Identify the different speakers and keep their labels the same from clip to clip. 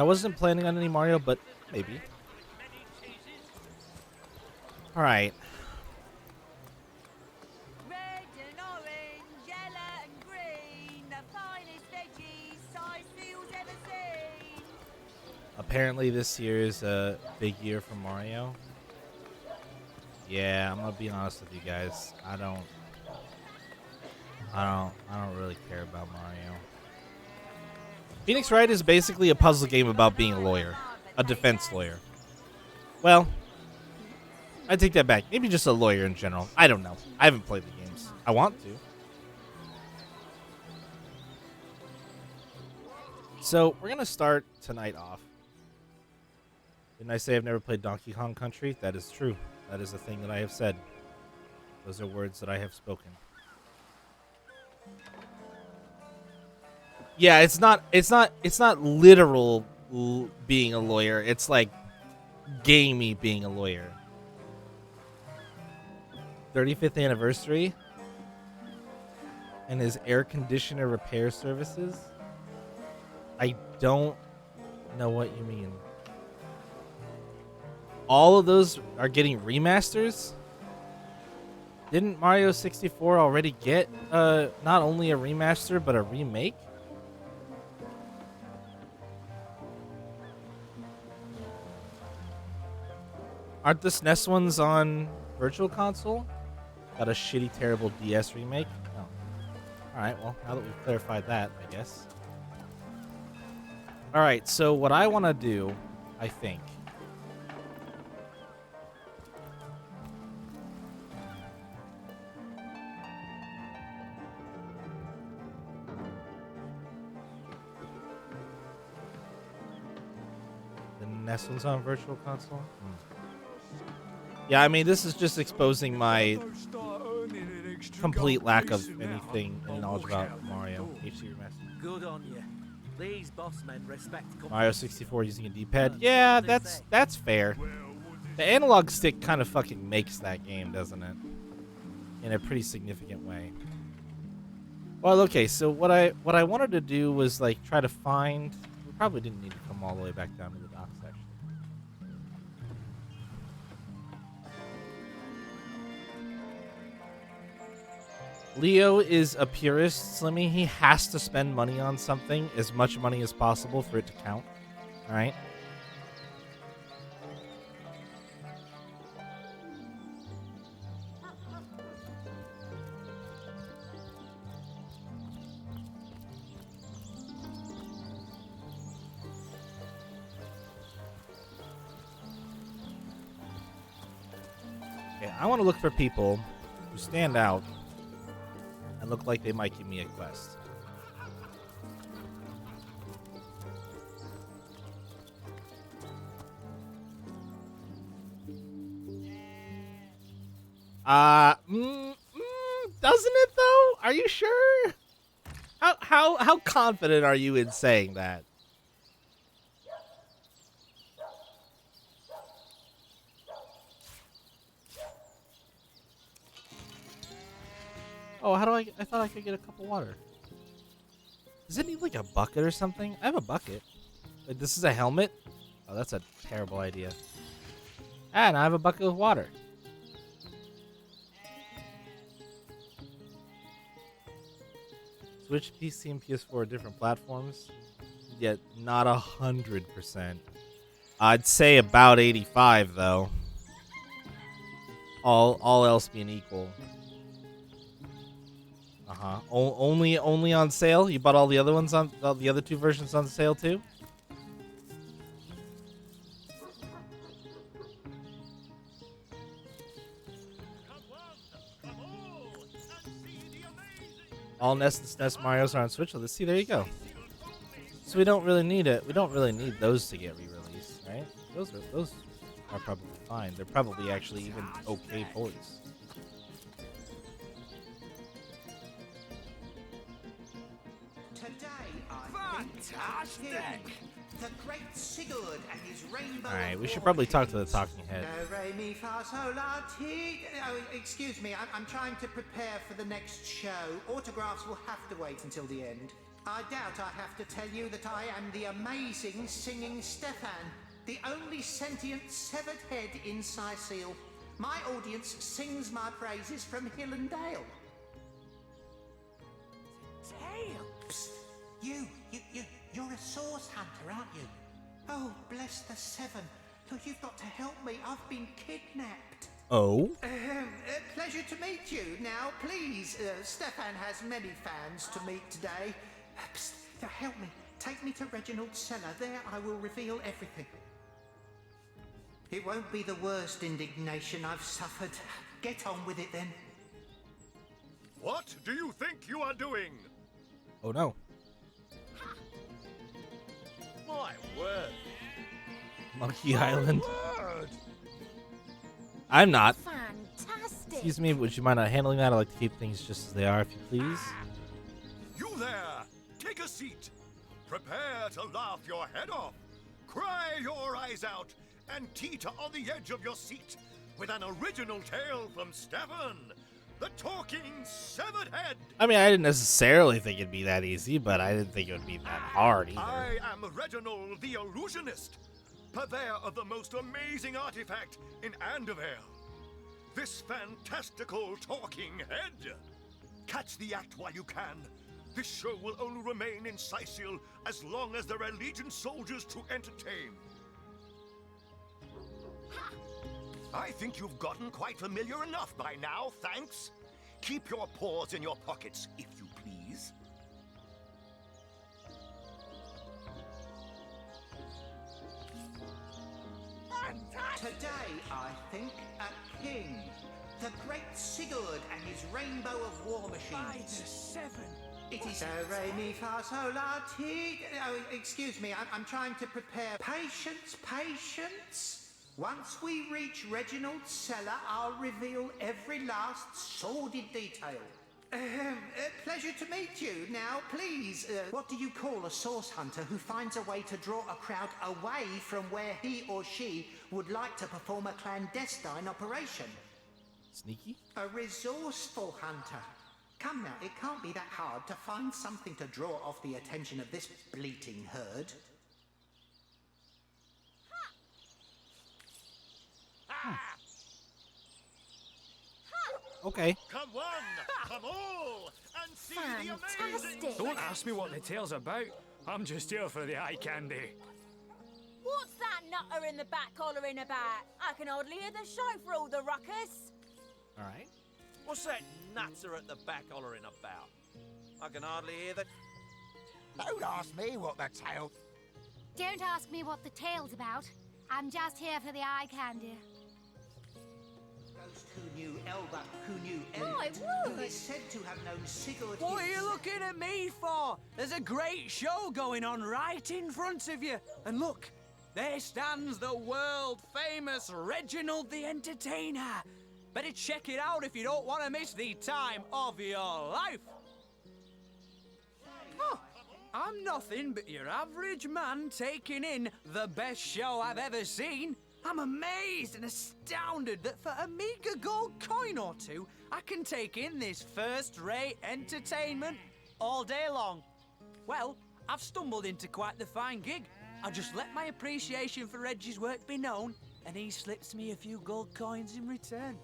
Speaker 1: I wasn't planning on any Mario, but maybe. All right.
Speaker 2: Red and orange, yellow and green, the finest veggies size fields ever seen.
Speaker 1: Apparently, this year is a big year for Mario. Yeah, I'm gonna be honest with you guys. I don't really care about Mario. Phoenix Wright is basically a puzzle game about being a lawyer, a defense lawyer. Well, I take that back. Maybe just a lawyer in general. I don't know. I haven't played the games. I want to. So we're gonna start tonight off. Didn't I say I've never played Donkey Kong Country? That is true. That is a thing that I have said. Those are words that I have spoken. Yeah, it's not literal being a lawyer. It's like gamey being a lawyer. 35th anniversary and his air conditioner repair services. I don't know what you mean. All of those are getting remasters? Didn't Mario 64 already get not only a remaster but a remake? Aren't the SNES ones on Virtual Console? Got a shitty, terrible DS remake? Oh. Alright, well, now that we've clarified that, I guess. Alright, so what I want to do, I think... The NES one's on Virtual Console? Yeah, I mean, this is just exposing my complete lack of any knowledge about Mario HD Remastered.
Speaker 3: Good on you. These boss men respect
Speaker 1: Mario 64 using a D-pad. Yeah, that's fair. The analog stick kind of fucking makes that game, doesn't it? In a pretty significant way. Well, okay, so what I wanted to do was like try to find. We probably didn't need to come all the way back down to the docks, actually. Leo is a purist, Slimmy. He has to spend money on something, as much money as possible for it to count. All right? Okay, I want to look for people who stand out and look like they might give me a quest. Doesn't it though? Are you sure? How confident are you in saying that? Oh, how do I thought I could get a cup of water. Does it need like a bucket or something? I have a bucket. Wait, this is a helmet? Oh, that's a terrible idea. And I have a bucket with water. Switch, PC, and PS4 are different platforms, yet not 100%. I'd say about 85 though. All else being equal. Only on sale. You bought all the other ones on the other two versions on sale too. All NES and SNES Mario's are on Switch. Let's see. There you go. So we don't really need it. We don't really need those to get re-released, right? Those are probably fine. They're probably actually even okay ports.
Speaker 4: Fantastic! The great Sigurd and his rainbow.
Speaker 1: Alright, we should probably talk to the talking head.
Speaker 4: Excuse me, I'm trying to prepare for the next show. Autographs will have to wait until the end. I doubt I have to tell you that I am the amazing singing Stefan, the only sentient severed head in Sicile. My audience sings my praises from hill and dale.
Speaker 3: Tail.
Speaker 4: Psst. You're a source hunter, aren't you? Oh, bless the seven. Look, you've got to help me. I've been kidnapped.
Speaker 1: Oh?
Speaker 4: Pleasure to meet you. Now, please, Stefan has many fans to meet today. Psst, now help me. Take me to Reginald's cellar. There I will reveal everything. It won't be the worst indignation I've suffered. Get on with it then.
Speaker 5: What do you think you are doing?
Speaker 1: Oh no.
Speaker 3: My word.
Speaker 1: Monkey Island.
Speaker 5: Word!
Speaker 1: I'm not.
Speaker 2: Fantastic.
Speaker 1: Excuse me, would you mind not handling that? I like to keep things just as they are, if you please.
Speaker 5: You there! Take a seat. Prepare to laugh your head off, cry your eyes out, and teeter on the edge of your seat with an original tale from Stefan, the talking severed head.
Speaker 1: I mean, I didn't necessarily think it'd be that easy, but I didn't think it would be that hard either.
Speaker 5: I am Reginald the Illusionist, purveyor of the most amazing artifact in Andevale. This fantastical talking head. Catch the act while you can. This show will only remain in Sicile as long as there are Legion soldiers to entertain. I think you've gotten quite familiar enough by now, thanks. Keep your paws in your pockets, if you please.
Speaker 4: Today, I think, a king. The great Sigurd and his rainbow of war
Speaker 3: By
Speaker 4: machines.
Speaker 3: the seven.
Speaker 4: It is re mi fa sol la ti. Oh, excuse me, I'm trying to prepare. Patience, patience. Once we reach Reginald's cellar, I'll reveal every last sordid detail. Pleasure to meet you. Now, please, what do you call a source hunter who finds a way to draw a crowd away from where he or she would like to perform a clandestine operation?
Speaker 1: Sneaky?
Speaker 4: A resourceful hunter. Come now, it can't be that hard to find something to draw off the attention of this bleating herd.
Speaker 1: Okay.
Speaker 5: Come one, come all, and see the amazing...
Speaker 2: Fantastic.
Speaker 6: Don't ask me what the tale's about. I'm just here for the eye candy.
Speaker 2: What's that nutter in the back hollering about? I can hardly hear the show for all the ruckus.
Speaker 1: All right.
Speaker 3: What's that nutter at the back hollering about? I can hardly hear the...
Speaker 7: Don't ask me what the tale...
Speaker 8: Don't ask me what the tale's about. I'm just here for the eye candy.
Speaker 4: Ghost who knew Elba, who knew
Speaker 2: My
Speaker 4: Elliot, who
Speaker 2: word.
Speaker 4: is said to have known Sigurd.
Speaker 9: What are you
Speaker 4: himself.
Speaker 9: looking at me for? There's a great show going on right in front of you. And look, there stands the world-famous Reginald the Entertainer. Better check it out if you don't want to miss the time of your life. Oh, I'm nothing but your average man taking in the best show I've ever seen. I'm amazed and astounded that for a meager gold coin or two, I can take in this first-rate entertainment all day long. Well, I've stumbled into quite the fine gig. I just let my appreciation for Reggie's work be known, and he slips me a few gold coins in return.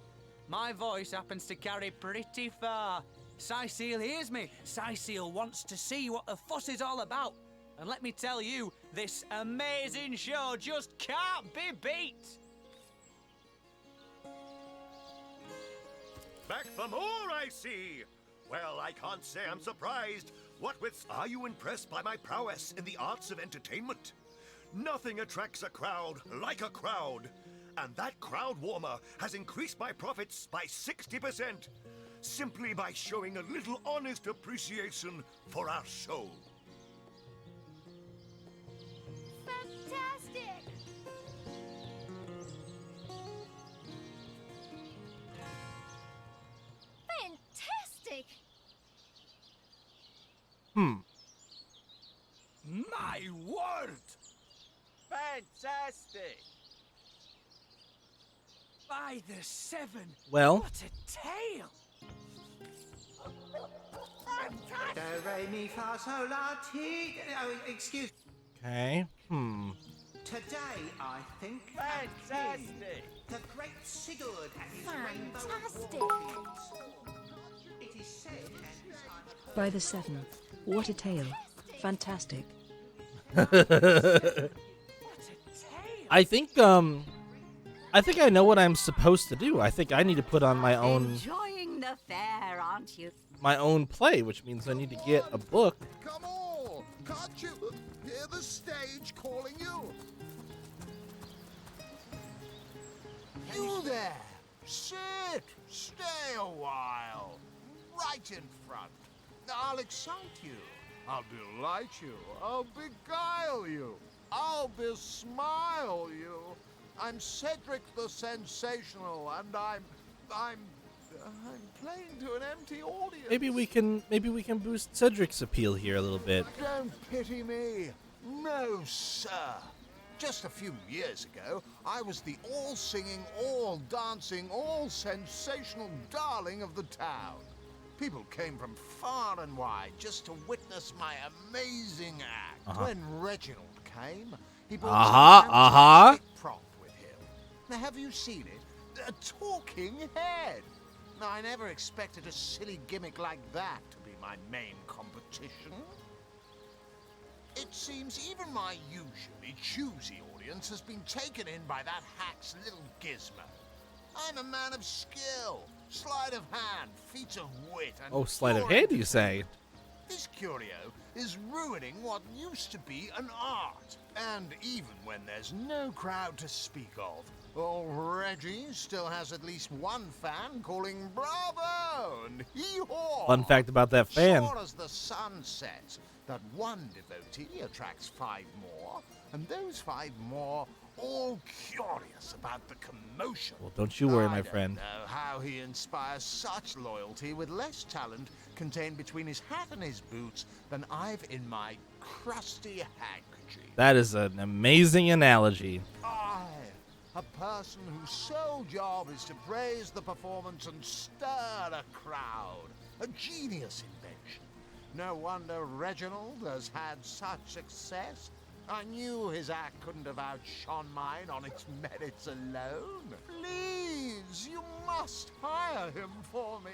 Speaker 9: My voice happens to carry pretty far. Sicile hears me. Sicile wants to see what the fuss is all about. And let me tell you, this amazing show just can't be beat.
Speaker 5: Back for more, I see. Well, I can't say I'm surprised. What with... Are you impressed by my prowess in the arts of entertainment? Nothing attracts a crowd like a crowd. And that crowd warmer has increased my profits by 60%. Simply by showing a little honest appreciation for our show.
Speaker 8: Fantastic! Fantastic!
Speaker 9: My word!
Speaker 3: Fantastic!
Speaker 9: By the seven!
Speaker 1: Well,
Speaker 9: What a tale!
Speaker 4: Do, re, mi, fa, sol, la, ti. Oh, excuse.
Speaker 1: Okay.
Speaker 4: Today, I think.
Speaker 3: Fantastic!
Speaker 4: The great Sigurd and his rainbow of
Speaker 8: Fantastic.
Speaker 4: war machines. It is said, and I'm
Speaker 10: By the 7th. What a tale. Fantastic.
Speaker 1: I think I know what I'm supposed to do. I think I need to put on my own
Speaker 2: Enjoying the fair, aren't you?
Speaker 1: play, which means I need to get a book.
Speaker 7: Come on! Can't you hear the stage calling you? You there! Sit! Stay a while! Right in front. I'll excite you. I'll delight you. I'll beguile you. I'll besmile you. I'm Cedric the Sensational, and I'm playing to an empty audience.
Speaker 1: Maybe we can boost Cedric's appeal here a little bit.
Speaker 7: Don't pity me. No, sir. Just a few years ago, I was the all-singing, all-dancing, all-sensational darling of the town. People came from far and wide just to witness my amazing act. When Reginald came, he brought some fantastic prop with him. Now, have you seen it? A talking head. Now, I never expected a silly gimmick like that to be my main competition. It seems even my usually choosy audience has been taken in by that hack's little gizmo. I'm a man of skill, sleight of hand, feats of wit, and
Speaker 1: Oh, sleight of
Speaker 7: pure
Speaker 1: hand, you say?
Speaker 7: This curio is ruining what used to be an art. And even when there's no crowd to speak of, old Reggie still has at least one fan calling bravo and hee-haw.
Speaker 1: Fun fact about that fan.
Speaker 7: Sure as the sun sets, that one devotee attracts 5 more, and those 5 more all curious about the commotion.
Speaker 1: Well, don't you worry, my
Speaker 7: I
Speaker 1: friend.
Speaker 7: don't know how he inspires such loyalty with less talent contained between his hat and his boots than I've in my crusty handkerchief.
Speaker 1: That is an amazing analogy.
Speaker 7: I, a person whose sole job is to praise the performance and stir a crowd. A genius invention. No wonder Reginald has had such success. I knew his act couldn't have outshone mine on its merits alone. Please, you must hire him for me.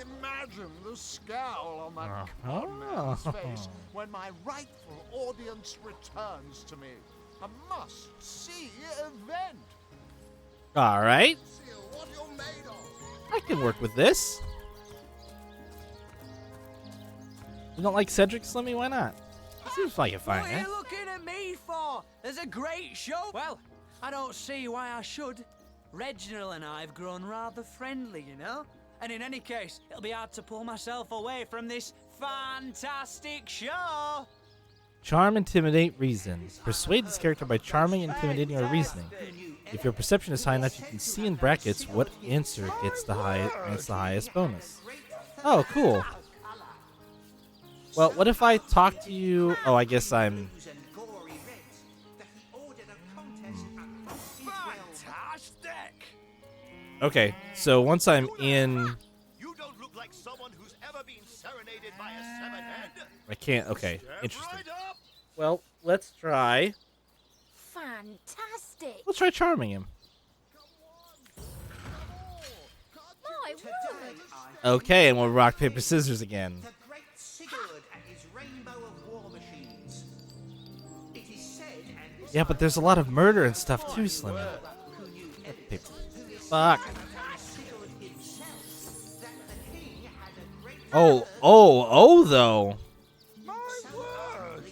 Speaker 7: Imagine the scowl on that conman's face when my rightful audience returns to me. A must-see event.
Speaker 1: All right.
Speaker 7: See what you're made of.
Speaker 1: I can work with this. You don't like Cedric, Slimmy? Why not? Seems like a fine,
Speaker 9: What
Speaker 1: eh?
Speaker 9: are you looking at me for? There's a great show. Well, I don't see why I should. Reginald and I have grown rather friendly, you know? And in any case, it'll be hard to pull myself away from this fantastic show.
Speaker 1: Charm, intimidate, reason. Persuade this character by charming, intimidating, or reasoning. If your perception is high enough, you can see in brackets what answer gets the highest bonus. Oh, cool. Well, what if I talk to you? Oh, I guess I'm.
Speaker 3: Fantastic!
Speaker 1: Okay, so once I'm in,
Speaker 5: You don't look like someone who's ever been serenaded by a severed head.
Speaker 1: I can't. Okay,
Speaker 5: Step
Speaker 1: interesting.
Speaker 5: right up.
Speaker 1: Well, let's try.
Speaker 8: Fantastic.
Speaker 1: Let's try charming him.
Speaker 8: My word.
Speaker 1: Okay, and we'll rock paper scissors again.
Speaker 4: The great Sigurd and his rainbow of war machines. It is said, and this
Speaker 1: Yeah, but there's a lot of murder and stuff too, Slimmy.
Speaker 4: who knew
Speaker 1: Paper. Fuck.
Speaker 4: Sigurd himself, that the king had a great
Speaker 1: Oh, though.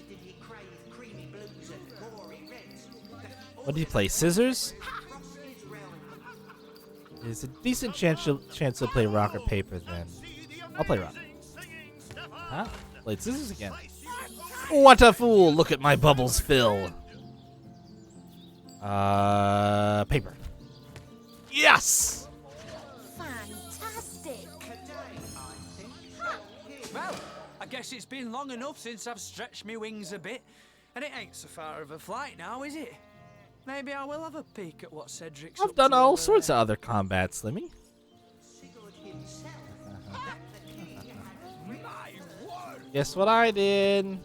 Speaker 4: did he crave creamy blues and gory reds, that he
Speaker 1: What did he play? Scissors?
Speaker 4: across his realm.
Speaker 1: There's a decent chance to play rock or paper then. I'll play rock. Huh? Played scissors again. What a fool! Look at my bubbles fill. Paper. Yes!
Speaker 8: Fantastic.
Speaker 9: Well, I guess it's been long enough since I've stretched my wings a bit, and it ain't so far of a flight now, is it? Maybe I will have a peek at what Cedric's
Speaker 1: I've
Speaker 9: up
Speaker 1: done
Speaker 9: to
Speaker 1: all
Speaker 9: over
Speaker 1: sorts
Speaker 9: there.
Speaker 1: of other combat, Slimmy.
Speaker 4: Sigurd himself, that the king had a great
Speaker 9: My
Speaker 1: Guess what I did?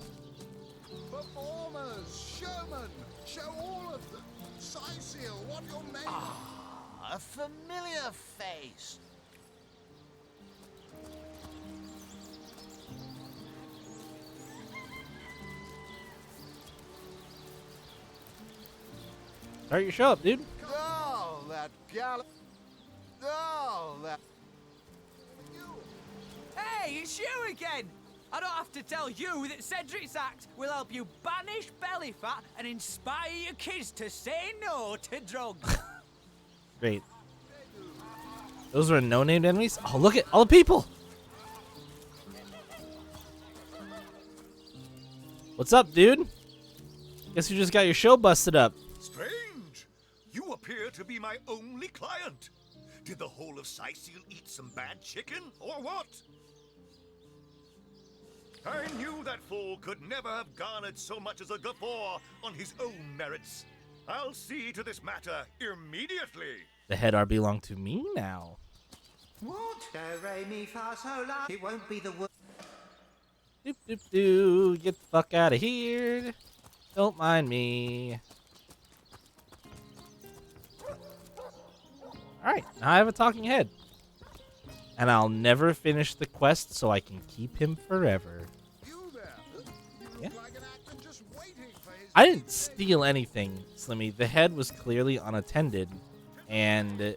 Speaker 7: Performers, showmen, show all of them. Cecil, what you're made of.
Speaker 11: A familiar face.
Speaker 1: Start your show up, dude.
Speaker 7: Oh, that gal. Oh, that.
Speaker 9: Hey, it's you again! I don't have to tell you that Cedric's act will help you banish belly fat and inspire your kids to say no to drugs.
Speaker 1: Great. Those were no-named enemies? Oh, look at all the people! What's up, dude? Guess you just got your show busted up.
Speaker 5: Strange. You appear to be my only client. Did the whole of Cecil eat some bad chicken, or what? I knew that fool could never have garnered so much as a guffaw on his own merits. I'll see to this matter immediately.
Speaker 1: The head R belong to me now.
Speaker 4: What? Do, re, mi, fa, sol, la. It won't be the word.
Speaker 1: Doop doop doo. Get the fuck out of here. Don't mind me. Alright, now I have a talking head. And I'll never finish the quest so I can keep him forever.
Speaker 7: You there? You
Speaker 1: Yeah.
Speaker 7: look like an actor just waiting for his.
Speaker 1: I didn't steal anything, Slimmy. The head was clearly unattended. And,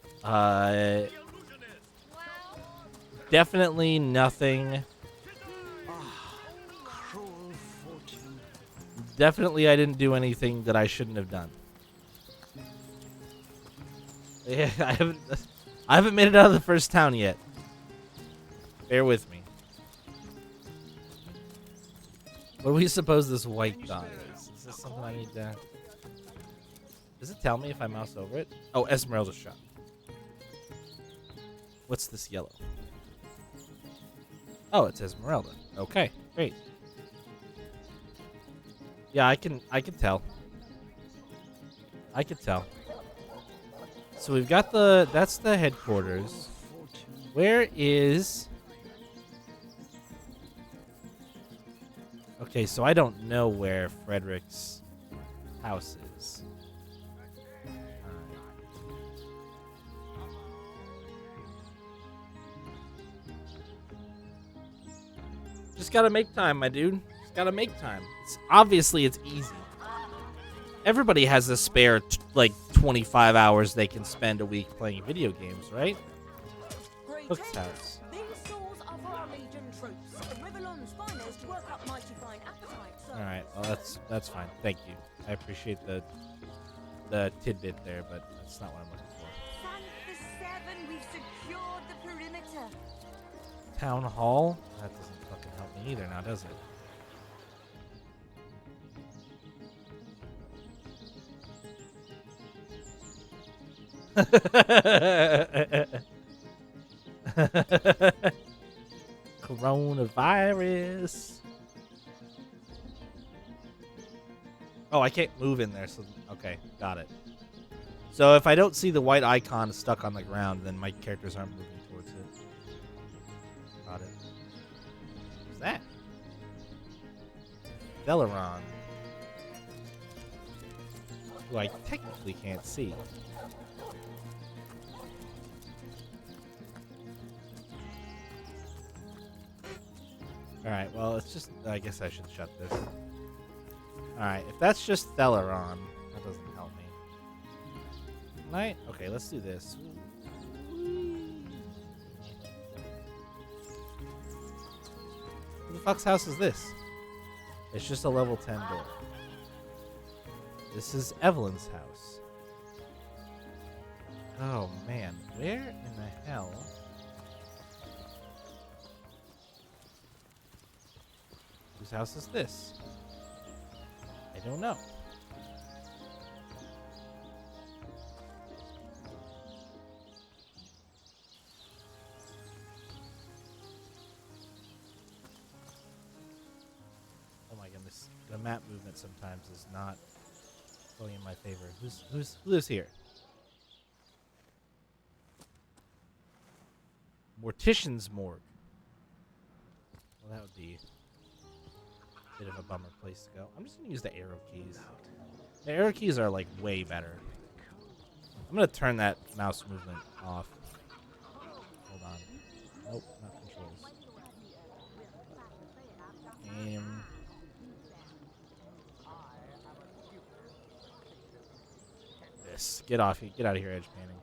Speaker 1: definitely nothing.
Speaker 11: Cruel fortune.
Speaker 1: Definitely I didn't do anything that I shouldn't have done. Yeah, I haven't made it out of the first town yet. Bear with me. What do we suppose this white dot is? Is this something I need to... Does it tell me if I mouse over it? Oh, Esmeralda shot. What's this yellow? Oh, it's Esmeralda. Okay, great. Yeah, I can tell. I can tell. So we've got that's the headquarters. Where is... Okay, so I don't know where Frederick's house is. Just gotta make time, my dude. Just gotta make time. Obviously, it's easy. Everybody has a spare, like, 25 hours they can spend a week playing video games, right? Hook's house.
Speaker 2: These souls are for our legion troops. Riverlon's finest work up mighty fine appetite. So
Speaker 1: Alright, well, that's fine. Thank you. I appreciate the tidbit there, but that's not what I'm looking for.
Speaker 2: Thank the seven, we've secured the perimeter.
Speaker 1: Town Hall? That doesn't fucking help me either now, does it? Coronavirus. Oh, I can't move in there, so okay, got it. So if I don't see the white icon stuck on the ground, then my characters aren't moving towards it. Got it. What's that? Delaron. Who I technically can't see. Alright, well, it's just... I guess I should shut this. Alright, if that's just Theleron, that doesn't help me. Can I? Okay, let's do this. Who the fuck's house is this? It's just a level 10 door. This is Evelyn's house. Oh, man. Where in the hell... Whose house is this? I don't know. Oh my goodness. The map movement sometimes is not going in my favor. Who lives here? Mortician's morgue. Well, that would be bit of a bummer place to go. I'm just gonna use the arrow keys. The arrow keys are like way better. I'm gonna turn that mouse movement off. Hold on. Nope, not controls. Aim. This. Get off. Get out of here, edge painting.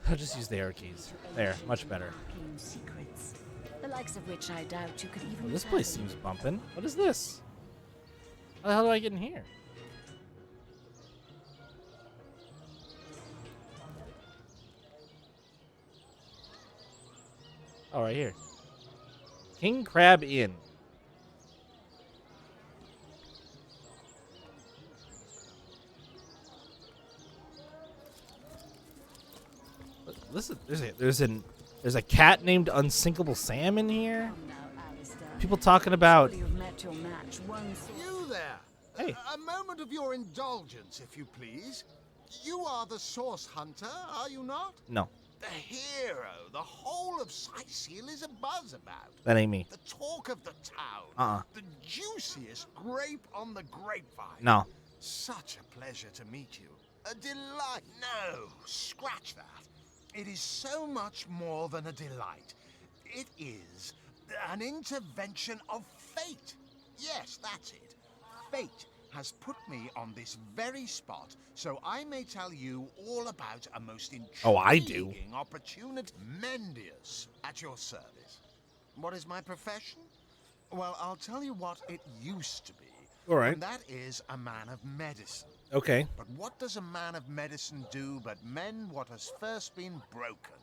Speaker 1: I'll just use the arrow keys. There, much better.
Speaker 10: Secrets, the likes of which I doubt you could even.
Speaker 1: Well, this place seems bumping. What is this? How the hell do I get in here? Oh, right here. King Crab Inn. Listen, there's a cat named Unsinkable Sam in here. People talking about.
Speaker 7: You there.
Speaker 1: Hey.
Speaker 7: A moment of your indulgence, if you please. You are the source hunter, are you not?
Speaker 1: No,
Speaker 7: The hero the whole of Sightseal is abuzz about.
Speaker 1: that ain't me.
Speaker 7: The talk of the town. The juiciest grape on the grapevine.
Speaker 1: No.
Speaker 7: Such a pleasure to meet you. A delight. No, scratch that. It is so much more than a delight. It is an intervention of fate. Yes, that's it. Fate has put me on this very spot, so I may tell you all about a most intriguing
Speaker 1: Oh, I do.
Speaker 7: opportunity. Mendius, at your service. What is my profession? Well, I'll tell you what it used to be.
Speaker 1: All right.
Speaker 7: And that is a man of medicine.
Speaker 1: Okay.
Speaker 7: But what does a man of medicine do but mend what has first been broken?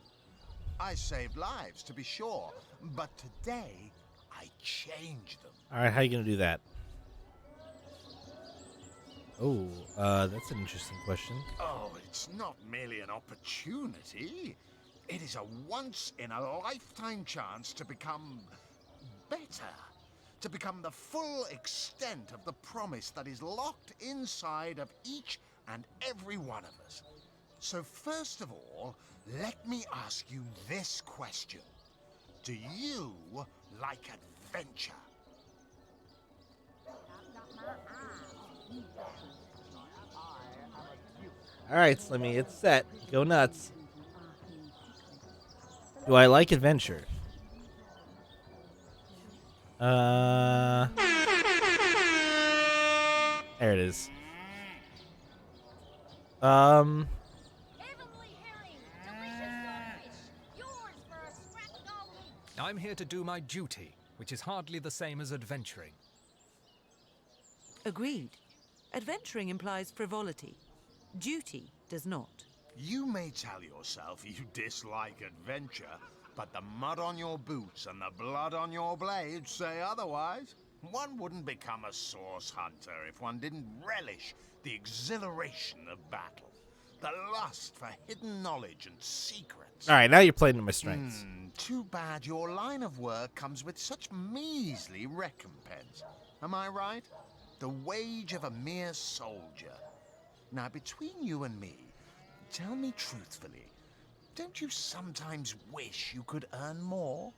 Speaker 7: I saved lives, to be sure, but today I change them.
Speaker 1: All right, how you gonna do that? Oh, that's an interesting question.
Speaker 7: Oh, it's not merely an opportunity. It is a once-in-a-lifetime chance to become better. To become the full extent of the promise that is locked inside of each and every one of us. So first of all, let me ask you this question. Do you like adventure?
Speaker 1: All right, Slimmy, it's set. Go nuts. Do I like adventure? There it is.
Speaker 12: I'm here to do my duty, which is hardly the same as adventuring.
Speaker 13: Agreed. Adventuring implies frivolity. Duty does not.
Speaker 7: You may tell yourself you dislike adventure, but the mud on your boots and the blood on your blades say otherwise. One wouldn't become a source hunter if one didn't relish the exhilaration of battle, the lust for hidden knowledge and secrets.
Speaker 1: All right, now you're playing to my strengths.
Speaker 7: Too bad your line of work comes with such measly recompense. Am I right? The wage of a mere soldier. Now, between you and me, tell me truthfully, don't you sometimes wish you could earn more?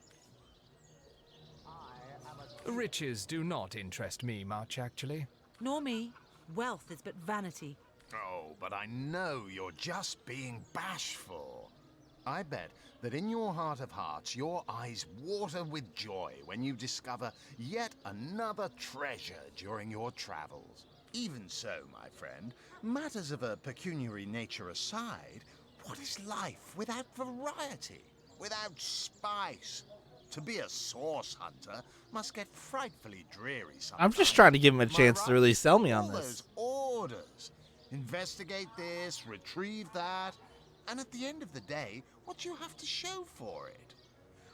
Speaker 12: Riches do not interest me much, actually.
Speaker 13: Nor me. Wealth is but vanity.
Speaker 7: Oh, but I know you're just being bashful. I bet that in your heart of hearts, your eyes water with joy when you discover yet another treasure during your travels. Even so, my friend, matters of a pecuniary nature aside, what is life without variety, without spice? To be a source hunter must get frightfully dreary sometimes.
Speaker 1: I'm just trying to give him a chance to really sell me on
Speaker 7: All
Speaker 1: this.
Speaker 7: those orders. Investigate this, retrieve that, and at the end of the day, what do you have to show for it?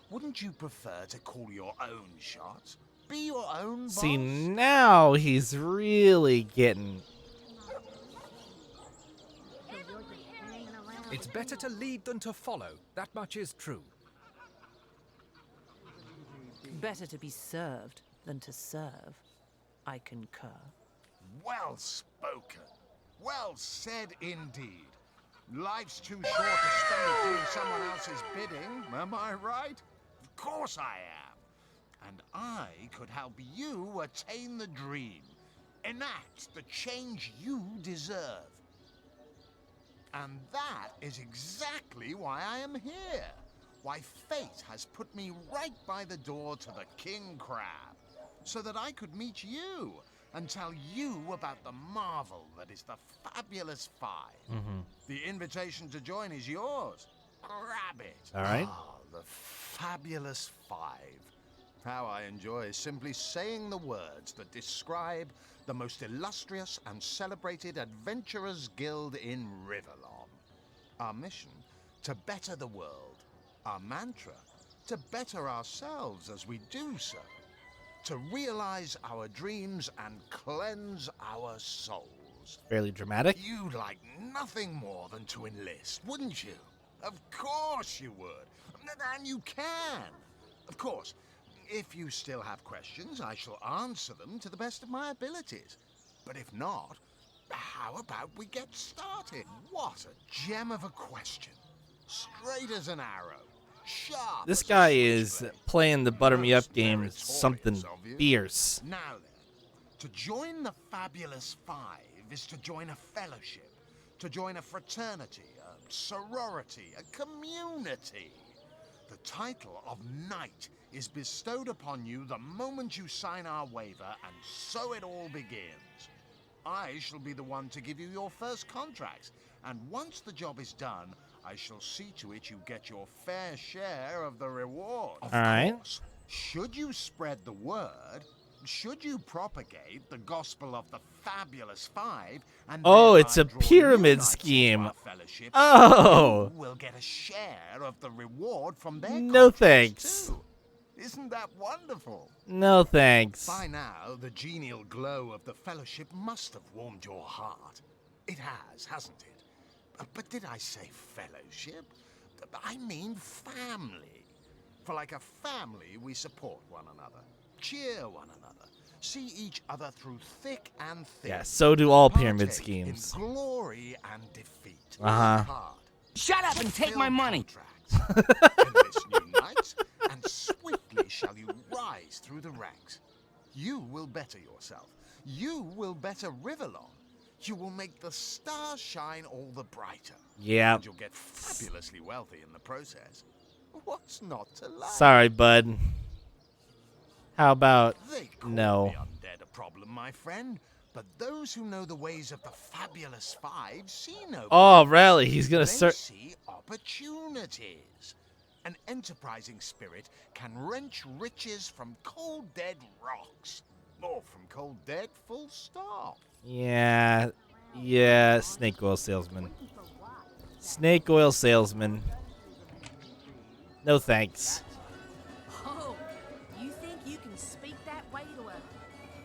Speaker 7: Wouldn't you prefer to call your own shots? Be your own boss?
Speaker 1: See, now he's really getting...
Speaker 12: It's better to lead than to follow. That much is true.
Speaker 13: Better to be served than to serve. I concur.
Speaker 7: Well spoken. Well said indeed. Life's too short to spend it doing someone else's bidding, am I right? Of course I am. And I could help you attain the dream. Enact the change you deserve. And that is exactly why I am here. Why fate has put me right by the door to the King Crab, so that I could meet you and tell you about the marvel that is the Fabulous Five. The invitation to join is yours. Grab it.
Speaker 1: All right.
Speaker 7: Ah, the Fabulous Five. How I enjoy simply saying the words that describe the most illustrious and celebrated adventurers' guild in Riverlon. Our mission, to better the world. Our mantra, to better ourselves as we do so. To realize our dreams and cleanse our souls.
Speaker 1: Fairly dramatic.
Speaker 7: You'd like nothing more than to enlist, wouldn't you? Of course you would. And you can. Of course, if you still have questions, I shall answer them to the best of my abilities. But if not, how about we get started? What a gem of a question. Straight as an arrow. Sharp.
Speaker 1: This guy is playing the butter me up game something fierce.
Speaker 7: Now then, to join the Fabulous Five is to join a fellowship, to join a fraternity, a sorority, a community. The title of Knight is bestowed upon you the moment you sign our waiver, and so it all begins. I shall be the one to give you your first contracts, and once the job is done, I shall see to it you get your fair share of the reward. Of course, should you spread the word, should you propagate the gospel of the Fabulous Five, and
Speaker 1: it's a pyramid scheme. Oh,
Speaker 7: you will get a share of the reward from their
Speaker 1: no thanks.
Speaker 7: Too. Isn't that wonderful?
Speaker 1: No thanks.
Speaker 7: By now, the genial glow of the fellowship must have warmed your heart. It has, hasn't it? But did I say fellowship? I mean family. For like a family, we support one another, cheer one another, see each other through thick and thin.
Speaker 1: Yeah, so do all pyramid schemes.
Speaker 7: In glory and defeat.
Speaker 11: Shut up and take my money.
Speaker 7: Enlist new knights, and swiftly shall you rise through the ranks. You will better yourself. You will better Riverlon. You will make the stars shine all the brighter.
Speaker 1: Yeah.
Speaker 7: And you'll get fabulously wealthy in the process. What's not to like?
Speaker 1: Sorry, bud. How about no?
Speaker 7: The undead a problem, my friend. But those who know the ways of the Fabulous Five see no.
Speaker 1: Oh, really? He's gonna
Speaker 7: They
Speaker 1: start.
Speaker 7: see opportunities. An enterprising spirit can wrench riches from cold dead rocks, or from cold dead full stop.
Speaker 1: Yeah, snake oil salesman. Snake oil salesman. No thanks.
Speaker 10: Oh, you think you can speak that way to a...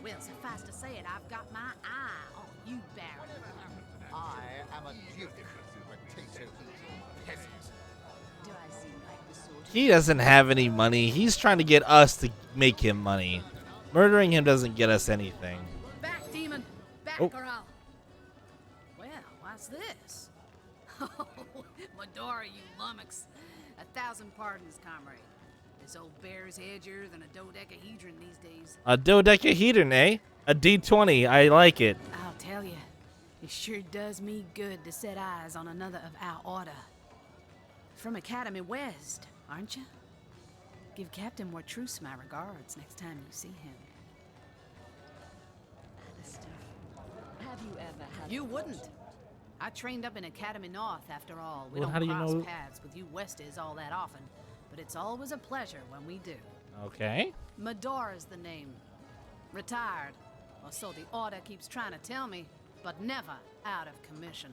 Speaker 10: Well, suffice to say it, I've got my eye on you, Baron.
Speaker 7: I am a duke, potato peasant.
Speaker 10: Do I seem like the sort of...
Speaker 1: He doesn't have any money. He's trying to get us to make him money. Murdering him doesn't get us anything.
Speaker 10: Back, demon! Back,
Speaker 1: Oh.
Speaker 10: girl! Well, what's this? Oh, Medora, you lummox. 1,000 pardons, comrade. This old bear's edgier than a dodecahedron these days.
Speaker 1: A dodecahedron, eh? A D20. I like it.
Speaker 10: I'll tell you, it sure does me good to set eyes on another of our order. From Academy West, aren't you? Give Captain Wartruce my regards next time you see him.
Speaker 2: Alistair, have you ever had...
Speaker 10: You wouldn't. I trained up in Academy North, after all. We
Speaker 1: Well, how
Speaker 10: don't
Speaker 1: do you
Speaker 10: cross
Speaker 1: know-
Speaker 10: paths with you Westies all that often, but it's always a pleasure when we do.
Speaker 1: Okay.
Speaker 10: Medora's the name. Retired, or so the order keeps trying to tell me, but never out of commission.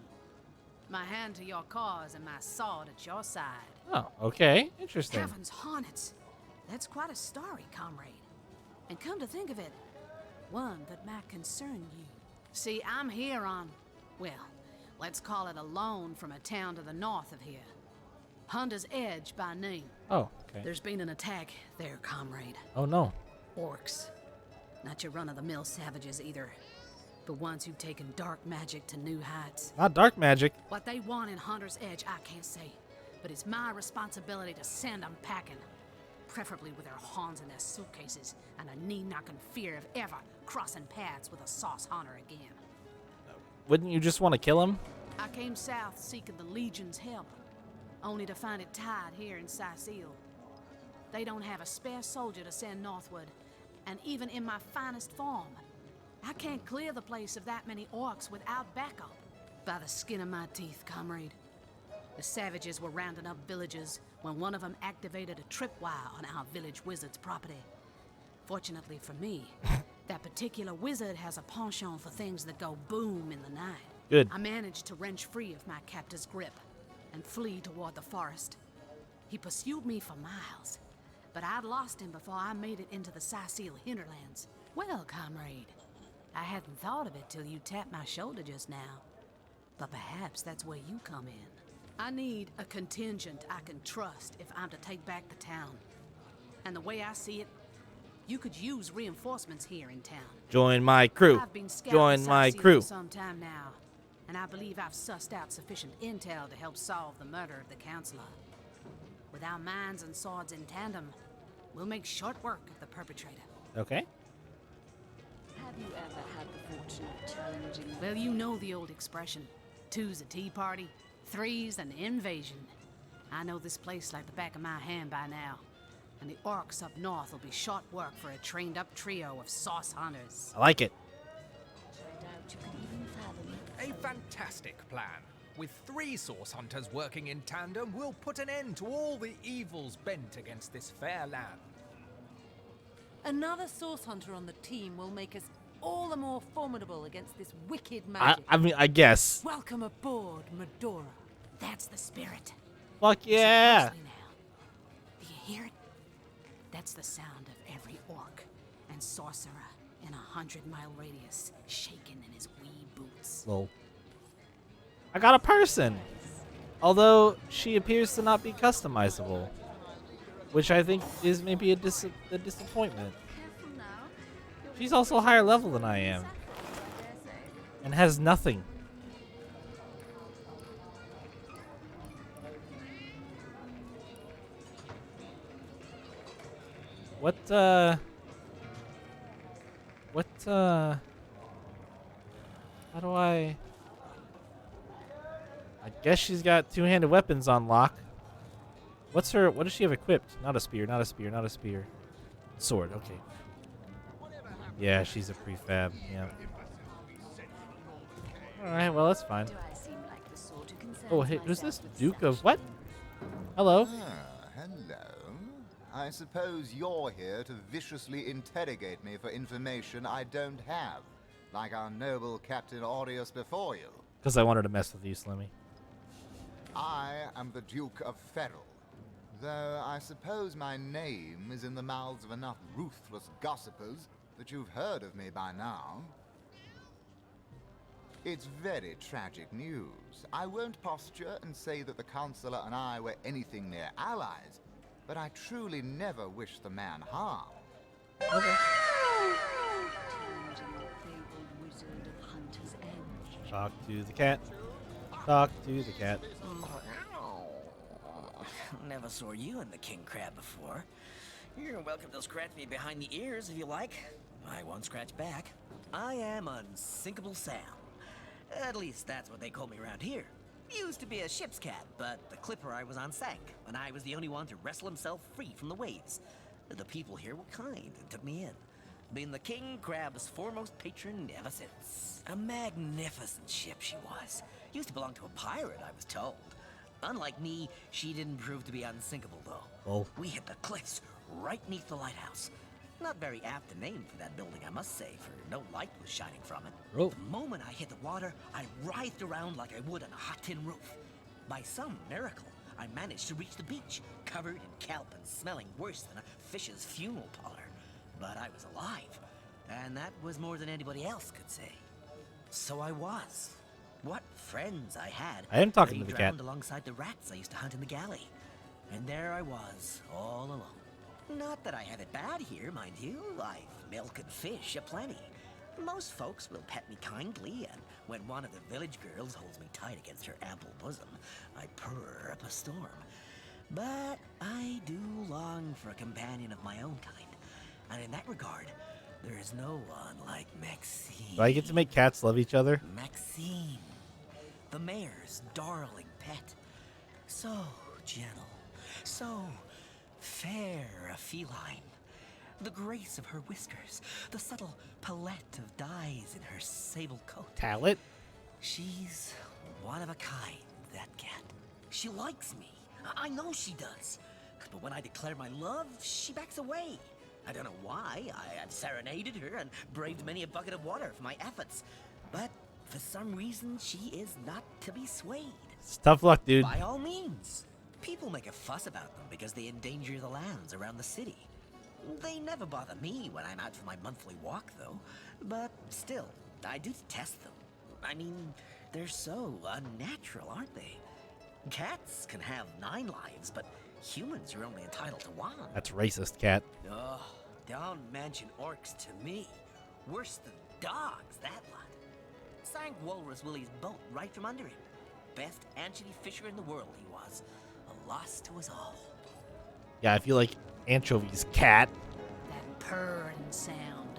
Speaker 10: My hand to your cause and my sword at your side.
Speaker 1: Oh, okay. Interesting.
Speaker 10: Heavens hornets! That's quite a story, comrade. And come to think of it, one that might concern you. See, I'm here on, well, let's call it a loan from a town to the north of here. Hunter's Edge by name.
Speaker 1: Oh, okay.
Speaker 10: There's been an attack there, comrade.
Speaker 1: Oh, no.
Speaker 10: Orcs. Not your run-of-the-mill savages either, but ones who've taken dark magic to new heights.
Speaker 1: Not dark magic.
Speaker 10: What they want in Hunter's Edge, I can't say, but it's my responsibility to send them packing. preferably with their horns in their suitcases and a knee-knocking fear of ever crossing paths with a sauce hunter again.
Speaker 1: Wouldn't you just want to kill him?
Speaker 10: I came south seeking the Legion's help, only to find it tied here in Sicile. They don't have a spare soldier to send northward, and even in my finest form, I can't clear the place of that many orcs without backup. By the skin of my teeth, comrade. The savages were rounding up villagers when one of them activated a tripwire on our village wizard's property. Fortunately for me, that particular wizard has a penchant for things that go boom in the night.
Speaker 1: Good.
Speaker 10: I managed to wrench free of my captor's grip and flee toward the forest. He pursued me for miles, but I'd lost him before I made it into the Sicile hinterlands. Well, comrade, I hadn't thought of it till you tapped my shoulder just now. But perhaps that's where you come in. I need a contingent I can trust if I'm to take back the town. And the way I see it, you could use reinforcements here in town.
Speaker 1: Join my crew.
Speaker 10: I've been scouting
Speaker 1: Join my
Speaker 10: Sicile
Speaker 1: crew.
Speaker 10: for some time now, and I believe I've sussed out sufficient intel to help solve the murder of the counselor. With our minds and swords in tandem, we'll make short work of the perpetrator.
Speaker 1: Okay.
Speaker 2: Have you ever had the fortune of challenging?
Speaker 10: Well, you know the old expression. 2's a tea party, 3's an invasion. I know this place like the back of my hand by now. And the orcs up north will be short work for a trained-up trio of sauce hunters.
Speaker 1: I like it.
Speaker 2: I doubt you could even fathom it.
Speaker 12: A fantastic plan. With 3 source hunters working in tandem, we'll put an end to all the evils bent against this fair land.
Speaker 13: Another source hunter on the team will make us all the more formidable against this wicked magic.
Speaker 1: I mean, I guess.
Speaker 13: Welcome aboard, Medora.
Speaker 10: That's the spirit.
Speaker 1: Fuck yeah.
Speaker 10: Listen closely now. Do you hear it? That's the sound of every orc and sorcerer in a 100-mile radius shaking in his wee boots.
Speaker 1: Lol. I got a person. Although she appears to not be customizable. Which I think is maybe a disappointment.
Speaker 2: Careful now.
Speaker 1: She's also higher level than I am. And has nothing. What, how do I guess she's got 2-handed weapons on lock. What does she have equipped? Not a spear, not a spear, not a spear. Sword, okay. Yeah, she's a prefab, yeah. Alright, well, that's fine.
Speaker 2: Do I seem like the sort who concerns
Speaker 1: Oh, hey, who's
Speaker 2: myself
Speaker 1: this?
Speaker 2: with
Speaker 1: Duke of
Speaker 2: savages?
Speaker 1: what? Hello?
Speaker 7: Hello. I suppose you're here to viciously interrogate me for information I don't have, like our noble Captain Aureus before you.
Speaker 1: Because I wanted to mess with you, Slimmy.
Speaker 7: I am the Duke of Ferrell, though I suppose my name is in the mouths of enough ruthless gossipers that you've heard of me by now. It's very tragic news. I won't posture and say that the Counselor and I were anything near allies, but I truly never wish the man harm.
Speaker 1: Okay.
Speaker 2: Challenging the fabled wizard of Hunter's Edge.
Speaker 1: Talk to the cat. Talk to the cat.
Speaker 11: Never saw you in the king crab before. You're welcome to scratch me behind the ears if you like. I won't scratch back. I am Unsinkable Sam. At least that's what they call me around here. Used to be a ship's cat, but the clipper I was on sank, and I was the only one to wrestle himself free from the waves. The people here were kind and took me in. Been the king crab's foremost patron ever since. A magnificent ship she was. Used to belong to a pirate, I was told. Unlike me, she didn't prove to be unsinkable, though.
Speaker 1: Oh.
Speaker 11: We hit the cliffs right neath the lighthouse. Not very apt a name for that building, I must say, for no light was shining from it.
Speaker 1: Oh.
Speaker 11: The moment I hit the water, I writhed around like I would on a hot tin roof. By some miracle, I managed to reach the beach, covered in kelp and smelling worse than a fish's funeral parlor. But I was alive, and that was more than anybody else could say. So I was. What friends I had.
Speaker 1: I am talking
Speaker 11: They
Speaker 1: to the
Speaker 11: drowned
Speaker 1: cat.
Speaker 11: alongside the rats I used to hunt in the galley. And there I was, all alone. Not that I have it bad here, mind you. I've milk and fish aplenty. Most folks will pet me kindly, and when one of the village girls holds me tight against her ample bosom, I purr up a storm. But I do long for a companion of my own kind. And in that regard, there is no one like Maxine.
Speaker 1: Do I get to make cats love each other?
Speaker 11: Maxine, the mayor's darling pet. So gentle, so fair a feline. The grace of her whiskers, the subtle palette of dyes in her sable coat.
Speaker 1: Palette?
Speaker 11: She's one of a kind, that cat. She likes me. I know she does. But when I declare my love, she backs away. I don't know why. I've serenaded her and braved many a bucket of water for my efforts. But for some reason, she is not to be swayed.
Speaker 1: It's tough luck, dude.
Speaker 11: By all means. People make a fuss about them because they endanger the lands around the city. They never bother me when I'm out for my monthly walk, though. But still, I do detest them. I mean, they're so unnatural, aren't they? Cats can have 9 lives, but humans are only entitled to 1.
Speaker 1: That's racist, cat.
Speaker 11: Oh, don't mention orcs to me. Worse than dogs, that lot. Sank Walrus Willie's boat right from under him. Best anchovy fisher in the world he was. A loss to us all.
Speaker 1: Yeah, I feel like anchovies, cat.
Speaker 10: That purring sound.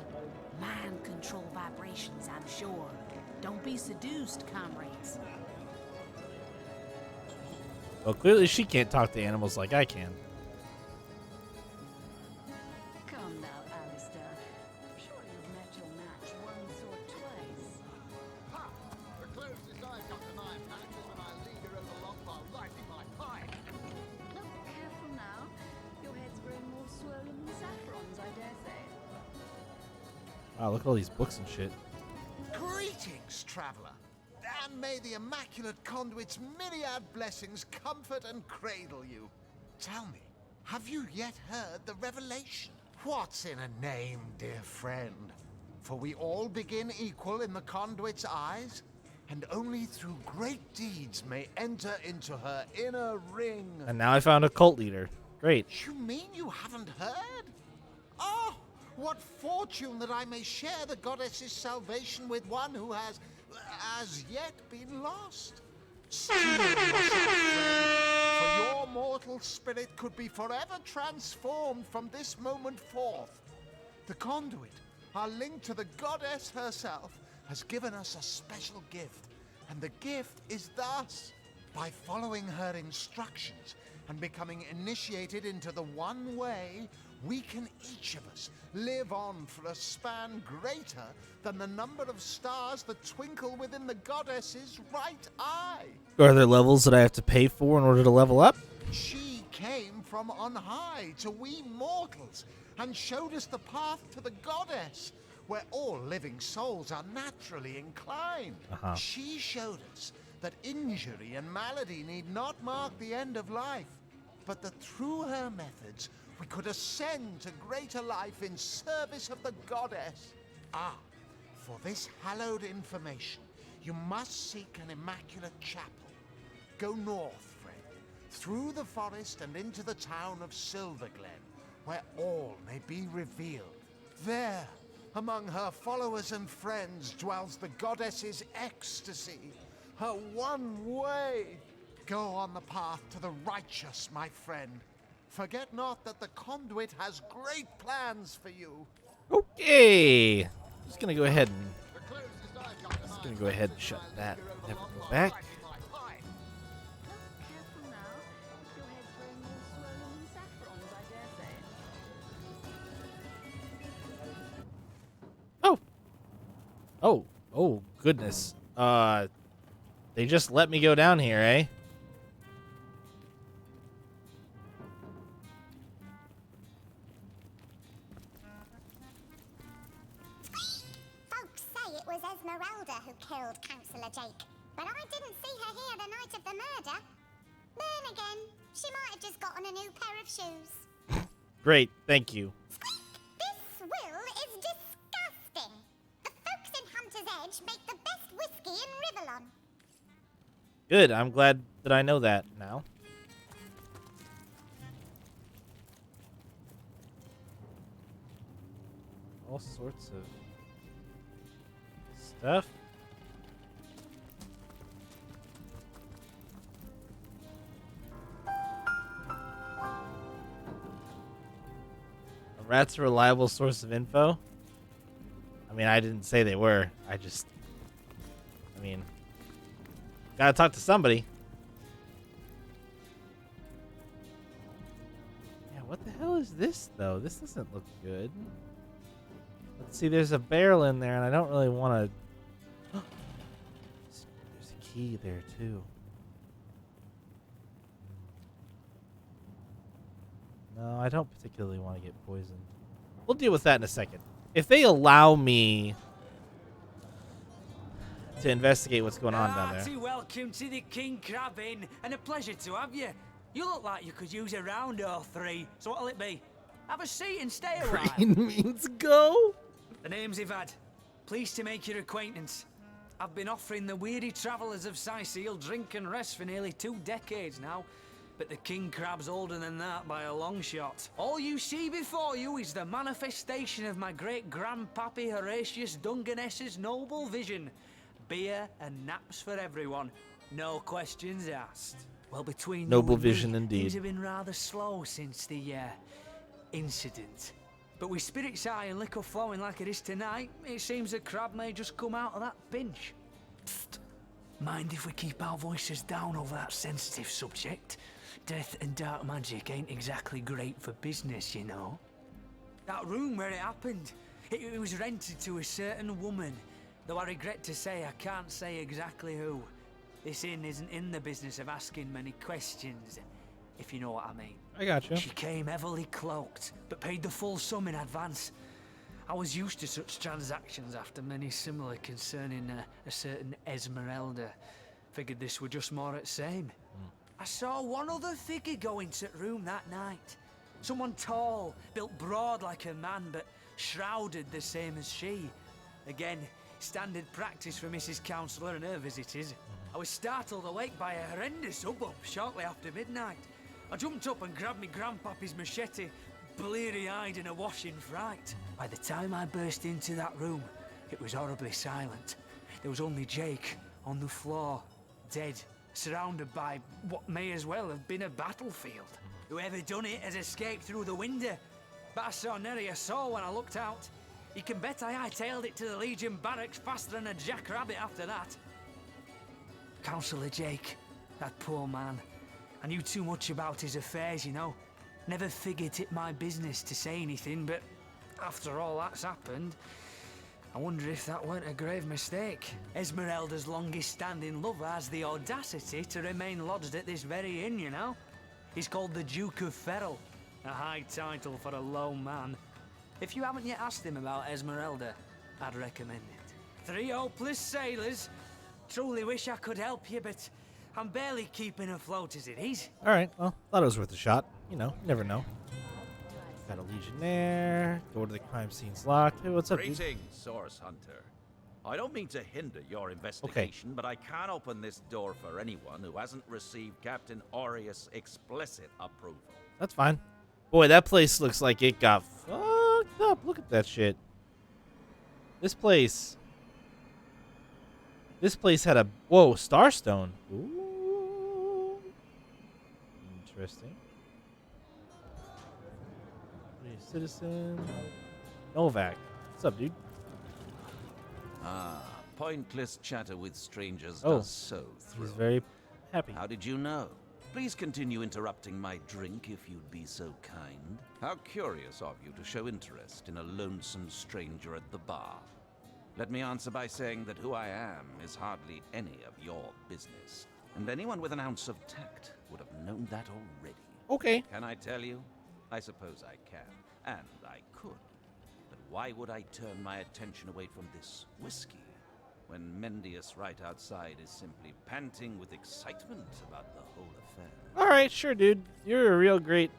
Speaker 10: Mind control vibrations, I'm sure. Don't be seduced, comrades.
Speaker 1: Well, clearly she can't talk to animals like I can.
Speaker 10: Come now, Alistair. I'm sure you've met your match once or twice.
Speaker 7: Ha! The closest I've got to my match is when I lead her over Longbow, lighting my pipe.
Speaker 2: Look careful now. Your head's growing more swollen than saffrons, I dare say.
Speaker 1: Wow, look at all these books and shit.
Speaker 7: Greetings, traveller. And may the Immaculate Conduit's myriad blessings comfort and cradle you. Tell me, have you yet heard the revelation? What's in a name, dear friend? For we all begin equal in the Conduit's eyes, and only through great deeds may enter into her inner ring.
Speaker 1: And now I found a cult leader. Great.
Speaker 7: You mean you haven't heard? Oh, what fortune that I may share the goddess's salvation with one who has, as yet, been lost. Still, my friend, for your mortal spirit could be forever transformed from this moment forth. The conduit, our link to the goddess herself, has given us a special gift, and the gift is thus. By following her instructions and becoming initiated into the one way, we can each of us live on for a span greater than the number of stars that twinkle within the goddess's right eye.
Speaker 1: Are there levels that I have to pay for in order to level up?
Speaker 7: She came from on high to we mortals and showed us the path to the goddess, where all living souls are naturally inclined. She showed us that injury and malady need not mark the end of life, but that through her methods we could ascend to greater life in service of the goddess. Ah, for this hallowed information, you must seek an immaculate chapel. Go north, friend, through the forest and into the town of Silverglen, where all may be revealed. There, among her followers and friends, dwells the goddess's ecstasy, her one way. Go on the path to the righteous, my friend. Forget not that the conduit has great plans for you.
Speaker 1: Okay. I'm just gonna go ahead and shut that. Never go back.
Speaker 2: Careful now. Your head's growing more swollen than saffrons, I dare say.
Speaker 1: Oh goodness. They just let me go down here, eh?
Speaker 14: Folks say it was Esmeralda who killed Councillor Jake, but I didn't see her here the night of the murder. Then again, she might have just gotten a new pair of shoes.
Speaker 1: Great, thank you.
Speaker 14: This will is disgusting. The folks in Hunter's Edge make the best whiskey in Rivellon.
Speaker 1: Good, I'm glad that I know that now. All sorts of stuff. Rats a reliable source of info? I mean, I didn't say they were. I mean, gotta talk to somebody. Yeah, what the hell is this, though? This doesn't look good. Let's see, there's a barrel in there, and I don't really want to... There's a key there, too. No, I don't particularly want to get poisoned. We'll deal with that in a second. If they allow me to investigate what's going on down there.
Speaker 9: Welcome to the King Crab Inn, and a pleasure to have you. You look like you could use a round or three, so what'll it be? Have a seat and stay a while.
Speaker 1: Green means go?
Speaker 9: The name's Ivad. Pleased to make your acquaintance. I've been offering the weary travellers of Sicil drink and rest for nearly 2 decades now, but the king crab's older than that by a long shot. All you see before you is the manifestation of my great-grandpappy Horatius Dungeness's noble vision. Beer and naps for everyone. No questions asked. Well, between
Speaker 1: noble
Speaker 9: you and
Speaker 1: vision
Speaker 9: me,
Speaker 1: indeed.
Speaker 9: Things have been rather slow since the incident. But with spirits high and liquor flowing like it is tonight, it seems the crab may just come out of that pinch. Psst. Mind if we keep our voices down over that sensitive subject? Death and dark magic ain't exactly great for business, you know. That room where it happened, it was rented to a certain woman. Though I regret to say I can't say exactly who. This inn isn't in the business of asking many questions, if you know what I mean.
Speaker 1: I gotcha.
Speaker 9: She came heavily cloaked, but paid the full sum in advance. I was used to such transactions after many similar concerning a certain Esmeralda. Figured this were just more at same. I saw one other figure go into the room that night. Someone tall, built broad like a man, but shrouded the same as she. Again, standard practice for Mrs. Counselor and her visitors. I was startled awake by a horrendous hubbub shortly after midnight. I jumped up and grabbed me grandpappy's machete, bleary-eyed and awash in fright. By the time I burst into that room, it was horribly silent. There was only Jake on the floor, dead, surrounded by what may as well have been a battlefield. Whoever done it has escaped through the window, but I saw nary a soul when I looked out. You can bet I hightailed it to the Legion barracks faster than a jackrabbit after that. Councillor Jake, that poor man. I knew too much about his affairs, you know. Never figured it my business to say anything, but after all that's happened, I wonder if that weren't a grave mistake. Esmeralda's longest-standing lover has the audacity to remain lodged at this very inn, you know. He's called the Duke of Ferrol, a high title for a low man. If you haven't yet asked him about Esmeralda, I'd recommend it. 3 hopeless sailors. Truly wish I could help you, but I'm barely keeping afloat as it is.
Speaker 1: All right, well, thought it was worth a shot. You know, you never know. Got a legionnaire. Door to the crime scene's locked. Hey, what's up, dude?
Speaker 3: Greetings, Source Hunter. I don't mean to hinder your investigation, but I can't open this door for anyone who hasn't received Captain Aureus' explicit approval.
Speaker 1: That's fine. Boy, that place looks like it got fucked up. Look at that shit. This place had a... Whoa, Starstone. Ooh. Interesting. Citizen. Novak. What's up, dude?
Speaker 3: Ah, pointless chatter with strangers
Speaker 1: Oh,
Speaker 3: does so thrill.
Speaker 1: he's very happy.
Speaker 3: How did you know? Please continue interrupting my drink if you'd be so kind. How curious of you to show interest in a lonesome stranger at the bar. Let me answer by saying that who I am is hardly any of your business. And anyone with an ounce of tact would have known that already.
Speaker 1: Okay.
Speaker 3: Can I tell you? I suppose I can. And I could. But why would I turn my attention away from this whiskey when Mendius right outside is simply panting with excitement about the whole affair?
Speaker 1: All right, sure, dude. You're a real great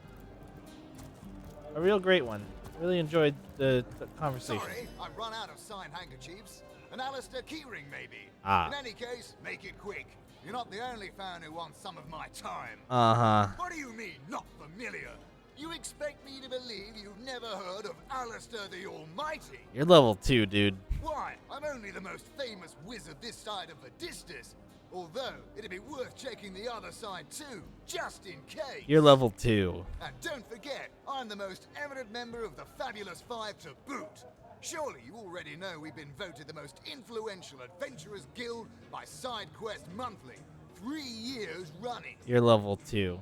Speaker 1: one. Really enjoyed the conversation.
Speaker 7: Sorry, I've run out of signed handkerchiefs. An Alistair keyring, maybe.
Speaker 1: Ah.
Speaker 7: In any case, make it quick. You're not the only fan who wants some of my time.
Speaker 1: Uh-huh.
Speaker 7: What do you mean, not familiar? You expect me to believe you've never heard of Alistair the Almighty?
Speaker 1: You're level 2, dude.
Speaker 7: Why? I'm only the most famous wizard this side of the Distus. Although, it'd be worth checking the other side too, just in case.
Speaker 1: You're level 2.
Speaker 7: And don't forget, I'm the most eminent member of the Fabulous Five to boot. Surely you already know we've been voted the most influential adventurers guild by SideQuest Monthly. 3 years running.
Speaker 1: You're level 2.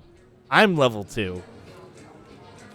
Speaker 1: I'm level 2.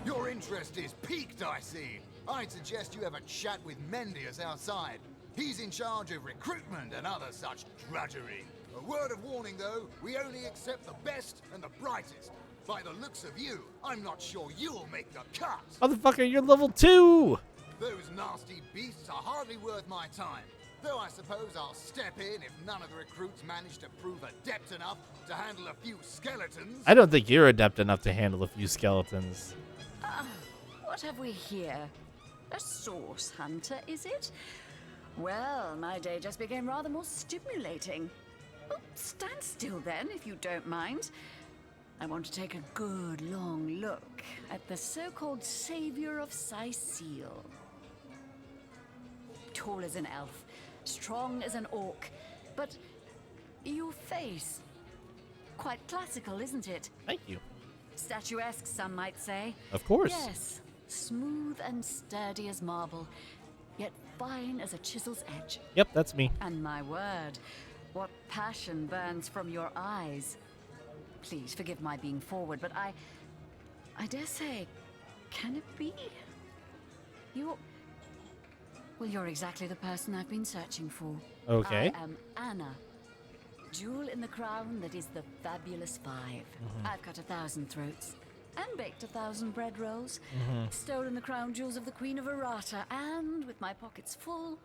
Speaker 7: Your interest is piqued, I see. I'd suggest you have a chat with Mendius outside. He's in charge of recruitment and other such drudgery. A word of warning, though, we only accept the best and the brightest. By the looks of you, I'm not sure you'll make the cut.
Speaker 1: Motherfucker, you're level 2!
Speaker 7: Those nasty beasts are hardly worth my time. Though I suppose I'll step in if none of the recruits manage to prove adept enough to handle a few skeletons.
Speaker 1: I don't think you're adept enough to handle a few skeletons.
Speaker 2: What have we here? A source hunter, is it? Well, my day just became rather more stimulating. Oh, stand still then, if you don't mind. I want to take a good long look at the so-called savior of Sicile. Tall as an elf, strong as an orc, but your face, quite classical, isn't it?
Speaker 1: Thank you.
Speaker 2: Statuesque, some might say.
Speaker 1: Of course.
Speaker 2: Yes, smooth and sturdy as marble, yet fine as a chisel's edge.
Speaker 1: Yep, that's me.
Speaker 2: And my word, what passion burns from your eyes. Please forgive my being forward, but I dare say, can it be? You're exactly the person I've been searching for.
Speaker 1: Okay.
Speaker 2: I am Anna. Jewel in the crown that is the Fabulous Five. I've cut 1,000 throats and baked 1,000 bread rolls. Stolen the crown jewels of the Queen of Arata, and with my pockets full,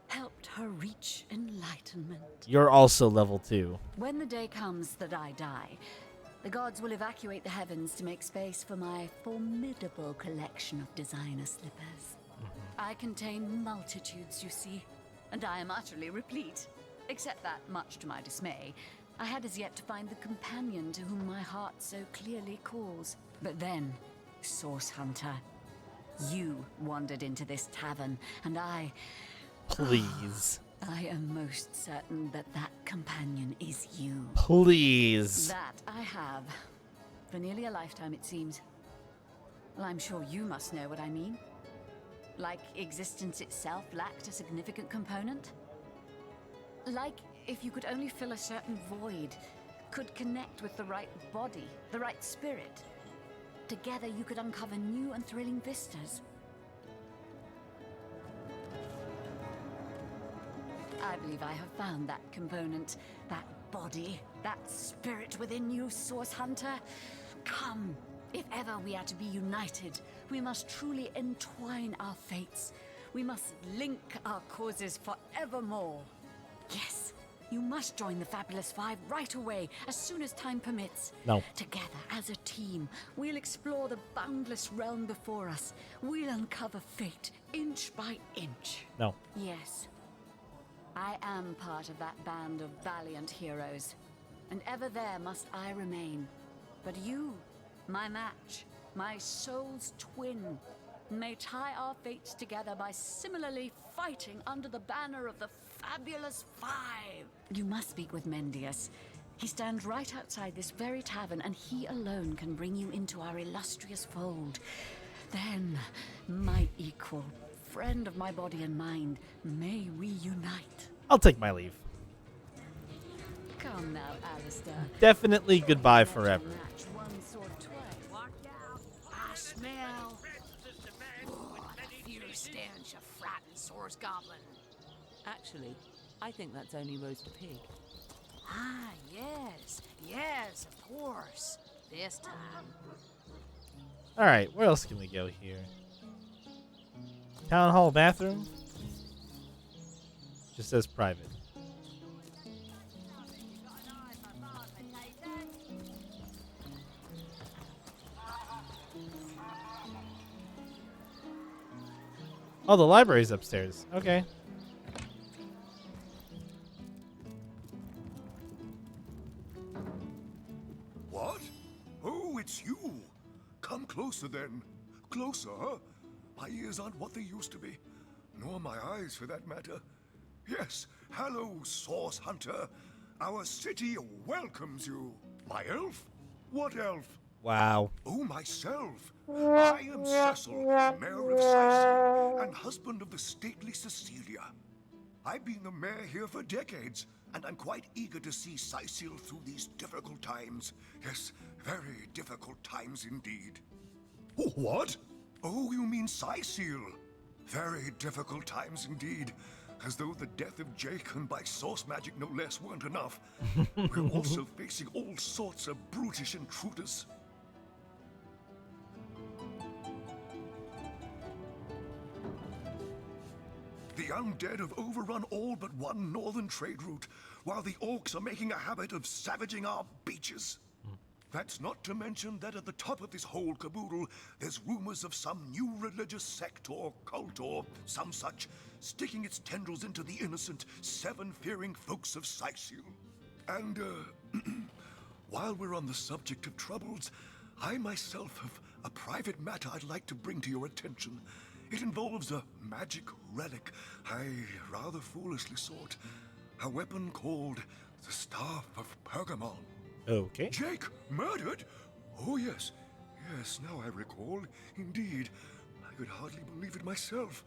Speaker 2: helped her reach enlightenment.
Speaker 1: You're also level 2.
Speaker 2: When the day comes that I die, the gods will evacuate the heavens to make space for my formidable collection of designer slippers. I contain multitudes, you see, and I am utterly replete. Except that, much to my dismay, I had as yet to find the companion to whom my heart so clearly calls. But then, Source Hunter, you wandered into this tavern, and I...
Speaker 1: Please.
Speaker 2: I am most certain that that companion is you.
Speaker 1: Please.
Speaker 2: That I have. For nearly a lifetime, it seems. Well, I'm sure you must know what I mean. Like existence itself lacked a significant component. Like if you could only fill a certain void, could connect with the right body, the right spirit. Together you could uncover new and thrilling vistas. I believe I have found that component, that body, that spirit within you, Source Hunter. Come, if ever we are to be united, we must truly entwine our fates. We must link our causes forevermore. Yes, you must join the Fabulous Five right away, as soon as time permits.
Speaker 1: No.
Speaker 2: Together, as a team, we'll explore the boundless realm before us. We'll uncover fate, inch by inch.
Speaker 1: No.
Speaker 2: Yes. I am part of that band of valiant heroes, and ever there must I remain. But you, my match, my soul's twin, may tie our fates together by similarly fighting under the banner of the Fabulous Five. You must speak with Mendius. He stands right outside this very tavern, and he alone can bring you into our illustrious fold. Then, my equal, friend of my body and mind, may we unite.
Speaker 1: I'll take my leave.
Speaker 2: Come now, Alistair.
Speaker 1: Definitely goodbye forever.
Speaker 10: I smell the fierce stench of frightened source goblin.
Speaker 13: Actually, I think that's only roast pig.
Speaker 10: Ah, yes, of course. This time.
Speaker 1: Alright, where else can we go here? Town hall bathroom? Just says private. Oh, the library's upstairs. Okay.
Speaker 5: What? Oh, it's you. Come closer then. Closer. My ears aren't what they used to be. Nor my eyes, for that matter. Yes, hello, Source Hunter. Our city welcomes you. My elf? What elf?
Speaker 1: Wow.
Speaker 5: Oh, myself. I am Cecil, Mayor of Sicily, and husband of the stately Cecilia. I've been the mayor here for decades, and I'm quite eager to see Sicily through these difficult times. Yes, very difficult times indeed. Oh, what? Oh, you mean Sicily? Very difficult times indeed. As though the death of Jake, and by source magic no less, weren't enough. We're also facing all sorts of brutish intruders. The undead have overrun all but one northern trade route, while the orcs are making a habit of savaging our beaches. That's not to mention that at the top of this whole caboodle, there's rumors of some new religious sect or cult or some such sticking its tendrils into the innocent, seven-fearing folks of Sicily. And, while we're on the subject of troubles, I myself have a private matter I'd like to bring to your attention. It involves a magic relic I rather foolishly sought. A weapon called the Staff of Pergamon.
Speaker 1: Okay.
Speaker 5: Jake murdered? Oh, yes. Yes, now I recall. Indeed. I could hardly believe it myself.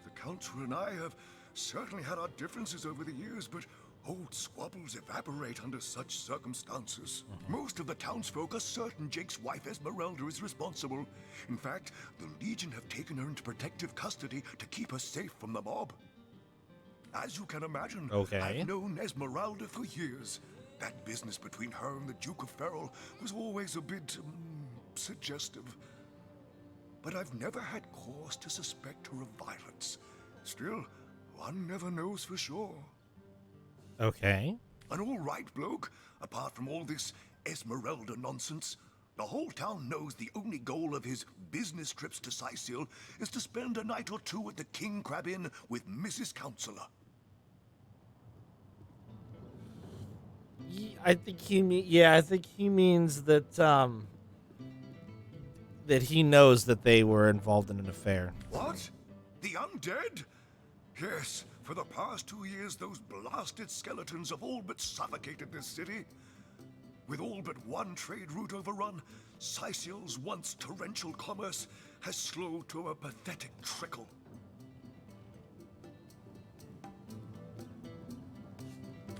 Speaker 5: The Council and I have certainly had our differences over the years, but old squabbles evaporate under such circumstances. Most of the townsfolk are certain Jake's wife Esmeralda is responsible. In fact, the Legion have taken her into protective custody to keep her safe from the mob. As you can imagine, I've known Esmeralda for years. That business between her and the Duke of Ferrol was always a bit suggestive. But I've never had cause to suspect her of violence. Still, one never knows for sure.
Speaker 1: Okay.
Speaker 5: An all right bloke, apart from all this Esmeralda nonsense. The whole town knows the only goal of his business trips to Sicily is to spend a night or two at the King Crab Inn with Mrs. Counselor.
Speaker 1: I think he means that that he knows that they were involved in an affair.
Speaker 5: What? The undead? Yes, for the past 2 years those blasted skeletons have all but suffocated this city. With all but one trade route overrun, Sicili's once torrential commerce has slowed to a pathetic trickle.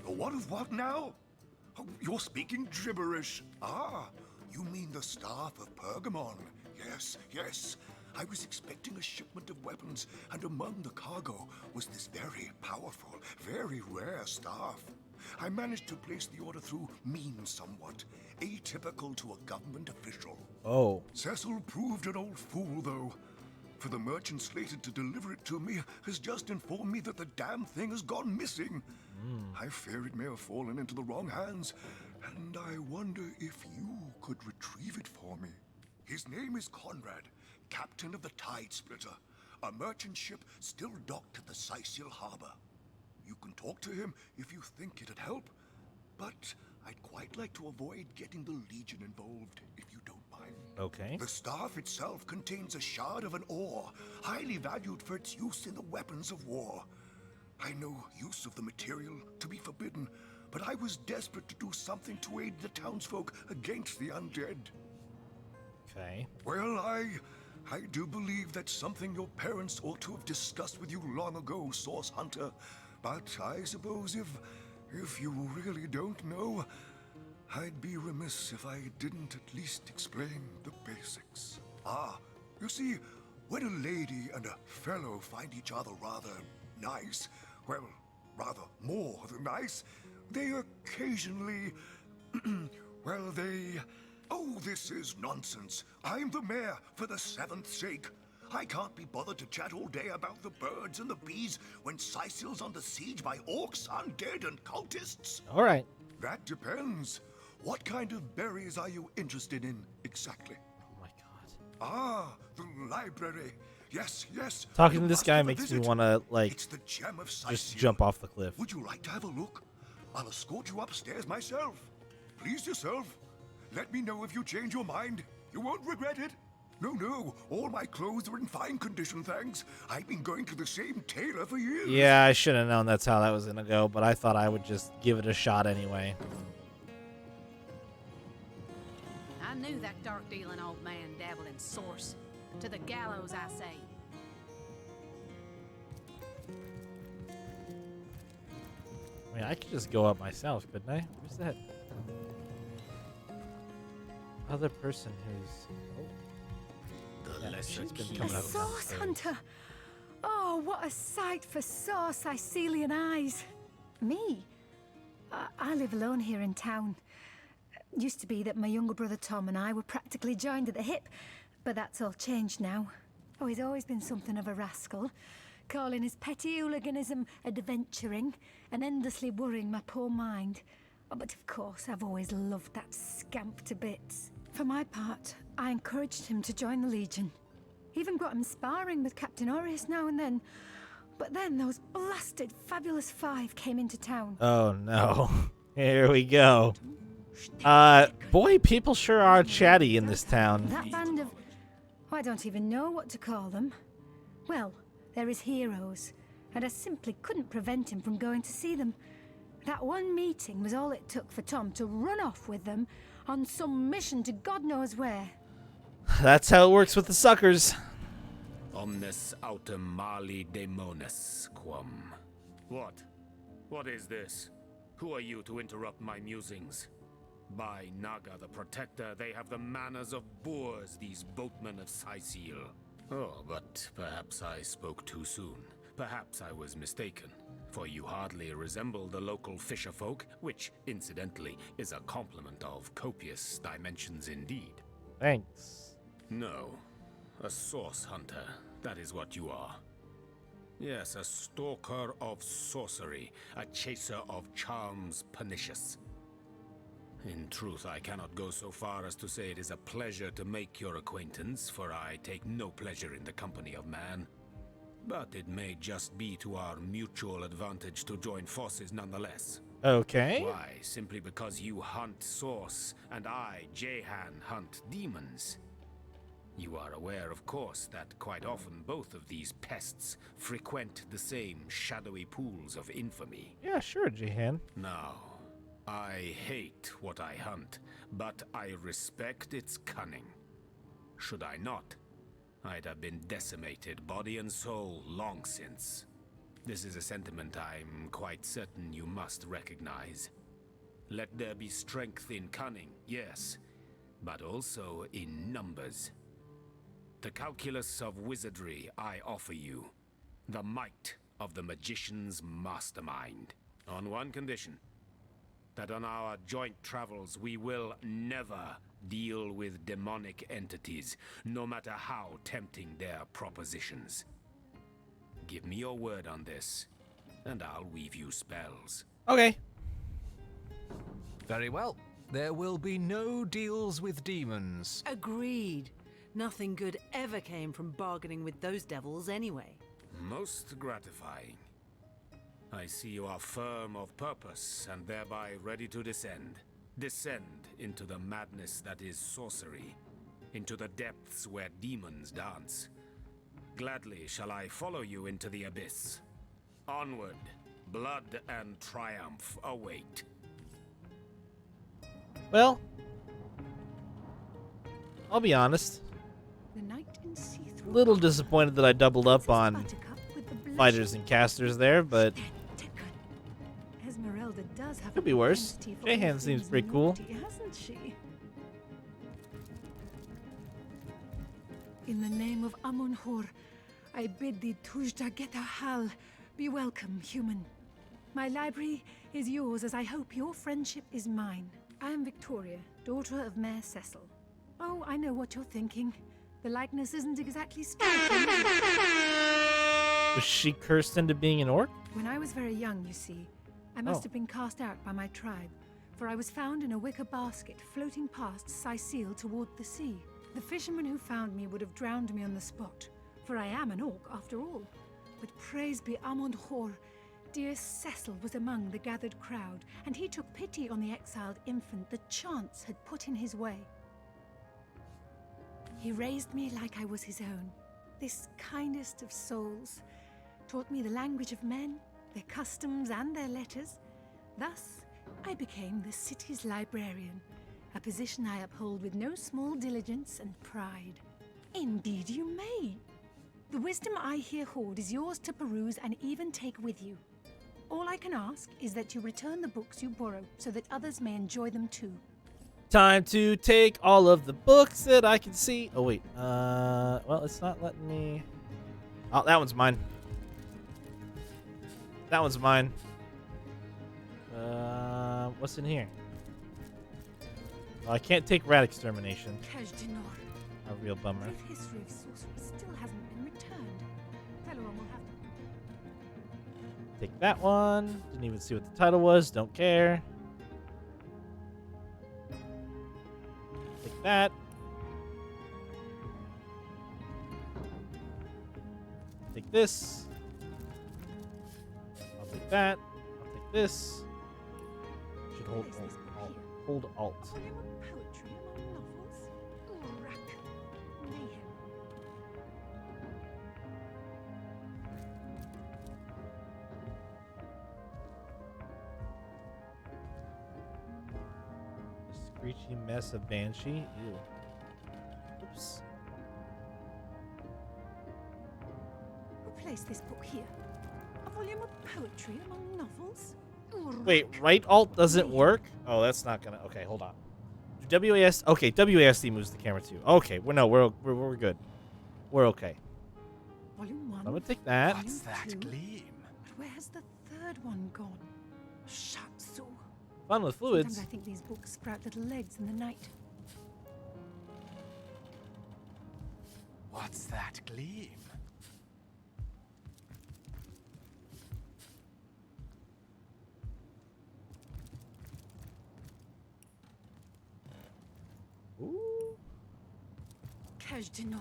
Speaker 5: What now? Oh, you're speaking gibberish. Ah, you mean the Staff of Pergamon. Yes, yes. I was expecting a shipment of weapons, and among the cargo was this very powerful, very rare staff. I managed to place the order through means somewhat, atypical to a government official.
Speaker 1: Oh.
Speaker 5: Cecil proved an old fool, though. For the merchant slated to deliver it to me has just informed me that the damn thing has gone missing. I fear it may have fallen into the wrong hands, and I wonder if you could retrieve it for me. His name is Conrad, captain of the Tide Splitter, a merchant ship still docked at the Sicily harbor. You can talk to him if you think it'd help, but I'd quite like to avoid getting the Legion involved, if you don't mind.
Speaker 1: Okay.
Speaker 5: The staff itself contains a shard of an ore, highly valued for its use in the weapons of war. I know use of the material to be forbidden, but I was desperate to do something to aid the townsfolk against the undead.
Speaker 1: Okay.
Speaker 5: Well, I do believe that's something your parents ought to have discussed with you long ago, Source Hunter. But I suppose if you really don't know, I'd be remiss if I didn't at least explain the basics. Ah, you see, when a lady and a fellow find each other rather nice, well, rather more than nice, they occasionally, well, they... Oh, this is nonsense. I'm the mayor for the 7th sake. I can't be bothered to chat all day about the birds and the bees when Sicily's under siege by orcs, undead, and cultists.
Speaker 1: All right.
Speaker 5: That depends. What kind of berries are you interested in exactly?
Speaker 1: Oh my god.
Speaker 5: Ah, the library. Yes, yes.
Speaker 1: Talking to this guy makes me want to, like,
Speaker 5: it's the gem of
Speaker 1: just jump off the cliff.
Speaker 5: Would you like to have a look? I'll escort you upstairs myself. Please yourself. Let me know if you change your mind. You won't regret it. No. All my clothes are in fine condition, thanks. I've been going to the same tailor for years.
Speaker 1: Yeah, I should have known that's how that was gonna go, but I thought I would just give it a shot anyway.
Speaker 10: I knew that dark-dealing old man dabbled in source. To the gallows, I say.
Speaker 1: I mean, I could just go up myself, couldn't I? Who's that other person who's... Oh. Yeah, she's been
Speaker 15: A
Speaker 1: coming up.
Speaker 15: sauce hunter! Oh, what a sight for sore Sicilian eyes! Me? I live alone here in town. Used to be that my younger brother Tom and I were practically joined at the hip, but that's all changed now. Oh, he's always been something of a rascal, calling his petty hooliganism adventuring and endlessly worrying my poor mind. Oh, but of course, I've always loved that scamp to bits. For my part, I encouraged him to join the Legion. Even got him sparring with Captain Orius now and then. But then those blasted Fabulous Five came into town.
Speaker 1: Oh, no. Here we go. Boy, people sure are chatty in this town.
Speaker 15: That band of... I don't even know what to call them. Well, they're his heroes, and I simply couldn't prevent him from going to see them. That one meeting was all it took for Tom to run off with them on some mission to God knows where.
Speaker 1: That's how it works with the suckers.
Speaker 6: Omnes autem mali demonis quam. What? What is this? Who are you to interrupt my musings? By Naga the Protector, they have the manners of boors, these boatmen of Sicil. Oh, but perhaps I spoke too soon. Perhaps I was mistaken, for you hardly resemble the local fisherfolk, which, incidentally, is a compliment of copious dimensions indeed.
Speaker 1: Thanks.
Speaker 6: No, a source hunter, that is what you are. Yes, a stalker of sorcery, a chaser of charms pernicious. In truth, I cannot go so far as to say it is a pleasure to make your acquaintance, for I take no pleasure in the company of man. But it may just be to our mutual advantage to join forces nonetheless.
Speaker 1: Okay.
Speaker 6: Why? Simply because you hunt source, and I, Jehan, hunt demons. You are aware, of course, that quite often both of these pests frequent the same shadowy pools of infamy.
Speaker 1: Yeah, sure, Jehan.
Speaker 6: Now, I hate what I hunt, but I respect its cunning. Should I not, I'd have been decimated, body and soul, long since. This is a sentiment I'm quite certain you must recognize. Let there be strength in cunning, yes, but also in numbers. The calculus of wizardry I offer you, the might of the magician's mastermind, on one condition. That on our joint travels we will never deal with demonic entities, no matter how tempting their propositions. Give me your word on this, and I'll weave you spells.
Speaker 1: Okay.
Speaker 12: Very well. There will be no deals with demons.
Speaker 13: Agreed. Nothing good ever came from bargaining with those devils anyway.
Speaker 6: Most gratifying. I see you are firm of purpose and thereby ready to descend. Descend into the madness that is sorcery, into the depths where demons dance. Gladly shall I follow you into the abyss. Onward, blood and triumph await.
Speaker 1: Well, I'll be honest.
Speaker 15: The night in see-through.
Speaker 1: Little disappointed that I doubled up on fighters and casters there, but
Speaker 15: Esmeralda does have
Speaker 1: could be worse. Jehan seems pretty cool.
Speaker 15: Hasn't she? In the name of Amun-Hor, I bid thee Tujda Getahal, be welcome, human. My library is yours, as I hope your friendship is mine. I am Victoria, daughter of Mayor Cecil. Oh, I know what you're thinking. The likeness isn't exactly striking, is it?
Speaker 1: Was she cursed into being an orc?
Speaker 15: When I was very young, you see, I must have been cast out by my tribe, for I was found in a wicker basket floating past Sicil toward the sea. The fisherman who found me would have drowned me on the spot, for I am an orc after all. But praise be Amun-Hor, dear Cecil was among the gathered crowd, and he took pity on the exiled infant that chance had put in his way. He raised me like I was his own. This kindest of souls taught me the language of men, their customs and their letters. Thus, I became the city's librarian, a position I uphold with no small diligence and pride. Indeed you may. The wisdom I here hoard is yours to peruse and even take with you. All I can ask is that you return the books you borrow so that others may enjoy them too.
Speaker 1: Time to take all of the books that I can see. Oh, wait. Well, it's not letting me... Oh, that one's mine. That one's mine. What's in here? Oh, I can't take rat extermination. A real bummer.
Speaker 15: The history of sorcery still hasn't been returned. Teleron will have to...
Speaker 1: Take that one. Didn't even see what the title was. Don't care. Take that. Take this. I'll take that. I'll take this. Should hold alt. Hold alt.
Speaker 15: Poetry among novels? Rak. Mayhem.
Speaker 1: A screechy mess of Banshee. Ew. Oops.
Speaker 15: Replace this book here. A volume of poetry among novels?
Speaker 1: Wait, right alt doesn't work? Oh, that's not gonna. Okay, hold on. WAS. Okay, WASD moves the camera too. Okay, we're good. We're okay.
Speaker 15: Volume 1.
Speaker 1: I'm gonna take that.
Speaker 15: What's that gleam? But where has the third one gone? Shatsu.
Speaker 1: Fun with fluids.
Speaker 15: Sometimes I think these books sprout little legs in the night.
Speaker 12: What's that gleam?
Speaker 1: Ooh.
Speaker 15: Kaj'Dinor.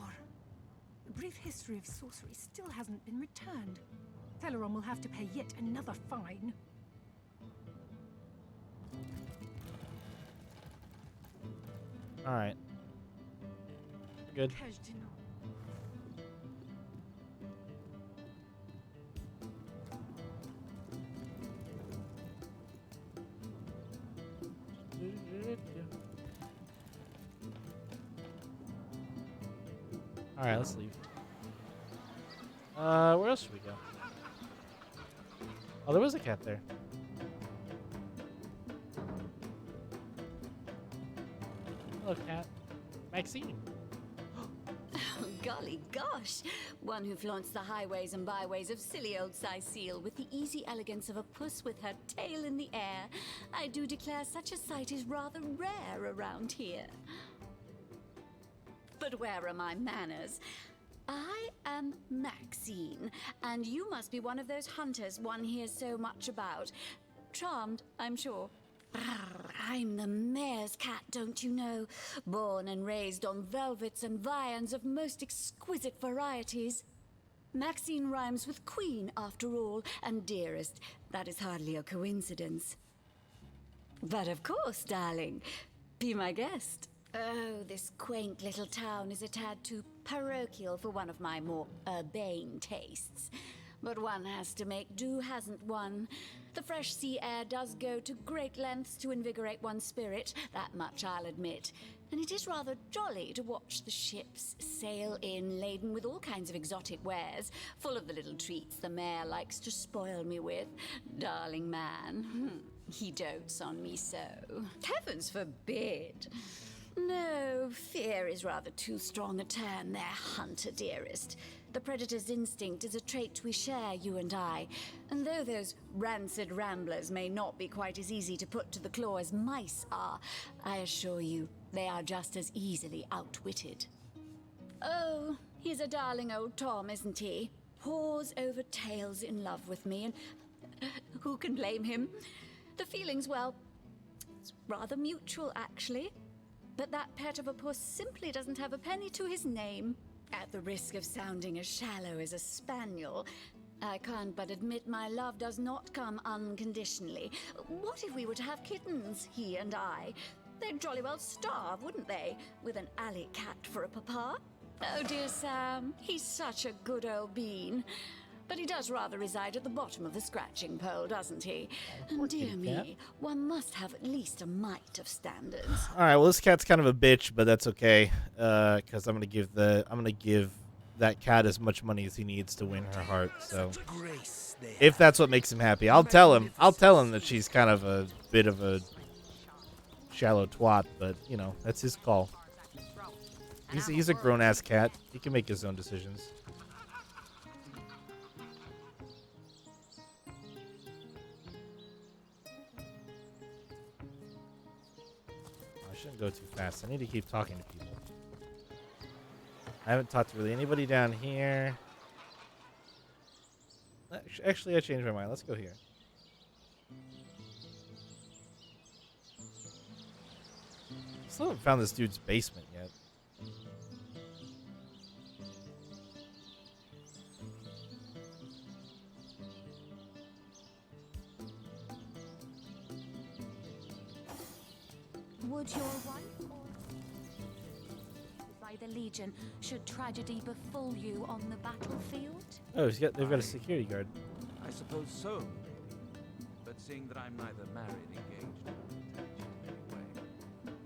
Speaker 15: The brief history of sorcery still hasn't been returned. Teleron will have to pay yet another fine.
Speaker 1: All right. Good.
Speaker 15: Kaj'Dinor.
Speaker 1: All right, let's leave. Where else should we go? Oh, there was a cat there. Hello, cat. Maxine.
Speaker 2: Oh, golly gosh! One who flaunts the highways and byways of silly old Cecile with the easy elegance of a puss with her tail in the air. I do declare such a sight is rather rare around here. But where are my manners? I am Maxine, and you must be one of those hunters one hears so much about. Charmed, I'm sure. I'm the mayor's cat, don't you know? Born and raised on velvets and viands of most exquisite varieties. Maxine rhymes with queen, after all, and dearest. That is hardly a coincidence. But of course, darling, be my guest. Oh, this quaint little town is a tad too parochial for one of my more urbane tastes. But one has to make do, hasn't one? The fresh sea air does go to great lengths to invigorate one's spirit, that much I'll admit. And it is rather jolly to watch the ships sail in laden with all kinds of exotic wares, full of the little treats the mayor likes to spoil me with. Darling man, he dotes on me so. Heavens forbid! No, fear is rather too strong a term there, hunter dearest. The predator's instinct is a trait we share, you and I. And though those rancid ramblers may not be quite as easy to put to the claw as mice are, I assure you, they are just as easily outwitted. Oh, he's a darling old Tom, isn't he? Paws over tails in love with me, and who can blame him? The feeling's, well, it's rather mutual, actually. But that pet of a puss simply doesn't have a penny to his name. At the risk of sounding as shallow as a spaniel, I can't but admit my love does not come unconditionally. What if we were to have kittens, he and I? They'd jolly well starve, wouldn't they? With an alley cat for a papa. Oh dear Sam, he's such a good old bean. But he does rather reside at the bottom of the scratching pole, doesn't he? And dear me, one must have at least a mite of standards.
Speaker 1: All right, well this cat's kind of a bitch, but that's okay, because I'm gonna give that cat as much money as he needs to win her heart. So if that's what makes him happy, I'll tell him that she's kind of a bit of a shallow twat, but you know that's his call. He's a grown ass cat. He can make his own decisions. I shouldn't go too fast. I need to keep talking to people. I haven't talked to really anybody down here. Actually, I changed my mind. Let's go here. Still haven't found this dude's basement yet.
Speaker 2: Would your wife or by the Legion should tragedy befall you on the battlefield?
Speaker 1: Oh, they've got a security guard.
Speaker 3: I suppose so. But seeing that I'm neither married, engaged, or attached in any way,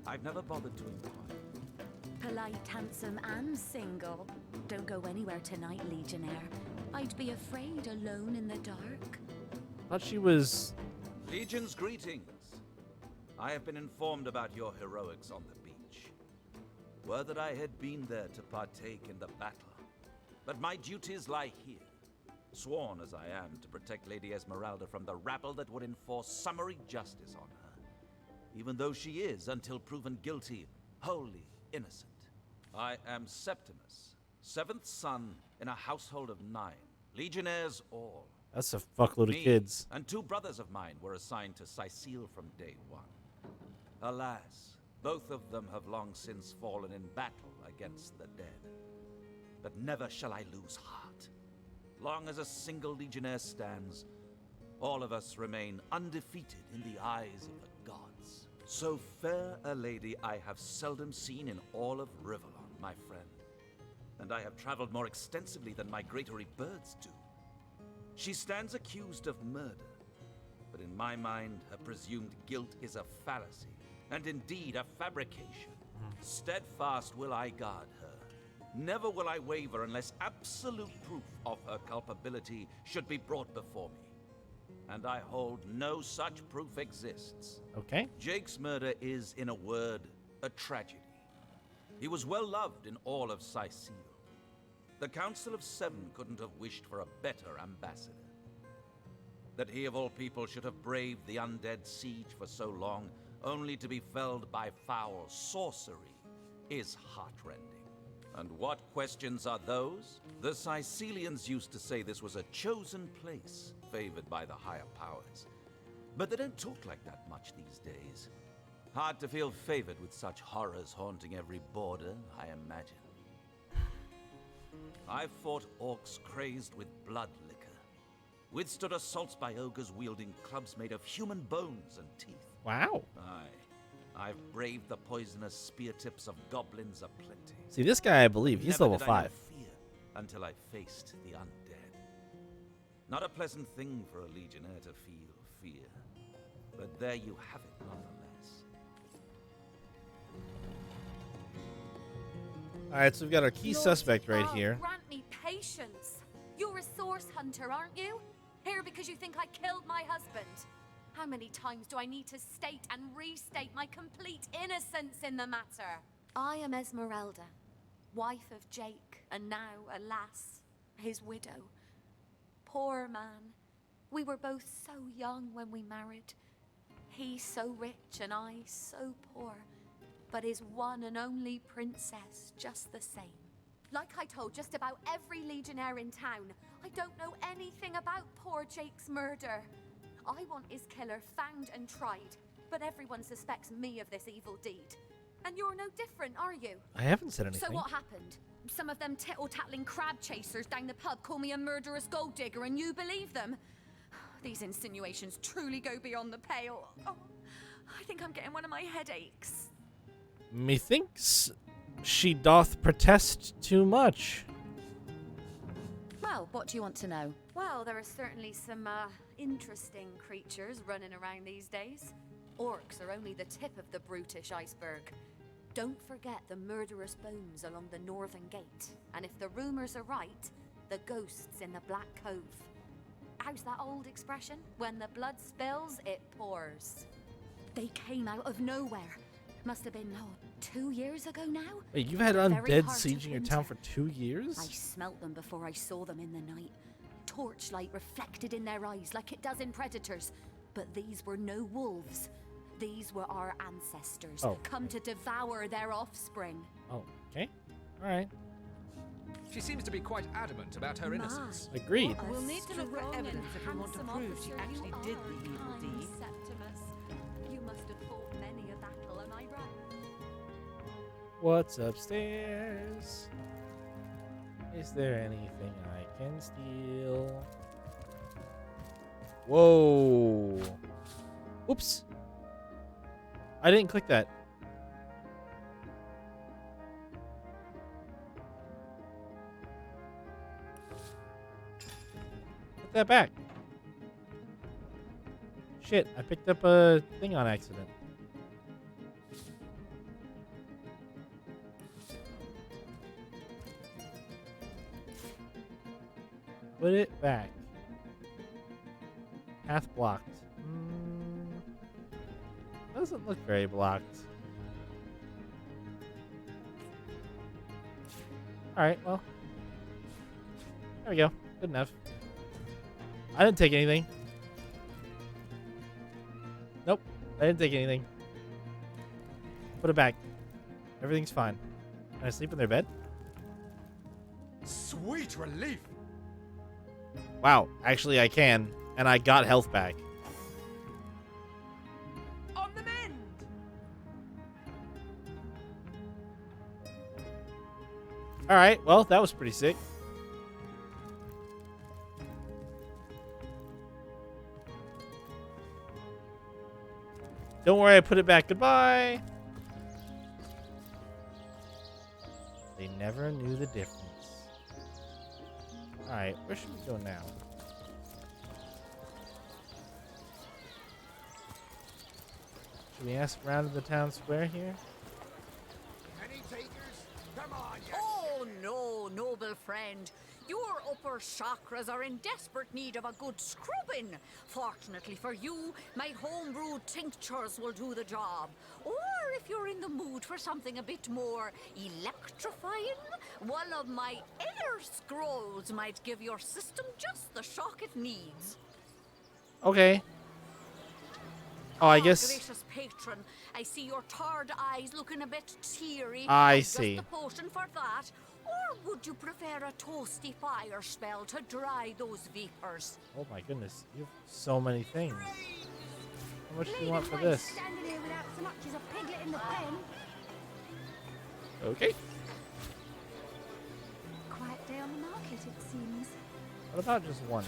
Speaker 3: I've never bothered to inquire.
Speaker 2: Polite, handsome, and single. Don't go anywhere tonight, Legionnaire. I'd be afraid alone in the dark.
Speaker 1: Thought she was...
Speaker 3: Legion's greetings. I have been informed about your heroics on the beach. Were that I had been there to partake in the battle. But my duties lie here, sworn as I am to protect Lady Esmeralda from the rabble that would enforce summary justice on her, even though she is, until proven guilty, wholly innocent. I am Septimus, 7th son in a household of 9, legionnaires all.
Speaker 1: That's a fuckload of kids.
Speaker 3: And 2 brothers of mine were assigned to Sicile from day 1. Alas, both of them have long since fallen in battle against the dead. But never shall I lose heart. Long as a single legionnaire stands, all of us remain undefeated in the eyes of the gods. So fair a lady I have seldom seen in all of Rivellon, my friend. And I have traveled more extensively than migratory birds do. She stands accused of murder, but in my mind, her presumed guilt is a fallacy, and indeed a fabrication. Steadfast will I guard her. Never will I waver unless absolute proof of her culpability should be brought before me. And I hold no such proof exists.
Speaker 1: Okay.
Speaker 3: Jake's murder is, in a word, a tragedy. He was well loved in all of Sicile. The Council of 7 couldn't have wished for a better ambassador. That he of all people should have braved the undead siege for so long, only to be felled by foul sorcery, is heartrending. And what questions are those? The Sicilians used to say this was a chosen place, favored by the higher powers. But they don't talk like that much these days. Hard to feel favored with such horrors haunting every border, I imagine. I've fought orcs crazed with blood liquor, withstood assaults by ogres wielding clubs made of human bones and teeth.
Speaker 1: Wow.
Speaker 3: Aye, I've braved the poisonous spear tips of goblins aplenty.
Speaker 1: See, this guy, I believe, he's level 5.
Speaker 3: Never fear until I faced the undead. Not a pleasant thing for a legionnaire to feel fear, but there you have it nonetheless.
Speaker 1: All right, so we've got our key suspect right here.
Speaker 8: Grant me patience. You're a source hunter, aren't you? Here because you think I killed my husband. How many times do I need to state and restate my complete innocence in the matter? I am Esmeralda, wife of Jake, and now, alas, his widow. Poor man. We were both so young when we married. He so rich and I so poor. But his one and only princess just the same. Like I told just about every legionnaire in town, I don't know anything about poor Jake's murder. I want his killer found and tried, but everyone suspects me of this evil deed. And you're no different, are you?
Speaker 1: I haven't said anything.
Speaker 8: So what happened? Some of them tittle-tattling crab chasers down the pub call me a murderous gold digger and you believe them? These insinuations truly go beyond the pale. Oh, I think I'm getting one of my headaches.
Speaker 1: Methinks she doth protest too much.
Speaker 2: Well, what do you want to know?
Speaker 8: Well, there are certainly some, interesting creatures running around these days. Orcs are only the tip of the brutish iceberg. Don't forget the murderous bones along the northern gate. And if the rumors are right, the ghosts in the Black Cove. How's that old expression? When the blood spills, it pours. They came out of nowhere. Must have been, 2 years ago now?
Speaker 1: Wait, you've had
Speaker 8: Very
Speaker 1: undead
Speaker 8: hard to
Speaker 1: sieging your
Speaker 8: pinch
Speaker 1: town
Speaker 8: it.
Speaker 1: for 2 years?
Speaker 8: I smelt them before I saw them in the night. Torchlight reflected in their eyes like it does in predators. But these were no wolves. These were our ancestors, come to devour their offspring.
Speaker 1: Oh, okay. All right.
Speaker 12: She seems to be quite adamant about her innocence.
Speaker 1: Agreed.
Speaker 13: We'll need to look for evidence if we want to prove she actually did the evil deed.
Speaker 8: Septimus, you must have fought many a battle, am I right?
Speaker 1: What's upstairs? Is there anything I can steal? Whoa. Oops. I didn't click that. Put that back. Shit, I picked up a thing on accident. Put it back. Path blocked. Doesn't look very blocked. Alright, well. There we go. Good enough. I didn't take anything. Nope. I didn't take anything. Put it back. Everything's fine. Can I sleep in their bed?
Speaker 9: Sweet relief.
Speaker 1: Wow. Actually, I can. And I got health back.
Speaker 9: On the mend.
Speaker 1: Alright, well, that was pretty sick. Don't worry, I put it back. Goodbye. They never knew the difference. Alright, where should we go now? Should we ask around in the town square here?
Speaker 7: Any takers? Come on, you.
Speaker 10: Oh, no, noble friend. Your upper chakras are in desperate need of a good scrubbing. Fortunately for you, my homebrewed tinctures will do the job. Or if you're in the mood for something a bit more electrifying, one of my air scrolls might give your system just the shock it needs.
Speaker 1: Okay. Oh, I guess.
Speaker 10: Gracious patron, I see your tired eyes looking a bit teary.
Speaker 1: I
Speaker 10: Just
Speaker 1: see.
Speaker 10: a potion for that. Or would you prefer a toasty fire spell to dry those vapors?
Speaker 1: Oh my goodness, you have so many things. How much do you want for
Speaker 15: Bleeding
Speaker 1: this?
Speaker 15: waste standing here without so much as a piglet in the pen.
Speaker 1: Okay.
Speaker 15: Quiet day on the market, it seems.
Speaker 1: What about just one?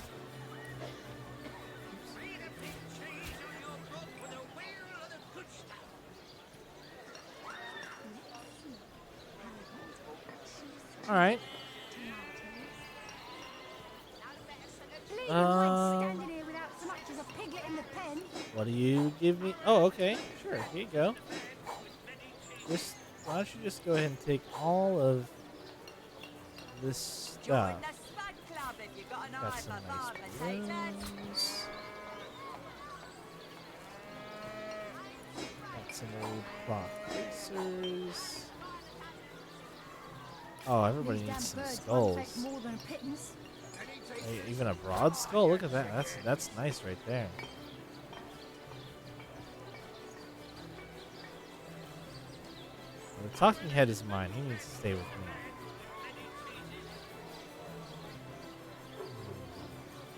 Speaker 1: All right.
Speaker 15: Standing here without so much as a piglet in the pen.
Speaker 1: What do you give me? Oh, okay. Sure. Here you go. Just why don't you just go ahead and take all of this stuff? Got some nice rooms. Got some old cloth placers. Oh, everybody
Speaker 15: These
Speaker 1: needs some
Speaker 15: damn birds
Speaker 1: skulls.
Speaker 15: won't take more than a pittance.
Speaker 1: Hey, even a broad skull? Look at that. That's nice right there. Well, the talking head is mine. He needs to stay with me.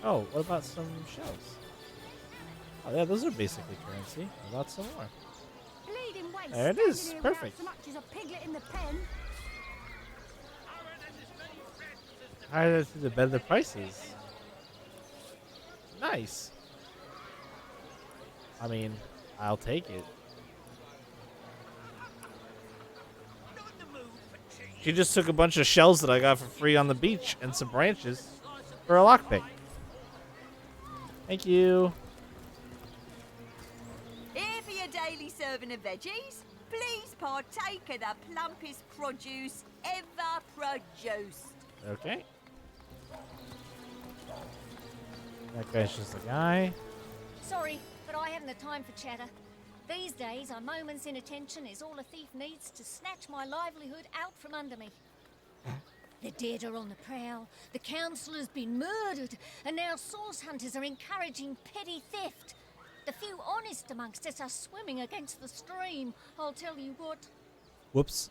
Speaker 1: Oh, what about some shells? Oh yeah, those are basically currency. What about some more?
Speaker 15: Bleeding waste
Speaker 1: There it is.
Speaker 15: standing here
Speaker 1: Perfect.
Speaker 15: without so much as a piglet in the pen.
Speaker 1: Higher to the better the prices. Nice. I mean, I'll take it. She just took a bunch of shells that I got for free on the beach and some branches for a lockpick. Thank you.
Speaker 16: Here for your daily serving of veggies. Please partake of the plumpest produce ever produced.
Speaker 1: Okay. That guy's just a guy.
Speaker 17: Sorry, but I haven't the time for chatter. These days, a moment's inattention is all a thief needs to snatch my livelihood out from under me. The dead are on the prowl, the council has been murdered, and now source hunters are encouraging petty theft. The few honest amongst us are swimming against the stream, I'll tell you what.
Speaker 1: Whoops.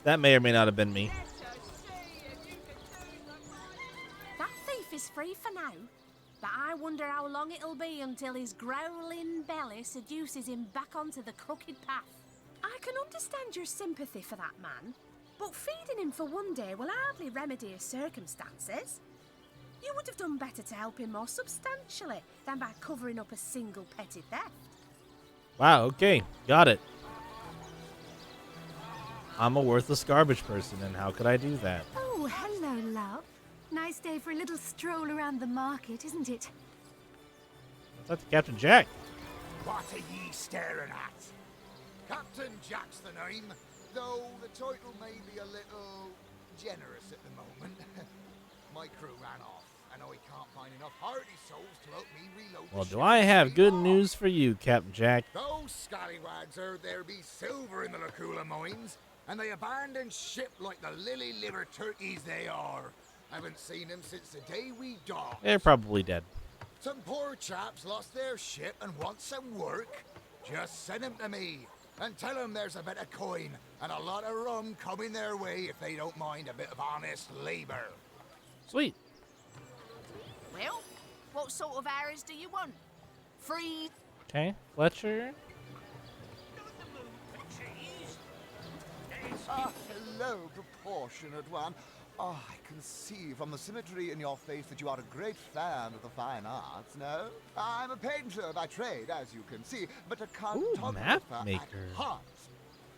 Speaker 1: That may or may not have been me.
Speaker 10: That thief is free for now, but I wonder how long it'll be until his growling belly seduces him back onto the crooked path. I can understand your sympathy for that man, but feeding him for one day will hardly remedy his circumstances. You would have done better to help him more substantially than by covering up a single petty theft.
Speaker 1: Wow, okay. Got it. I'm a worthless garbage person, and how could I do that?
Speaker 15: Oh, hello, love. Nice day for a little stroll around the market, isn't it?
Speaker 1: That's Captain Jack.
Speaker 7: What are ye staring at? Captain Jack's the name, though the title may be a little generous at the moment. My crew ran off, and I can't find enough hardy souls to help me reload.
Speaker 1: Well, do I have good news for you, Captain Jack?
Speaker 7: Those scallywags heard there be silver in the Lacula mines, and they abandoned ship like the lily-livered turkeys they are. Haven't seen them since the day we docked.
Speaker 1: They're probably dead.
Speaker 7: Some poor chaps lost their ship and want some work. Just send them to me, and tell them there's a bit of coin and a lot of rum coming their way if they don't mind a bit of honest labor.
Speaker 1: Sweet.
Speaker 10: Well, what sort of hours do you want? Free?
Speaker 1: Okay, Fletcher.
Speaker 18: Ah, hello, proportionate one. Oh, I can see from the symmetry in your face that you are a great fan of the fine arts, no? I'm a painter by trade, as you can see, but a cartographer
Speaker 1: map
Speaker 18: at
Speaker 1: maker.
Speaker 18: heart.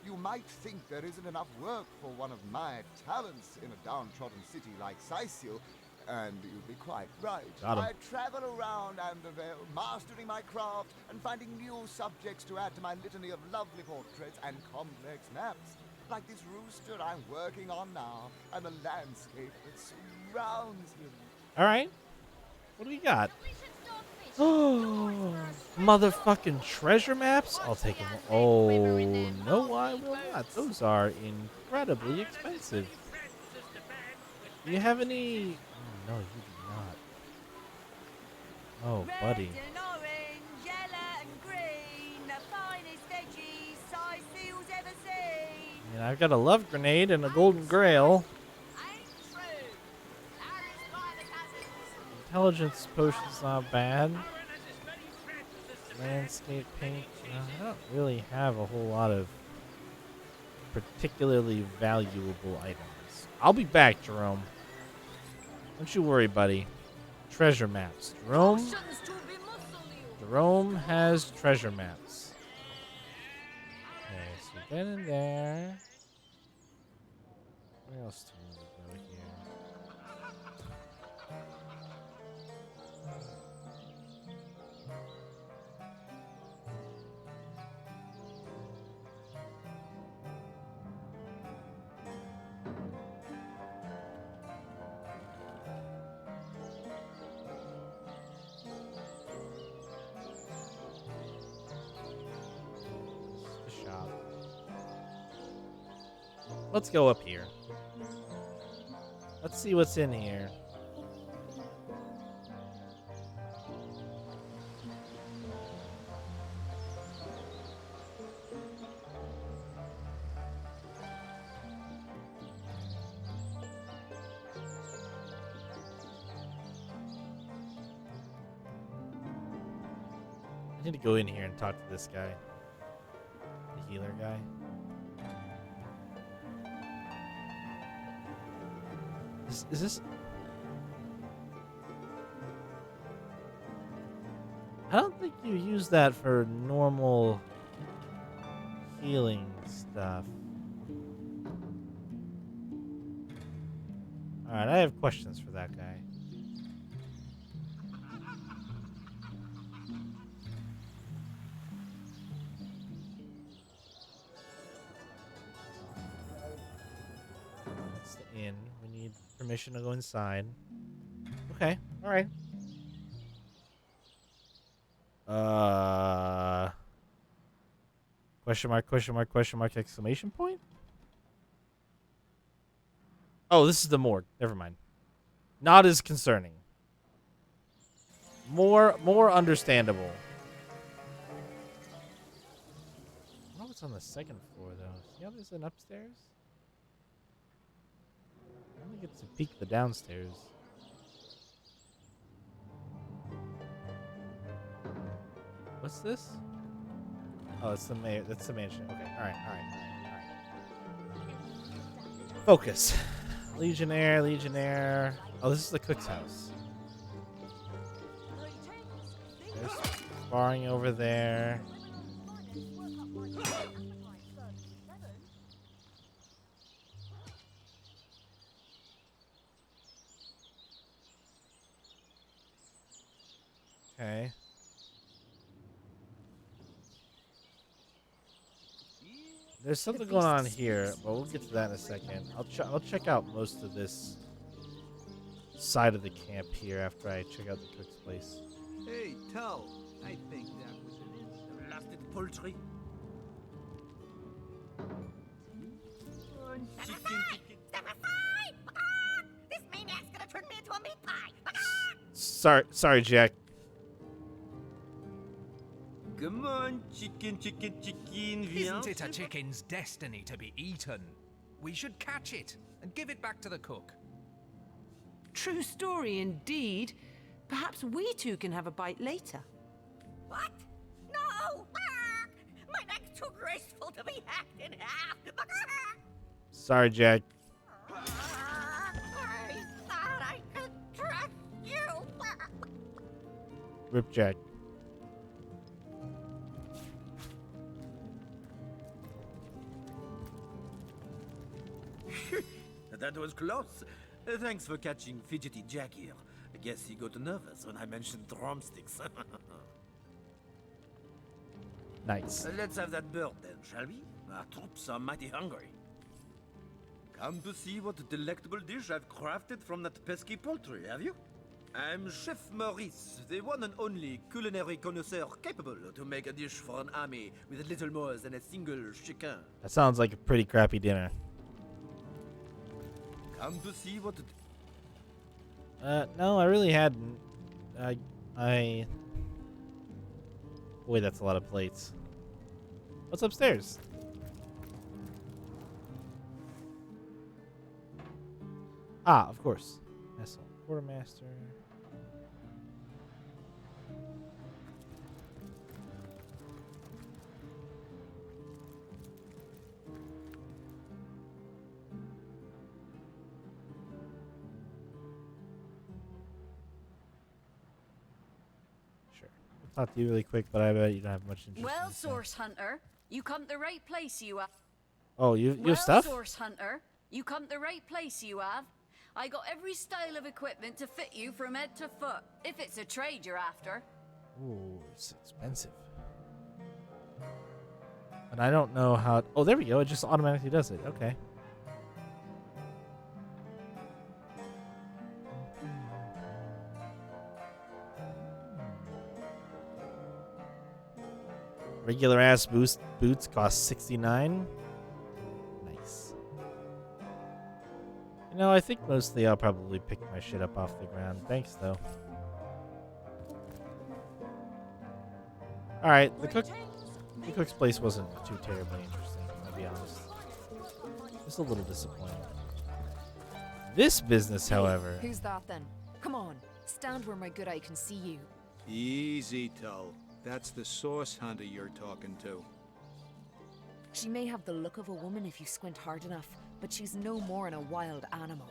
Speaker 18: You might think there isn't enough work for one of my talents in a downtrodden city like Sicil, and you'd be quite right.
Speaker 1: Got 'em.
Speaker 18: I travel around Andervale, mastering my craft and finding new subjects to add to my litany of lovely portraits and complex maps. Like this rooster I'm working on now, and the landscape that surrounds him.
Speaker 1: All right. What do we got? Oh, motherfucking treasure maps? I'll take them. Oh, no, I will not. Those are incredibly expensive. Do you have any? Oh, no, you do not. Oh, buddy.
Speaker 16: Red and orange, yellow and green, the finest veggies Sicil's ever seen.
Speaker 1: And I've got a love grenade and a golden grail. Intelligence potion's not bad. Landscape paint. I don't really have a whole lot of particularly valuable items. I'll be back, Jerome. Don't you worry, buddy. Treasure maps. Jerome has treasure maps. Okay, so we've been in there. Where else do we go here? The shop. Let's go up here. Let's see what's in here. I need to go in here and talk to this guy. The healer guy. Is this? I don't think you use that for normal healing stuff. Alright, I have questions for that guy. That's the inn. We need permission to go inside. Okay, alright. Question mark, question mark, question mark, exclamation point? Oh, this is the morgue. Never mind. Not as concerning. More understandable. I don't know what's on the second floor, though. See how there's an upstairs? I only get to peek the downstairs. What's this? Oh, it's the mayor. That's the mansion. Okay. All right. Focus. Legionnaire. Oh, this is the cook's house. There's sparring over there. Okay. There's something going on here, but we'll get to that in a second. I'll check out most of this side of the camp here after I check out the cook's place.
Speaker 19: Hey, Tull. I think that was an lasted poultry.
Speaker 16: This maniac's gonna turn me into a meat pie!
Speaker 1: Sorry, Jack.
Speaker 19: Come on, chicken.
Speaker 12: Isn't it a chicken's destiny to be eaten? We should catch it and give it back to the cook.
Speaker 10: True story indeed. Perhaps we two can have a bite later.
Speaker 16: What? No! My neck's too graceful to be hacked in half!
Speaker 1: Sorry, Jack.
Speaker 16: I thought I could trust you!
Speaker 1: Rip Jack.
Speaker 19: That was close. Thanks for catching Fidgety Jack here. I guess he got nervous when I mentioned drumsticks.
Speaker 1: Nice.
Speaker 19: Let's have that bird then, shall we? Our troops are mighty hungry. Come to see what delectable dish I've crafted from that pesky poultry, have you? I'm Chef Maurice, the one and only culinary connoisseur capable to make a dish for an army with little more than a single chicken.
Speaker 1: That sounds like a pretty crappy dinner.
Speaker 19: Come to see what...
Speaker 1: No, I really hadn't. Boy, that's a lot of plates. What's upstairs? Ah, of course. Vessel quartermaster. Talk to you really quick, but I bet you don't have much interest.
Speaker 2: Well,
Speaker 1: in
Speaker 2: Source Hunter, you come to the right place, you have.
Speaker 1: Oh, you have stuff?
Speaker 2: Source Hunter, you come to the right place, you have. I got every style of equipment to fit you from head to foot, if it's a trade you're after.
Speaker 1: Ooh, it's expensive. And I don't know how... Oh, there we go. It just automatically does it. Okay. Regular ass boots cost $69. Nice. You know, I think mostly I'll probably pick my shit up off the ground. Thanks, though. All right, the cook's place wasn't too terribly interesting. I'll be honest. Just a little disappointing. This business, however.
Speaker 20: Who's that then? Come on, stand where my good eye can see you.
Speaker 21: Easy, Tull. That's the Source Hunter you're talking to.
Speaker 20: She may have the look of a woman if you squint hard enough, but she's no more than a wild animal.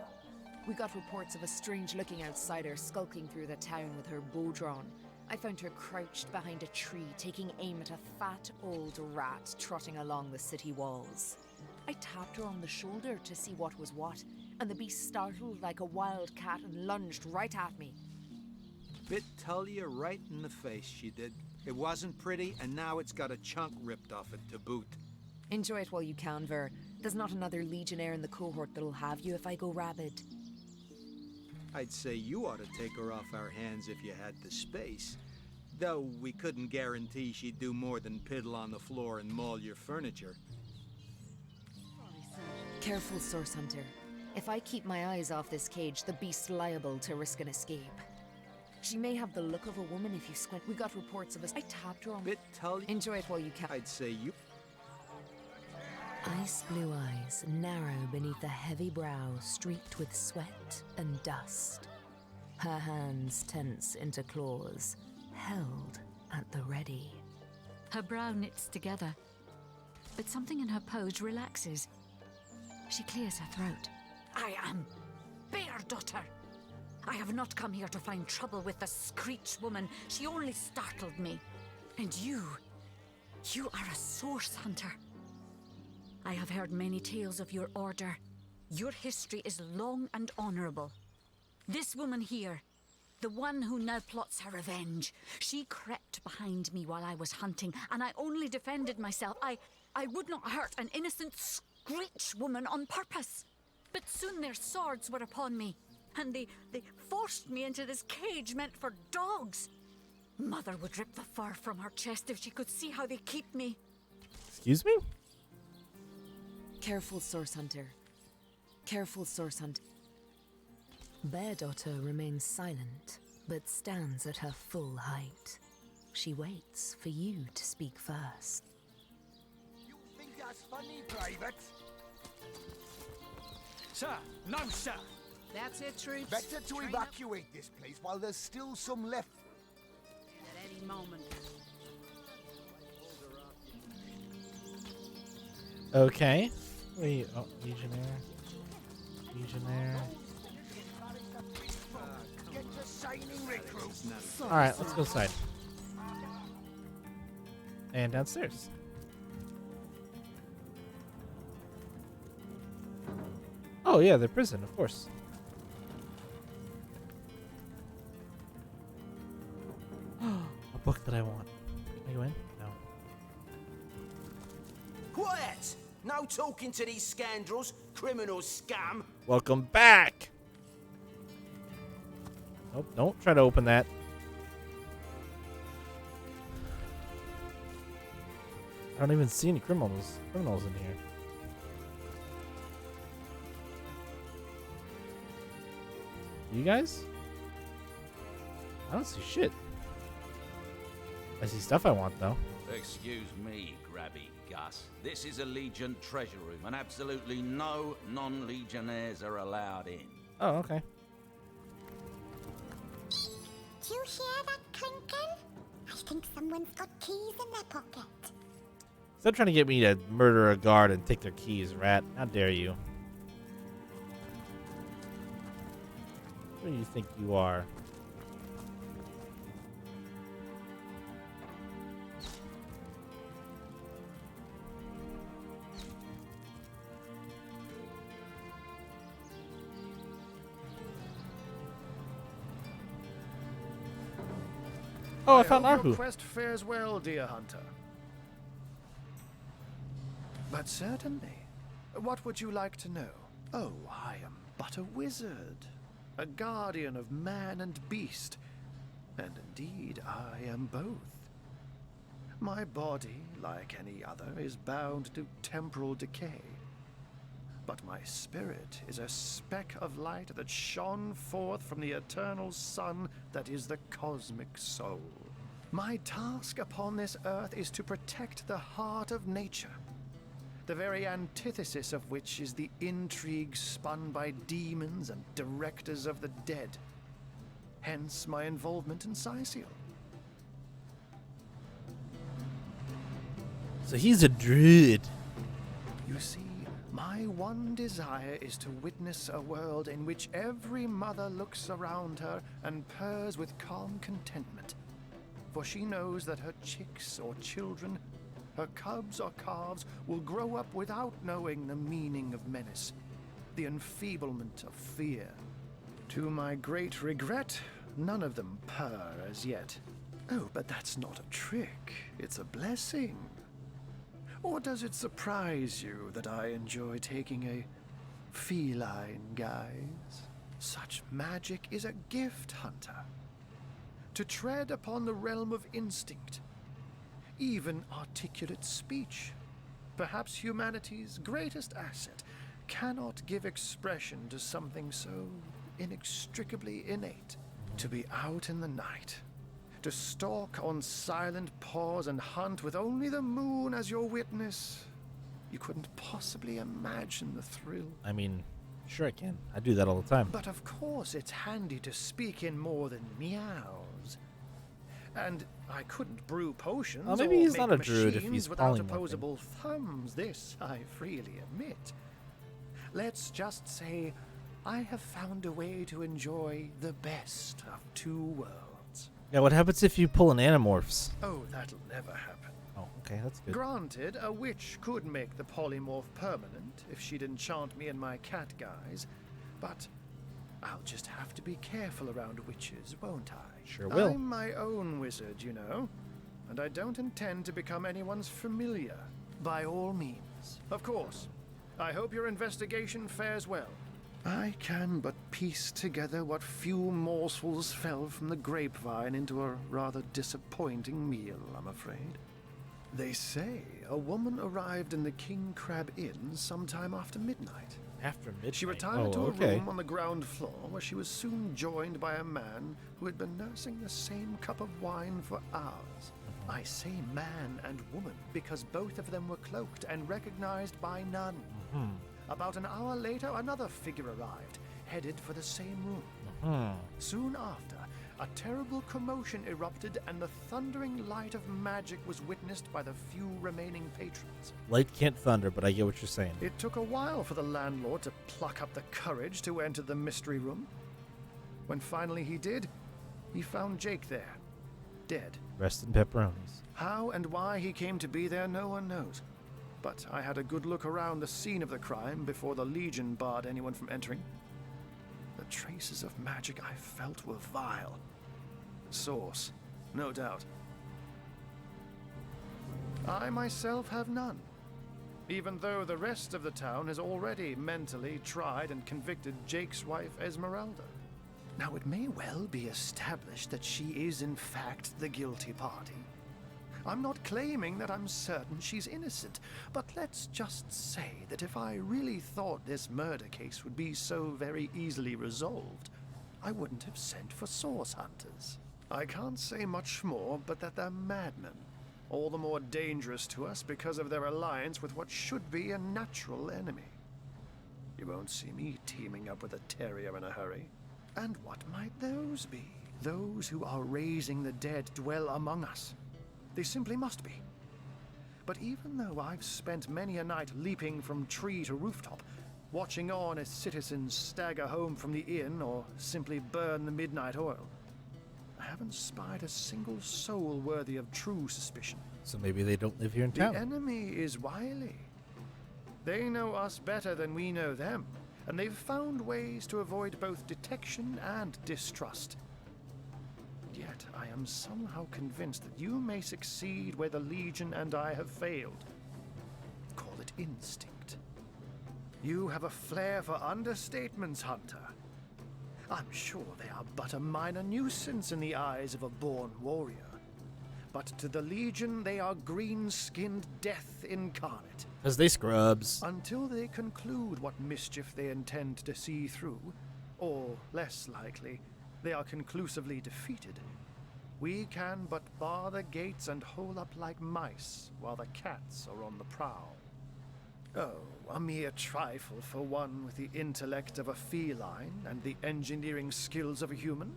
Speaker 20: We got reports of a strange-looking outsider skulking through the town with her bow drawn. I found her crouched behind a tree, taking aim at a fat old rat trotting along the city walls. I tapped her on the shoulder to see what was what, and the beast startled like a wild cat and lunged right at me.
Speaker 21: Bit Talia right in the face, she did. It wasn't pretty, and now it's got a chunk ripped off it to boot.
Speaker 20: Enjoy it while you can, Ver. There's not another legionnaire in the cohort that'll have you if I go rabid.
Speaker 21: I'd say you ought to take her off our hands if you had the space. Though we couldn't guarantee she'd do more than piddle on the floor and maul your furniture.
Speaker 20: Careful, Source Hunter. If I keep my eyes off this cage, the beast's liable to risk an escape. She may have the look of a woman if you squint. We got reports of I tapped her on.
Speaker 21: Bit Talia.
Speaker 20: Enjoy it while you can.
Speaker 21: I'd say you.
Speaker 20: Ice blue eyes, narrow beneath a heavy brow streaked with sweat and dust. Her hands tense into claws, held at the ready.
Speaker 2: Her brow knits together, but something in her pose relaxes. She clears her throat. I am Bear Daughter. I have not come here to find trouble with the Screech woman. She only startled me. And you are a Source Hunter. I have heard many tales of your order. Your history is long and honorable. This woman here, the one who now plots her revenge, she crept behind me while I was hunting, and I only defended myself. I would not hurt an innocent Screech woman on purpose. But soon their swords were upon me, and they forced me into this cage meant for dogs. Mother would rip the fur from her chest if she could see how they keep me.
Speaker 1: Excuse me?
Speaker 20: Careful, Source Hunter. Careful, Source Hunter. Bear Daughter remains silent, but stands at her full height. She waits for you to speak first.
Speaker 18: You think that's funny, Private?
Speaker 9: Sir, no, sir.
Speaker 10: That's it, troops.
Speaker 18: Better to evacuate this place while there's still some left.
Speaker 10: At any moment.
Speaker 1: Okay. Wait, oh, Legionnaire. Legionnaire.
Speaker 18: Get your shining recruit.
Speaker 1: Alright, let's go inside. And downstairs. Oh yeah, the prison, of course. A book that I want. Can I go in? No.
Speaker 4: Quiet! No talking to these scoundrels, criminal scum.
Speaker 1: Welcome back! Nope, don't try to open that. I don't even see any criminals in here. You guys? I don't see shit. I see stuff I want, though.
Speaker 3: Excuse me, Grabby Gus. This is a Legion treasure room, and absolutely no non-Legionnaires are allowed in.
Speaker 1: Oh, okay.
Speaker 14: Do you hear that clinking? I think someone's got keys in their pocket.
Speaker 1: Stop trying to get me to murder a guard and take their keys, rat. How dare you? Who do you think you are? Oh, I found
Speaker 22: hope your
Speaker 1: Arhu.
Speaker 22: quest fares well, dear hunter. But certainly. What would you like to know? Oh, I am but a wizard, a guardian of man and beast, and indeed I am both. My body, like any other, is bound to temporal decay. But my spirit is a speck of light that shone forth from the eternal sun that is the cosmic soul. My task upon this earth is to protect the heart of nature, the very antithesis of which is the intrigue spun by demons and directors of the dead. Hence my involvement in Scythial.
Speaker 1: So he's a druid.
Speaker 22: You see, my one desire is to witness a world in which every mother looks around her and purrs with calm contentment. For she knows that her chicks or children, her cubs or calves, will grow up without knowing the meaning of menace. the enfeeblement of fear. To my great regret, none of them purr as yet. Oh, but that's not a trick. It's a blessing. Or does it surprise you that I enjoy taking a feline guise? Such magic is a gift, Hunter. To tread upon the realm of instinct, even articulate speech, perhaps humanity's greatest asset, cannot give expression to something so inextricably innate. To be out in the night, to stalk on silent paws and hunt with only the moon as your witness. You couldn't possibly imagine the thrill.
Speaker 1: I mean, sure I can. I do that all the time.
Speaker 22: But of course it's handy to speak in more than meows. And I couldn't brew potions
Speaker 1: maybe
Speaker 22: or
Speaker 1: he's
Speaker 22: make
Speaker 1: not a druid if
Speaker 22: machines
Speaker 1: he's
Speaker 22: without
Speaker 1: polymorphing.
Speaker 22: opposable thumbs. This I freely admit. Let's just say I have found a way to enjoy the best of two worlds.
Speaker 1: Yeah, what happens if you pull an Animorphs?
Speaker 22: Oh, that'll never happen.
Speaker 1: Oh, okay, that's good.
Speaker 22: Granted, a witch could make the polymorph permanent if she'd enchant me in my cat guise, but I'll just have to be careful around witches, won't I?
Speaker 1: Sure will.
Speaker 22: I'm my own wizard, you know, and I don't intend to become anyone's familiar, by all means. Of course, I hope your investigation fares well. I can but piece together what few morsels fell from the grapevine into a rather disappointing meal, I'm afraid. They say a woman arrived in the King Crab Inn sometime after midnight.
Speaker 1: After midnight?
Speaker 22: She retired to a
Speaker 1: okay.
Speaker 22: room on the ground floor where she was soon joined by a man who had been nursing the same cup of wine for hours. I say man and woman because both of them were cloaked and recognized by none. About an hour later, another figure arrived, headed for the same room. Soon after, a terrible commotion erupted and the thundering light of magic was witnessed by the few remaining patrons.
Speaker 1: Light can't thunder, but I get what you're saying.
Speaker 22: It took a while for the landlord to pluck up the courage to enter the mystery room. When finally he did, he found Jake there, dead.
Speaker 1: Rest in pepperonis.
Speaker 22: How and why he came to be there, no one knows. But I had a good look around the scene of the crime before the Legion barred anyone from entering. The traces of magic I felt were vile. Source, no doubt. I myself have none, even though the rest of the town has already mentally tried and convicted Jake's wife Esmeralda. Now, it may well be established that she is in fact the guilty party. I'm not claiming that I'm certain she's innocent, but let's just say that if I really thought this murder case would be so very easily resolved, I wouldn't have sent for source hunters. I can't say much more, but that they're madmen, all the more dangerous to us because of their alliance with what should be a natural enemy. You won't see me teaming up with a terrier in a hurry. And what might those be? Those who are raising the dead dwell among us. They simply must be. But even though I've spent many a night leaping from tree to rooftop, watching on as citizens stagger home from the inn or simply burn the midnight oil, I haven't spied a single soul worthy of true suspicion.
Speaker 1: So maybe they don't live here in
Speaker 22: The
Speaker 1: town.
Speaker 22: enemy is wily. They know us better than we know them, and they've found ways to avoid both detection and distrust. Yet I am somehow convinced that you may succeed where the Legion and I have failed. Call it instinct. You have a flair for understatements, Hunter. I'm sure they are but a minor nuisance in the eyes of a born warrior. But to the Legion, they are green-skinned death incarnate.
Speaker 1: Because they scrubs.
Speaker 22: Until they conclude what mischief they intend to see through, or, less likely, they are conclusively defeated, we can but bar the gates and hole up like mice while the cats are on the prowl. Oh, a mere trifle for one with the intellect of a feline and the engineering skills of a human.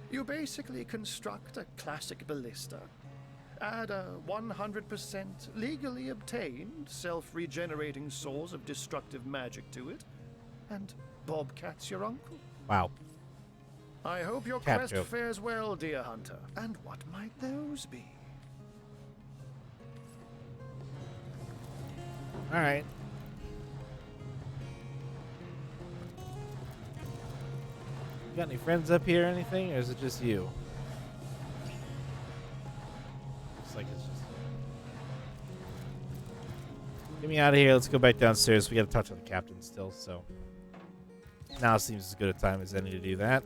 Speaker 22: You basically construct a classic ballista, add a 100% legally obtained self-regenerating source of destructive magic to it, and Bobcat's your uncle.
Speaker 1: Wow.
Speaker 22: I hope your
Speaker 1: Cat
Speaker 22: quest
Speaker 1: joke.
Speaker 22: fares well, dear hunter. And what might those be?
Speaker 1: All right. You got any friends up here or anything, or is it just you? Looks like it's just you. Get me out of here. Let's go back downstairs. We got to talk to the captain still, so now seems as good a time as any to do that.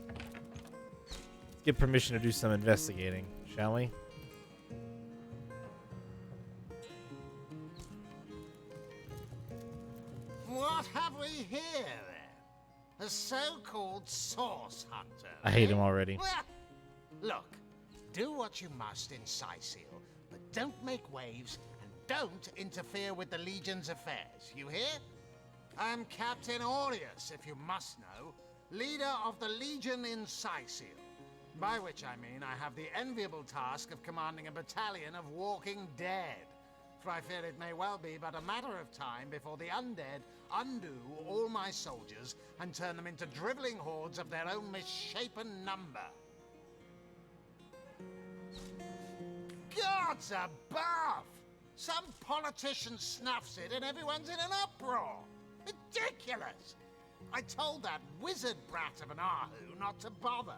Speaker 1: Let's get permission to do some investigating, shall we?
Speaker 7: What have we here, then? A so-called source hunter.
Speaker 1: I hate
Speaker 7: eh?
Speaker 1: him already.
Speaker 7: Well, look, do what you must in Sicil, but don't make waves and don't interfere with the Legion's affairs. You hear? I'm Captain Aureus, if you must know, leader of the Legion in Sicil. By which I mean I have the enviable task of commanding a battalion of walking dead. For I fear it may well be but a matter of time before the undead undo all my soldiers and turn them into driveling hordes of their own misshapen number. Gods above! Some politician snuffs it and everyone's in an uproar. Ridiculous! I told that wizard brat of an Ahu not to bother,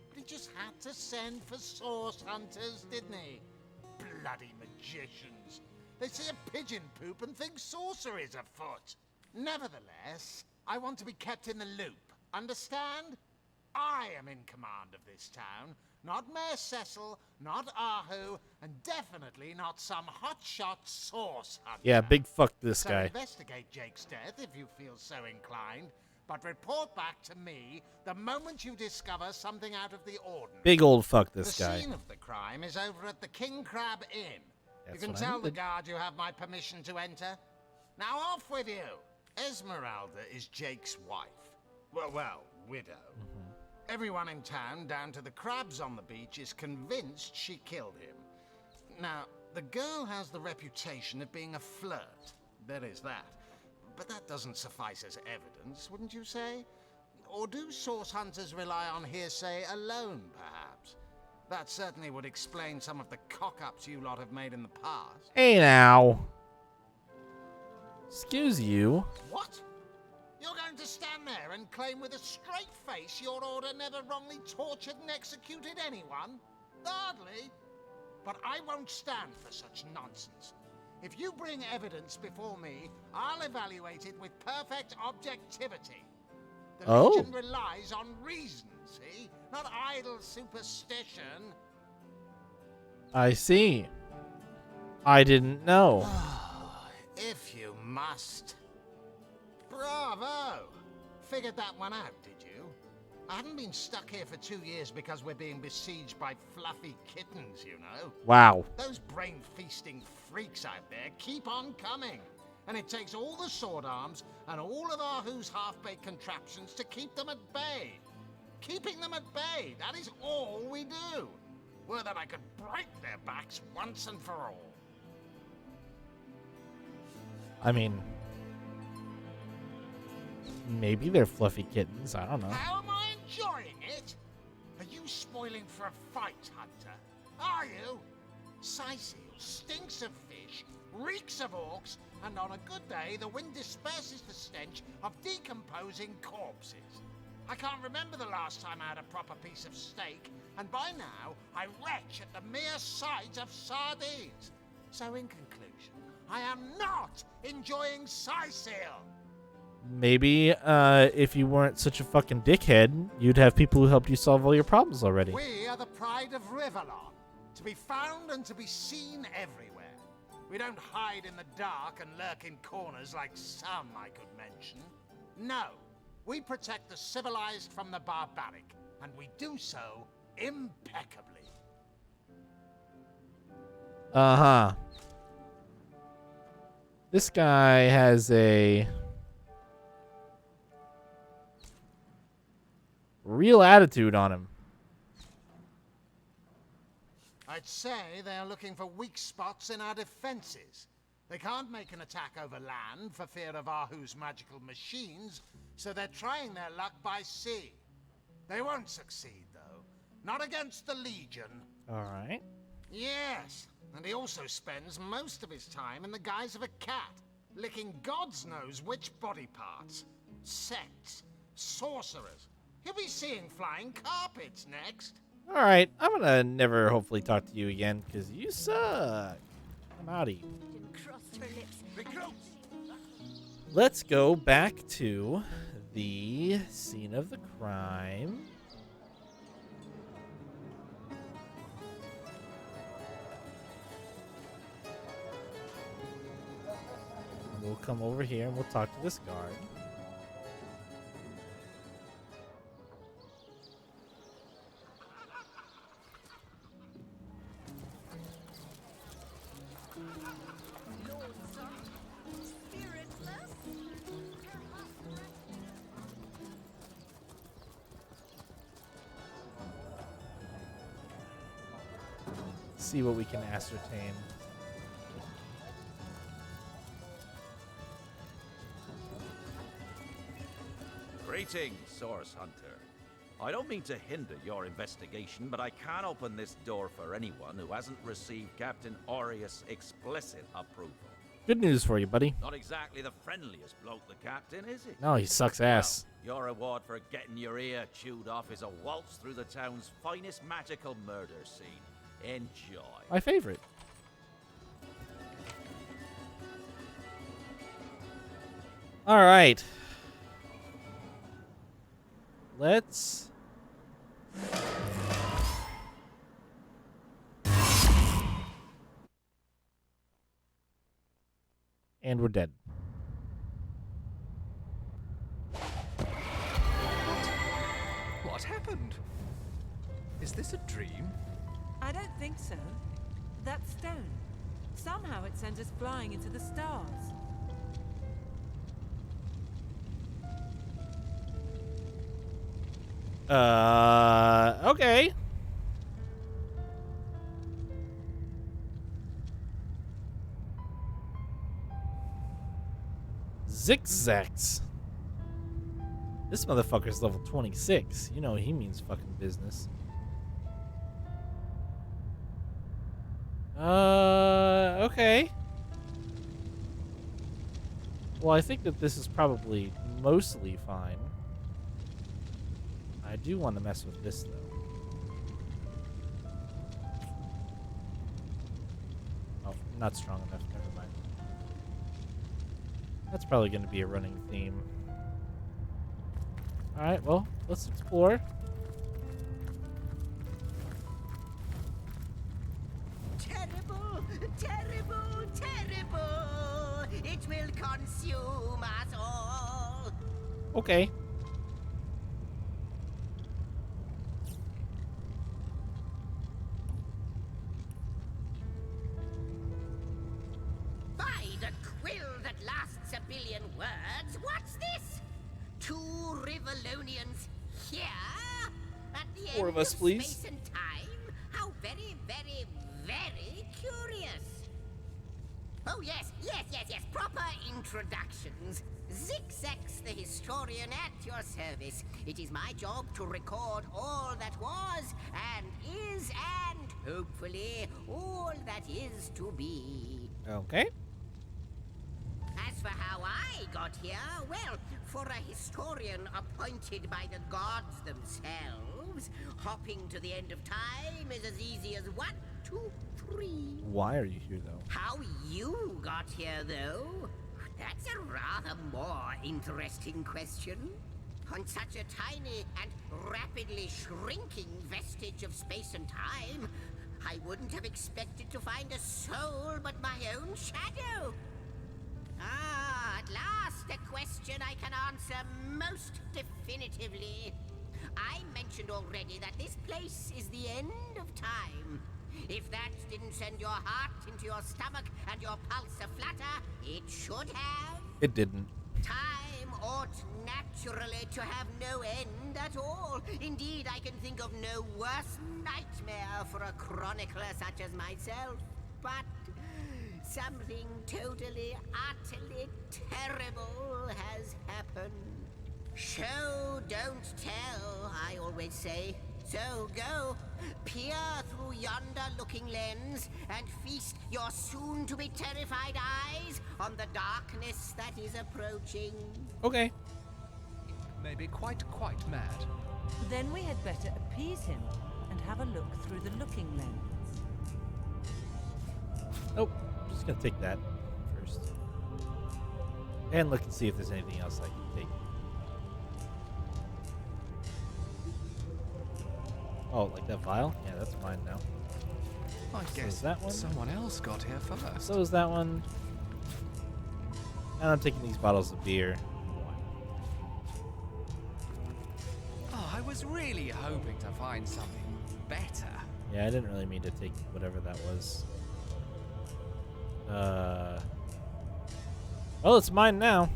Speaker 7: but he just had to send for source hunters, didn't he? Bloody magicians. They see a pigeon poop and think sorcery's afoot. Nevertheless, I want to be kept in the loop. Understand? I am in command of this town, not Mayor Cecil, not Ahu, and definitely not some hotshot source hunter.
Speaker 1: Yeah, big fuck this
Speaker 7: So
Speaker 1: guy.
Speaker 7: investigate Jake's death if you feel so inclined, but report back to me the moment you discover something out of the ordinary.
Speaker 1: Big old fuck this
Speaker 7: the
Speaker 1: guy.
Speaker 7: The scene of the crime is over at the King Crab Inn.
Speaker 1: That's
Speaker 7: You can
Speaker 1: what I
Speaker 7: tell the
Speaker 1: needed.
Speaker 7: guard you have my permission to enter. Now off with you. Esmeralda is Jake's wife. Well, widow. Everyone in town, down to the crabs on the beach, is convinced she killed him. Now, the girl has the reputation of being a flirt. There is that. But that doesn't suffice as evidence, wouldn't you say? Or do source hunters rely on hearsay alone, perhaps? That certainly would explain some of the cock-ups you lot have made in the past.
Speaker 1: Hey now. Excuse you.
Speaker 7: What? You're going to stand there and claim with a straight face your order never wrongly tortured and executed anyone? Hardly. But I won't stand for such nonsense. If you bring evidence before me, I'll evaluate it with perfect objectivity. The Legion relies on reason, see? Not idle superstition.
Speaker 1: I see. I didn't know.
Speaker 7: If you must. Bravo! Figured that one out, did you? I haven't been stuck here for 2 years because we're being besieged by fluffy kittens, you know.
Speaker 1: Wow.
Speaker 7: Those brain-feasting freaks out there keep on coming. And it takes all the sword arms and all of Ahu's half-baked contraptions to keep them at bay. Keeping them at bay, that is all we do. Were that I could break their backs once and for all.
Speaker 1: I mean, maybe they're fluffy kittens. I don't know.
Speaker 7: How am I enjoying it? Are you spoiling for a fight, Hunter? Are you? Sicil stinks of fish, reeks of orcs, and on a good day, the wind disperses the stench of decomposing corpses. I can't remember the last time I had a proper piece of steak, and by now, I retch at the mere sight of sardines. So in conclusion, I am not enjoying Sicil.
Speaker 1: Maybe if you weren't such a fucking dickhead, you'd have people who helped you solve all your problems already.
Speaker 7: We are the pride of Rivalon, to be found and to be seen everywhere. We don't hide in the dark and lurk in corners like some I could mention. No, we protect the civilized from the barbaric, and we do so impeccably.
Speaker 1: Uh-huh. This guy has a real attitude on him.
Speaker 7: I'd say they're looking for weak spots in our defenses. They can't make an attack over land for fear of Ahu's magical machines, so they're trying their luck by sea. They won't succeed, though. Not against the Legion.
Speaker 1: All right.
Speaker 7: Yes, and he also spends most of his time in the guise of a cat, licking God's knows which body parts. Sects, sorcerers, He'll be seeing flying carpets next.
Speaker 1: All right, I'm gonna never hopefully talk to you again because you suck. I'm outie. Let's go back to the scene of the crime. We'll come over here and we'll talk to this guard. See what we can ascertain.
Speaker 3: Greetings, Source Hunter. I don't mean to hinder your investigation, but I can't open this door for anyone who hasn't received Captain Aureus' explicit approval.
Speaker 1: Good news for you, buddy.
Speaker 3: Not exactly the friendliest bloke, the captain, is he?
Speaker 1: No, he sucks ass.
Speaker 3: Well, your reward for getting your ear chewed off is a waltz through the town's finest magical murder scene. Enjoy.
Speaker 1: My favorite. All right. Let's... And we're dead.
Speaker 12: What happened? Is this a dream?
Speaker 13: I don't think so. That stone. Somehow it sent us flying into the stars.
Speaker 1: Okay. Zigzags. This motherfucker's level 26. You know he means fucking business. Okay. Well, I think that this is probably mostly fine. I do want to mess with this, though. Oh, not strong enough. Never mind. That's probably going to be a running theme. Alright, well, let's explore.
Speaker 5: Terrible, terrible, terrible! It will consume us all!
Speaker 1: Okay.
Speaker 5: By the quill that lasts a billion words, what's this? Two Rivalonians here? At the
Speaker 1: Four
Speaker 5: end
Speaker 1: of us, please.
Speaker 5: Space and time? How very, very, very curious. Oh, yes, yes, yes, yes. Proper introductions. Zigzags the historian at your service. It is my job to record all that was and is and, hopefully, all that is to be.
Speaker 1: Okay.
Speaker 5: As for how I got here, well, for a historian appointed by the gods themselves, hopping to the end of time is as easy as 1, 2, 3.
Speaker 1: Why are you here, though?
Speaker 5: How you got here, though? That's a rather more interesting question. On such a tiny and rapidly shrinking vestige of space and time, I wouldn't have expected to find a soul but my own shadow. Ah, at last a question I can answer most definitively. I mentioned already that this place is the end of time. If that didn't send your heart into your stomach and your pulse a-flutter, it should have.
Speaker 1: It didn't.
Speaker 5: Time ought naturally to have no end at all. Indeed, I can think of no worse nightmare for a chronicler such as myself. But something totally, utterly terrible has happened. Show, don't tell, I always say. So go, peer through yonder looking lens and feast your soon-to-be terrified eyes on the darkness that is approaching.
Speaker 1: Okay.
Speaker 12: Maybe quite mad.
Speaker 13: Then we had better appease him and have a look through the looking lens.
Speaker 1: Nope. Just gonna take that first. And look and see if there's anything else I can take. Oh, like that vial? Yeah, that's mine now.
Speaker 12: I
Speaker 1: So
Speaker 12: guess
Speaker 1: is that one.
Speaker 12: someone else got here first.
Speaker 1: So is that one. And I'm taking these bottles of beer.
Speaker 12: Oh, I was really hoping to find something better.
Speaker 1: Yeah, I didn't really mean to take whatever that was. Well, it's mine now.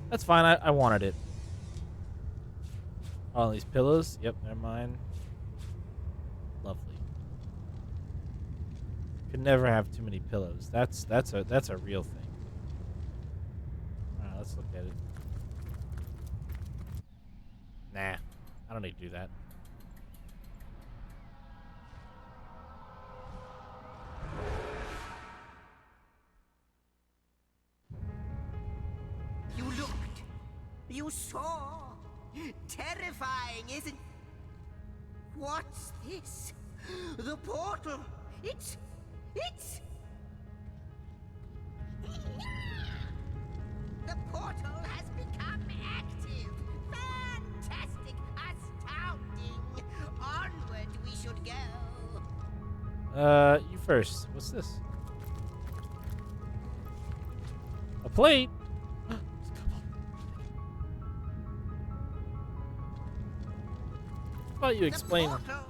Speaker 1: That's fine. I wanted it. All these pillows. Yep, they're mine. Lovely. Could never have too many pillows. That's a real thing. Alright, let's look at it. Nah, I don't need to do that.
Speaker 5: You looked. You saw. Terrifying, isn't... What's this? The portal. It's... The portal has become active. Fantastic. Astounding. Onward we should go.
Speaker 1: You first. What's this? A plate? How about you explain?
Speaker 5: The portal.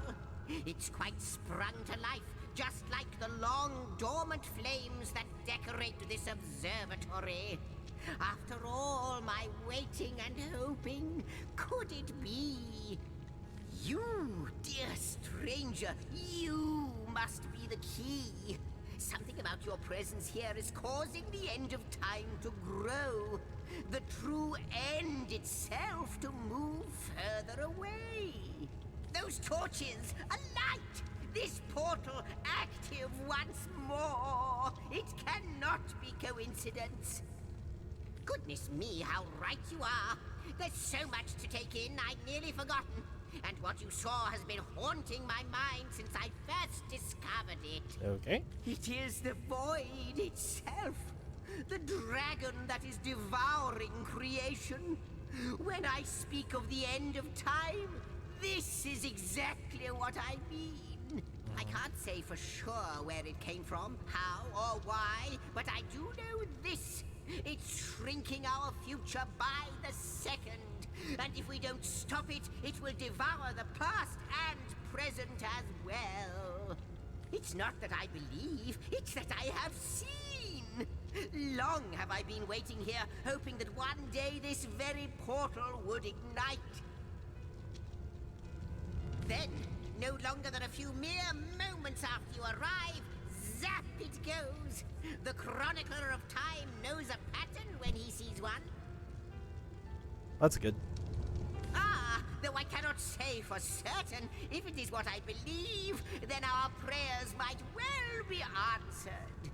Speaker 5: It's quite sprung to life, just like the long dormant flames that decorate this observatory. After all my waiting and hoping, could it be? You, dear stranger, you must be the key. Something about your presence here is causing the end of time to grow. The true end itself to move further away. Those torches, a light! This portal active once more! It cannot be coincidence. Goodness me, how right you are. There's so much to take in, I'd nearly forgotten. And what you saw has been haunting my mind since I first discovered it.
Speaker 1: Okay.
Speaker 5: It is the void itself. The dragon that is devouring creation. When I speak of the end of time, this is exactly what I mean. I can't say for sure where it came from, how or why, but I do know this. It's shrinking our future by the second. And if we don't stop it, it will devour the past and present as well. It's not that I believe, it's that I have seen. Long have I been waiting here, hoping that one day this very portal would ignite. Then, no longer than a few mere moments after you arrive, zap it goes. The chronicler of time knows a pattern when he sees one.
Speaker 1: That's good.
Speaker 5: Ah, though I cannot say for certain, if it is what I believe, then our prayers might well be answered.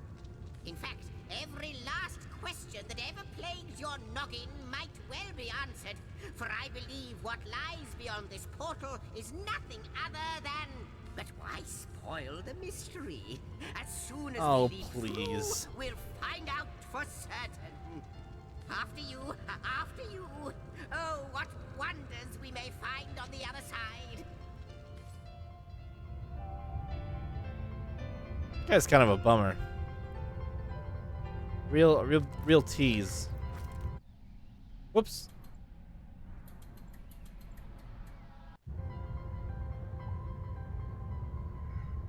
Speaker 5: In fact, every last question that ever plagued your noggin might well be answered, for I believe what lies beyond this portal is nothing other than... But why spoil the mystery? As soon as we leap
Speaker 1: please.
Speaker 5: through, we'll find out for certain. After you, after you. Oh, what wonders we may find on the other side.
Speaker 1: Guy's kind of a bummer. Real tease. Whoops.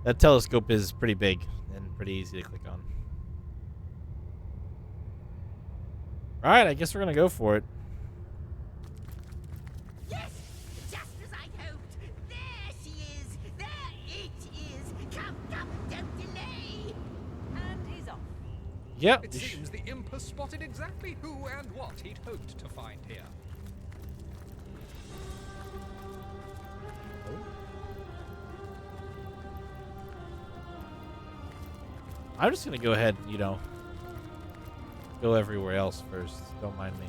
Speaker 1: That telescope is pretty big and pretty easy to click on. Alright, I guess we're gonna go for it.
Speaker 5: Yes, just as I hoped. There she is. There it is. Come, come, don't delay.
Speaker 13: And he's off.
Speaker 1: Yep.
Speaker 12: It seems the imp has spotted exactly who and what he'd hoped to find here.
Speaker 1: I'm just gonna go ahead and, go everywhere else first. Don't mind me.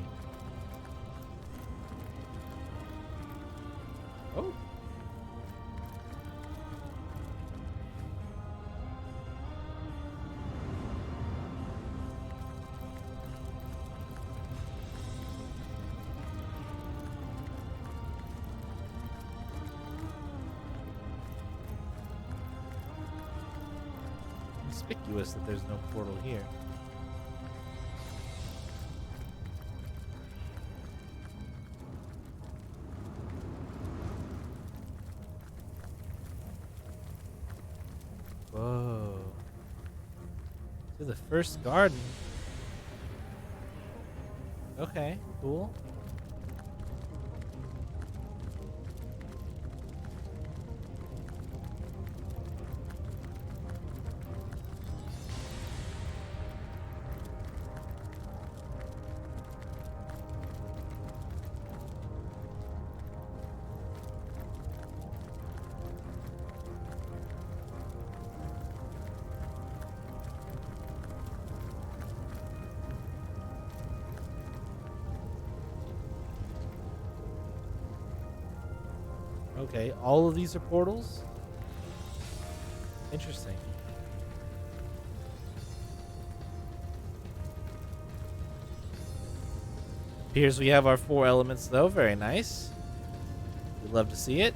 Speaker 1: Oh. Conspicuous that there's no portal here. Whoa. To the first garden. Okay, cool. Okay, all of these are portals? Interesting. Appears we have our 4 elements, though. Very nice. We'd love to see it.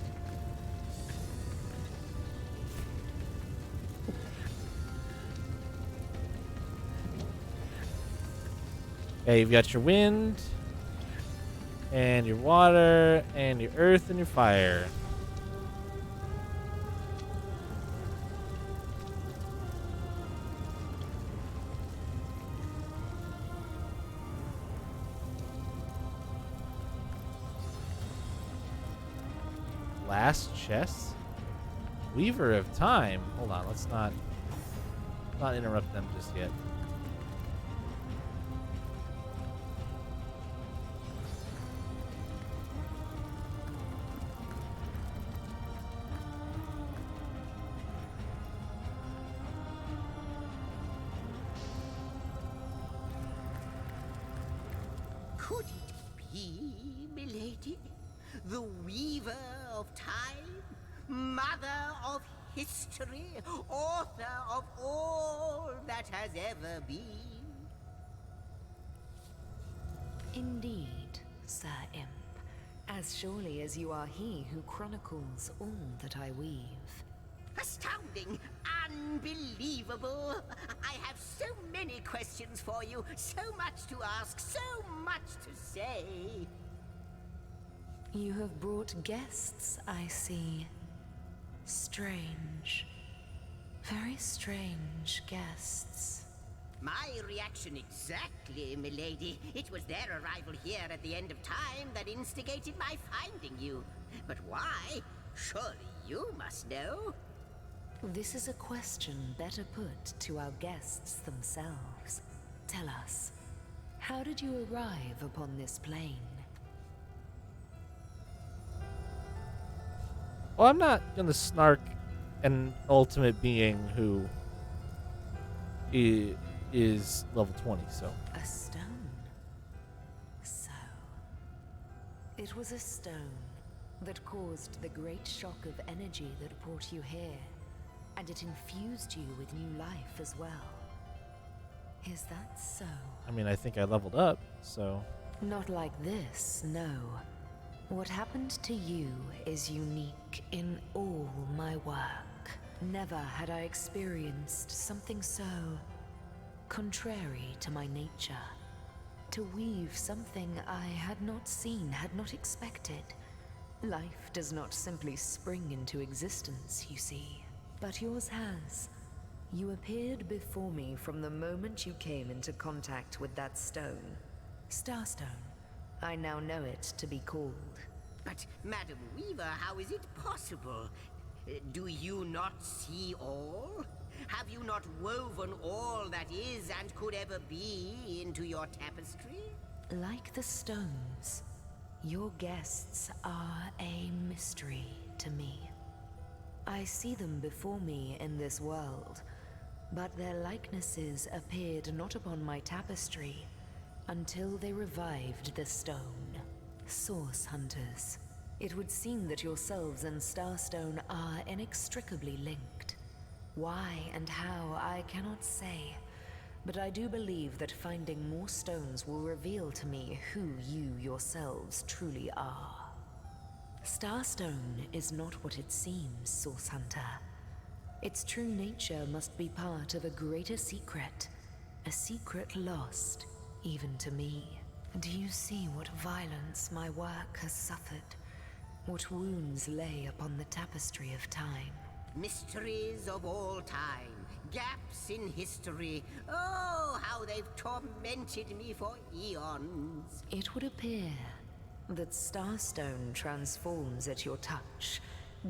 Speaker 1: Okay, you've got your wind, and your water, and your earth, and your fire. Last chest? Weaver of Time. Hold on, let's not interrupt them just yet.
Speaker 5: Could it be, milady? The Weaver of Time? Mother of history? Author of all that has ever been?
Speaker 20: Indeed, Sir Imp, as surely as you are he who chronicles all that I weave.
Speaker 5: Astounding! Unbelievable! I have so many questions for you, so much to ask, so much to say.
Speaker 20: You have brought guests, I see. Strange. Very strange guests.
Speaker 5: My reaction exactly, milady. It was their arrival here at the end of time that instigated my finding you. But why? Surely you must know.
Speaker 20: This is a question better put to our guests themselves. Tell us, how did you arrive upon this plane?
Speaker 1: Well, I'm not gonna snark an ultimate being who is level 20, so.
Speaker 20: A stone. So, it was a stone that caused the great shock of energy that brought you here, and it infused you with new life as well. Is that so?
Speaker 1: I mean, I think I leveled up, so.
Speaker 20: Not like this, no. What happened to you is unique in all my work. Never had I experienced something so contrary to my nature. To weave something I had not seen, had not expected. Life does not simply spring into existence, you see. But yours has. You appeared before me from the moment you came into contact with that stone. Starstone. I now know it to be called.
Speaker 5: But, Madam Weaver, how is it possible? Do you not see all? Have you not woven all that is and could ever be into your tapestry?
Speaker 20: Like the stones, your guests are a mystery to me. I see them before me in this world, But their likenesses appeared not upon my tapestry until they revived the stone. Source hunters. It would seem that yourselves and Starstone are inextricably linked. Why and how, I cannot say, but I do believe that finding more stones will reveal to me who you yourselves truly are. Starstone is not what it seems, Source Hunter. Its true nature must be part of a greater secret, a secret lost, even to me. Do you see what violence my work has suffered? What wounds lay upon the tapestry of time?
Speaker 5: Mysteries of all time, gaps in history. Oh, how they've tormented me for eons.
Speaker 20: It would appear that Starstone transforms at your touch,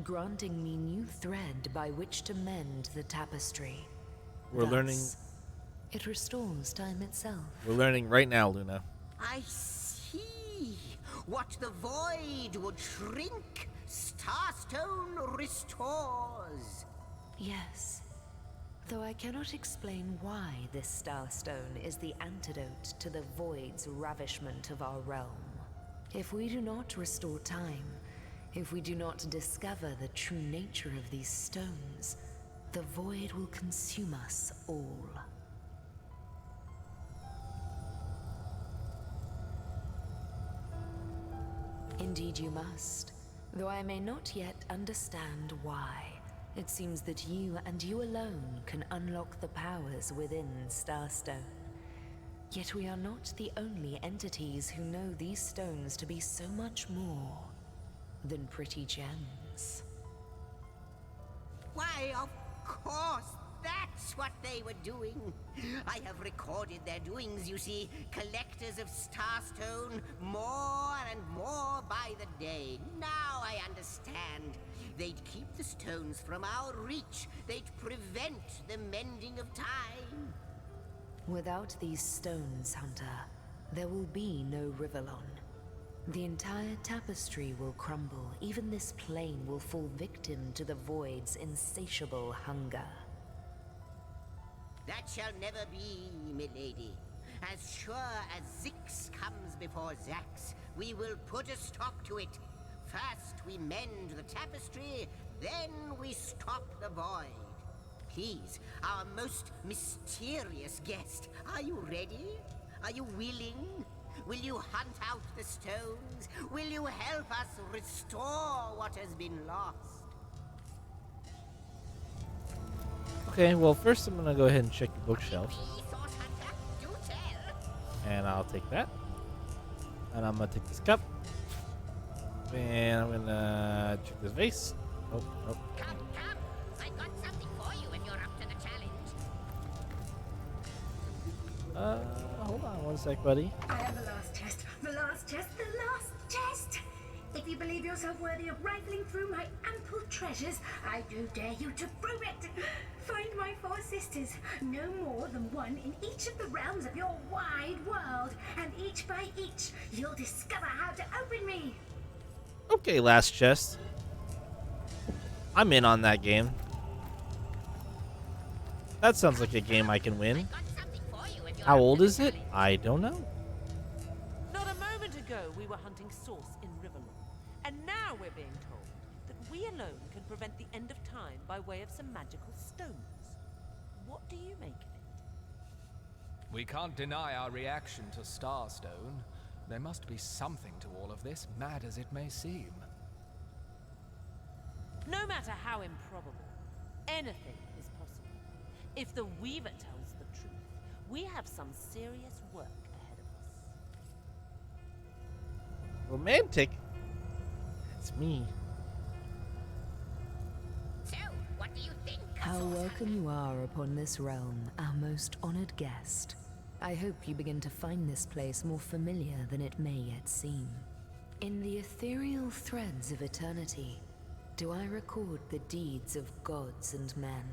Speaker 20: granting me new thread by which to mend the tapestry.
Speaker 1: We're learning.
Speaker 20: It restores time itself.
Speaker 1: We're learning right now, Luna.
Speaker 5: I see. What the void would shrink, Starstone restores.
Speaker 20: Yes. Though I cannot explain why this Starstone is the antidote to the void's ravishment of our realm. If we do not restore time, if we do not discover the true nature of these stones, the void will consume us all. Indeed you must, though I may not yet understand why. It seems that you and you alone can unlock the powers within Starstone. Yet we are not the only entities who know these stones to be so much more than pretty gems.
Speaker 5: Why, of course, that's what they were doing. I have recorded their doings, you see. Collectors of Starstone, more and more by the day. Now I understand. They'd keep the stones from our reach. They'd prevent the mending of time.
Speaker 20: Without these stones, Hunter, there will be no Rivellon. The entire tapestry will crumble. Even this plane will fall victim to the void's insatiable hunger.
Speaker 5: That shall never be, milady. As sure as Zix comes before Zax, we will put a stop to it. First we mend the tapestry, then we stop the void. Please, our most mysterious guest, are you ready? Are you willing? Will you hunt out the stones? Will you help us restore what has been lost?
Speaker 1: Okay, well, first I'm gonna go ahead and check your bookshelf. And I'll take that. And I'm gonna take this cup. And I'm gonna check this vase. Oh, oh.
Speaker 5: Come, I got something for you if you're up to the challenge.
Speaker 1: Hold on one sec, buddy.
Speaker 15: I have the last chest, the last chest, the last chest! If you believe yourself worthy of rifling through my ample treasures, I do dare you to prove it! Find my 4 sisters, no more than one in each of the realms of your wide world, and each by each, you'll discover how to open me!
Speaker 1: Okay, last chest. I'm in on that game. That sounds like a game I can win. How old is it? I don't know.
Speaker 13: Not a moment ago we were hunting source in Rivellon, and now we're being told that we alone can prevent the end of time by way of some magical stones. What do you make of it?
Speaker 12: We can't deny our reaction to Starstone. There must be something to all of this, mad as it may seem.
Speaker 13: No matter how improbable, anything is possible. If the Weaver tells the truth, we have some serious work ahead of us.
Speaker 1: Romantic? It's me.
Speaker 5: So, what do you think?
Speaker 20: How welcome you are upon this realm, our most honored guest. I hope you begin to find this place more familiar than it may yet seem. In the ethereal threads of eternity, do I record the deeds of gods and men,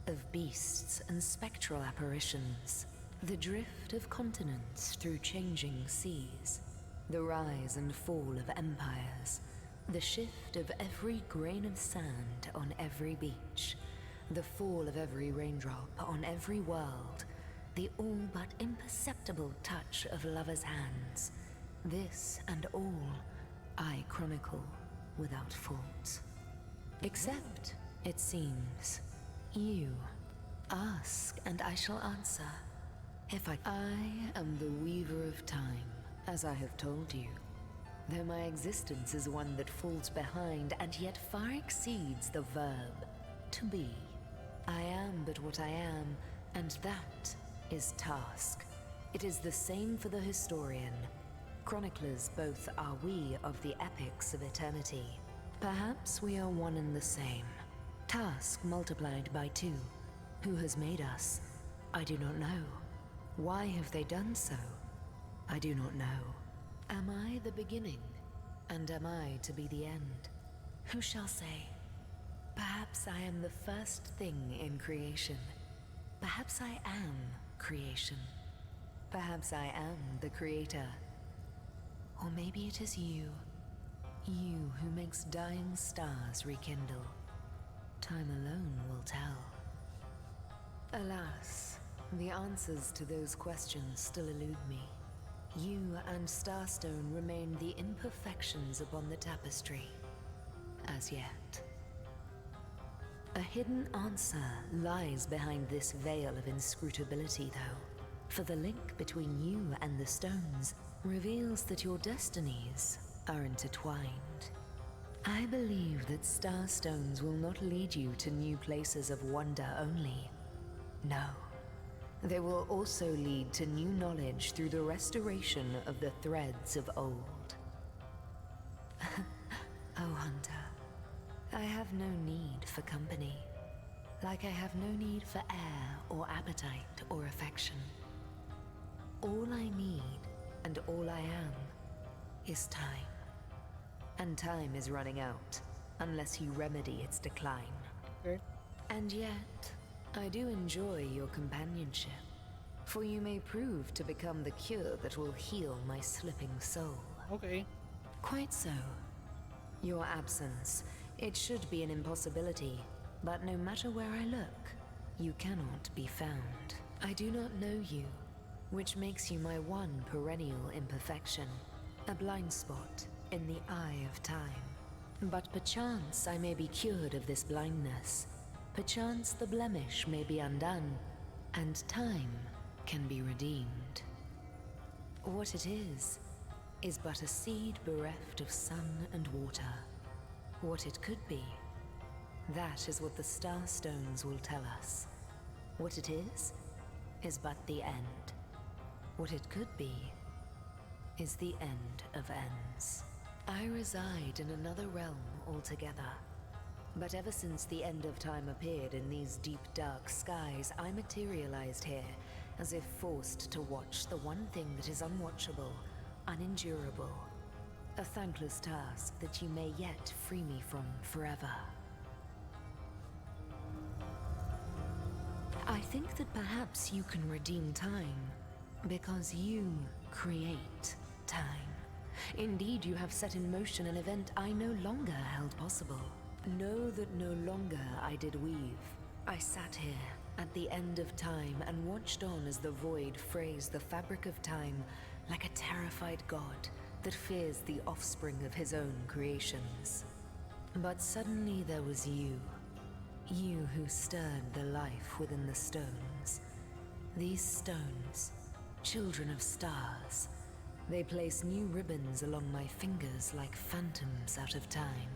Speaker 20: of beasts and spectral apparitions, the drift of continents through changing seas, the rise and fall of empires, the shift of every grain of sand on every beach,
Speaker 6: The fall of every raindrop on every world, the all but imperceptible touch of lovers' hands. This and all I chronicle without fault. Except, it seems, you ask and I shall answer. I am the weaver of time, as I have told you. Though my existence is one that falls behind and yet far exceeds the verb to be. I am but what I am, and that is task. It is the same for the historian. Chroniclers both are we of the epics of eternity. Perhaps we are one and the same. Task multiplied by 2. Who has made us? I do not know. Why have they done so? I do not know. Am I the beginning? And am I to be the end? Who shall say? Perhaps I am the first thing in creation. Perhaps I am creation. Perhaps I am the creator. Or maybe it is you. You who makes dying stars rekindle. Time alone will tell. Alas, the answers to those questions still elude me. You and Starstone remain the imperfections upon the tapestry. As yet. A hidden answer lies behind this veil of inscrutability, though. For the link between you and the stones reveals that your destinies are intertwined. I believe that Starstones will not lead you to new places of wonder only. No. They will also lead to new knowledge through the restoration of the threads of old. Oh, Hunter. I have no need for company. Like I have no need for air or appetite or affection. All I need and all I am is time. And time is running out unless you remedy its decline.
Speaker 1: Okay.
Speaker 6: And yet, I do enjoy your companionship, for you may prove to become the cure that will heal my slipping soul.
Speaker 1: Okay.
Speaker 6: Quite so. Your absence, it should be an impossibility, but no matter where I look, you cannot be found. I do not know you, which makes you my one perennial imperfection, a blind spot in the eye of time. But perchance I may be cured of this blindness. Perchance the blemish may be undone, and time can be redeemed. What it is but a seed bereft of sun and water. What it could be, that is what the Starstones will tell us. What it is but the end. What it could be is the end of ends. I reside in another realm altogether. But ever since the end of time appeared in these deep dark skies, I materialized here, as if forced to watch the one thing that is unwatchable, unendurable. A thankless task that you may yet free me from forever. I think that perhaps you can redeem time, because you create time. Indeed, you have set in motion an event I no longer held possible. Know that no longer I did weave. I sat here at the end of time and watched on as the void frays the fabric of time like a terrified god that fears the offspring of his own creations. But suddenly there was you. You who stirred the life within the stones. These stones, children of stars, they place new ribbons along my fingers like phantoms out of time.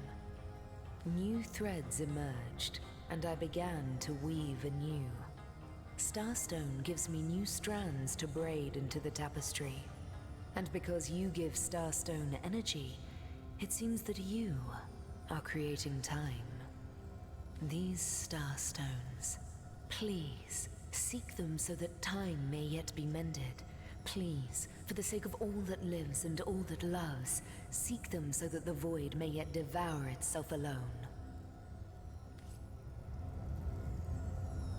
Speaker 6: New threads emerged, and I began to weave anew. Starstone gives me new strands to braid into the tapestry. And because you give Starstone energy, it seems that you are creating time. These Starstones, please, seek them so that time may yet be mended. Please, for the sake of all that lives and all that loves, seek them so that the void may yet devour itself alone.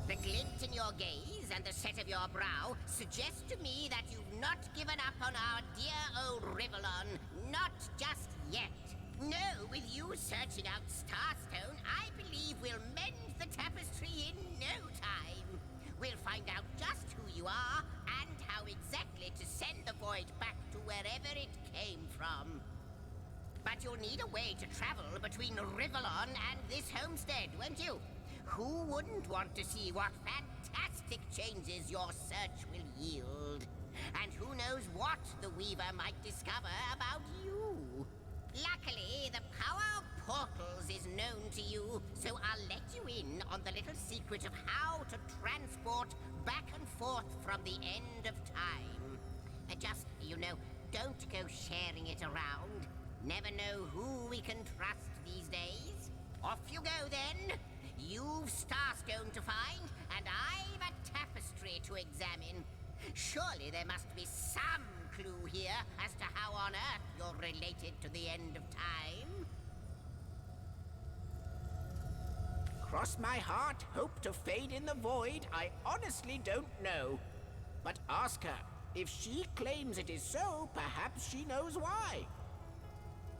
Speaker 5: The glint in your gaze and the set of your brow suggest to me that you've not given up on our dear old Rivellon, not just yet. No, with you searching out Starstone, I believe we'll mend the tapestry in no time. We'll find out just who you are and how exactly to send the void back to wherever it came from. But you'll need a way to travel between Rivellon and this homestead, won't you? Who wouldn't want to see what fantastic changes your search will yield? And who knows what the Weaver might discover about you? Luckily, the power of portals is known to you, so I'll let you in on the little secret of how to transport back and forth from the end of time. Just, don't go sharing it around. Never know who we can trust these days. Off you go, then. You've Starstone to find, and I've a tapestry to examine. Surely there must be some clue here as to how on earth you're related to the end of time.
Speaker 4: Cross my heart, hope to fade in the void, I honestly don't know. But ask her. If she claims it is so, perhaps she knows why.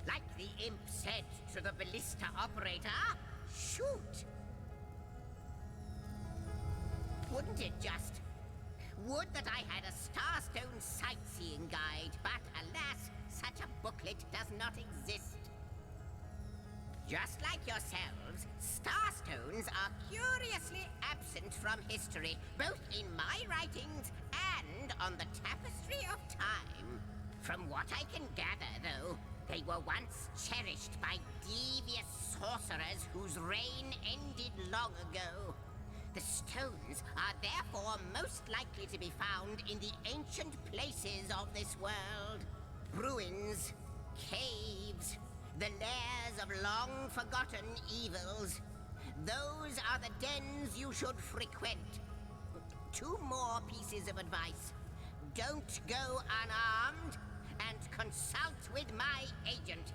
Speaker 5: Like the imp said to the ballista operator, shoot! Wouldn't it just? Would that I had a Starstone sightseeing guide, but alas, such a booklet does not exist. Just like yourselves, Starstones are curiously absent from history, both in my writings and on the tapestry of time. From what I can gather, though, they were once cherished by devious sorcerers whose reign ended long ago. The stones are therefore most likely to be found in the ancient places of this world. Ruins, caves, the lairs of long-forgotten evils. Those are the dens you should frequent. 2 more pieces of advice. Don't go unarmed, and consult with my agent.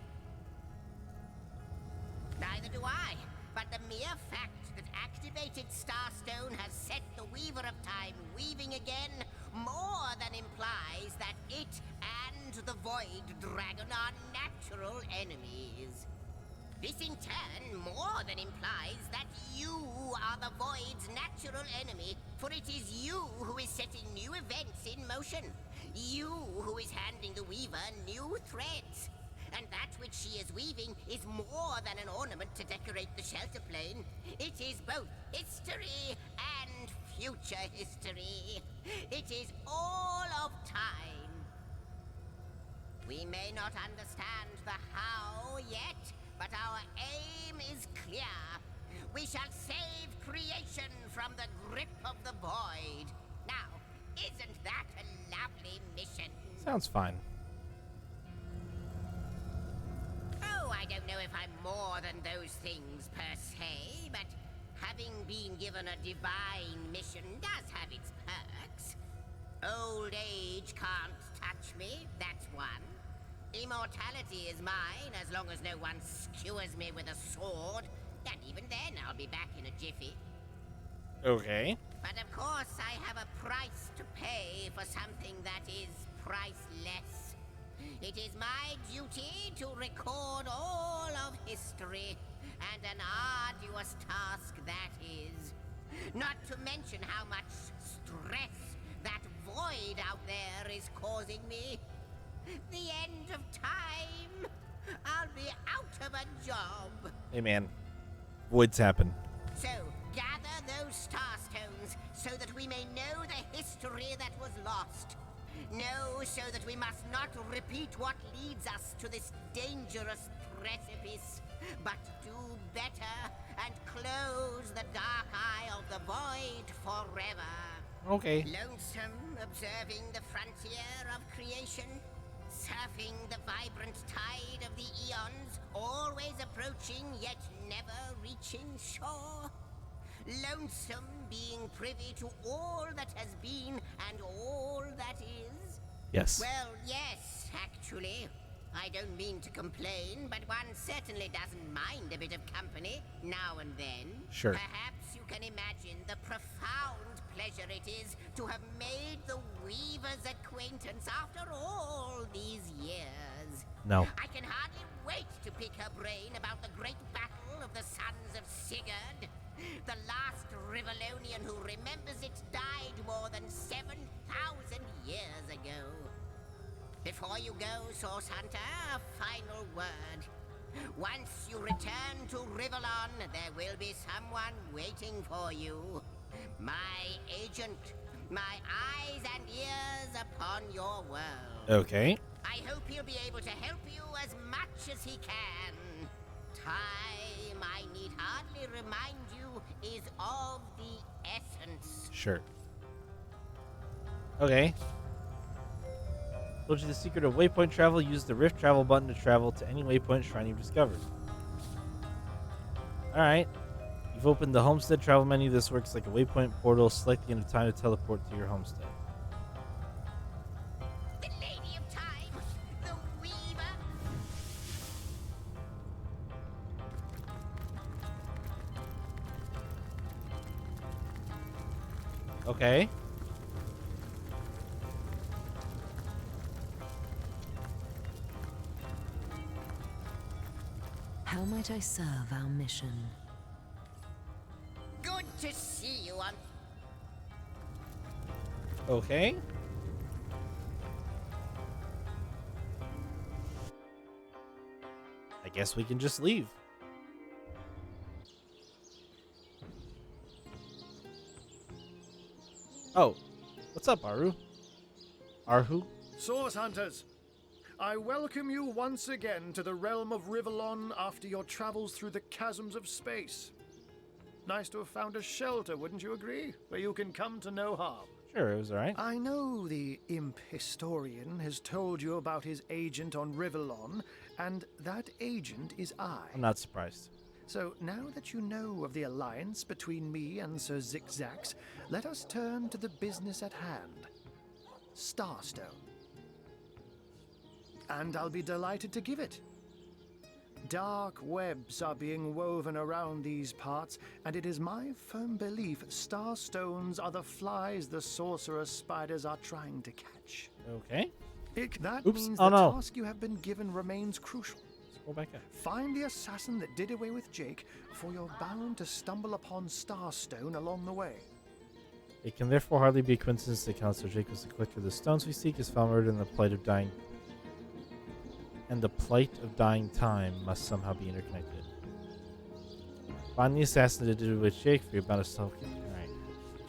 Speaker 5: Neither do I, but the mere fact that activated Starstone has set the Weaver of Time weaving again more than implies that it and the Void Dragon are natural enemies. This in turn more than implies that you are the Void's natural enemy, for it is you who is setting new events in motion. You who is handing the Weaver new threads. And that which she is weaving is more than an ornament to decorate the shelter plane. It is both history and future history. It is all of time. We may not understand the how yet, but our aim is clear. We shall save creation from the grip of the void. Now, isn't that a lovely mission?
Speaker 1: Sounds fine.
Speaker 5: Oh, I don't know if I'm more than those things per se, but having been given a divine mission does have its perks. Old age can't touch me, that's one. Immortality is mine as long as no one skewers me with a sword, and even then I'll be back in a jiffy.
Speaker 1: Okay.
Speaker 5: But of course I have a price to pay for something that is priceless. It is my duty to record all of history, and an arduous task that is. Not to mention how much stress that void out there is causing me. The end of time. I'll be out of a job.
Speaker 1: Hey, man. Voids happen.
Speaker 5: So, gather those Starstones so that we may know the history that was lost. Know so that we must not repeat what leads us to this dangerous precipice, but do better and close the dark eye of the void forever.
Speaker 1: Okay.
Speaker 5: Lonesome, observing the frontier of creation, surfing the vibrant tide of the eons, always approaching yet never reaching shore. Lonesome, being privy to all that has been and all that is.
Speaker 1: Yes.
Speaker 5: Well, yes, actually. I don't mean to complain, but one certainly doesn't mind a bit of company now and then.
Speaker 1: Sure.
Speaker 5: Perhaps you can imagine the profound pleasure it is to have made the Weaver's acquaintance after all these years.
Speaker 1: No.
Speaker 5: I can hardly wait to pick her brain about the great battle of the sons of Sigurd, the last Rivellonian who remembers it died more than 7,000 years ago. Before you go, Source Hunter, a final word. Once you return to Rivellon, there will be someone waiting for you. My agent, my eyes and ears upon your world.
Speaker 1: Okay.
Speaker 5: I hope he'll be able to help you as much as he can. Time, I need hardly remind you, is of the essence.
Speaker 1: Sure. Okay. Told you the secret of waypoint travel. Use the Rift travel button to travel to any waypoint shrine you've discovered. Alright. You've opened the homestead travel menu. This works like a waypoint portal. Select the end of time to teleport to your homestead.
Speaker 5: The Lady of Time, the Weaver.
Speaker 1: Okay.
Speaker 6: How might I serve our mission?
Speaker 5: Good to see you on.
Speaker 1: Okay. I guess we can just leave. Oh. What's up, Aru? Arhu?
Speaker 22: Source Hunters, I welcome you once again to the realm of Rivellon after your travels through the chasms of space. Nice to have found a shelter, wouldn't you agree? Where you can come to no harm.
Speaker 1: Sure, it was alright.
Speaker 22: I know the imp historian has told you about his agent on Rivellon, and that agent is I.
Speaker 1: I'm not surprised.
Speaker 22: So now that you know of the alliance between me and Sir Zigzags, let us turn to the business at hand. Starstone. And I'll be delighted to give it. Dark webs are being woven around these parts, and it is my firm belief starstones are the flies the sorcerer spiders are trying to catch.
Speaker 1: Okay.
Speaker 22: That
Speaker 1: Oops.
Speaker 22: means
Speaker 1: Oh,
Speaker 22: the
Speaker 1: no.
Speaker 22: task you have been given remains crucial.
Speaker 1: Go back up.
Speaker 22: Find the assassin that did away with Jake, for you're bound to stumble upon Starstone along the way.
Speaker 1: It can therefore hardly be a coincidence that Counselor Jake was the collector of the stones we seek, is found murdered in the plight of dying. And the plight of dying time must somehow be interconnected. Find the assassin that did it with Jake for your bound to self. Alright.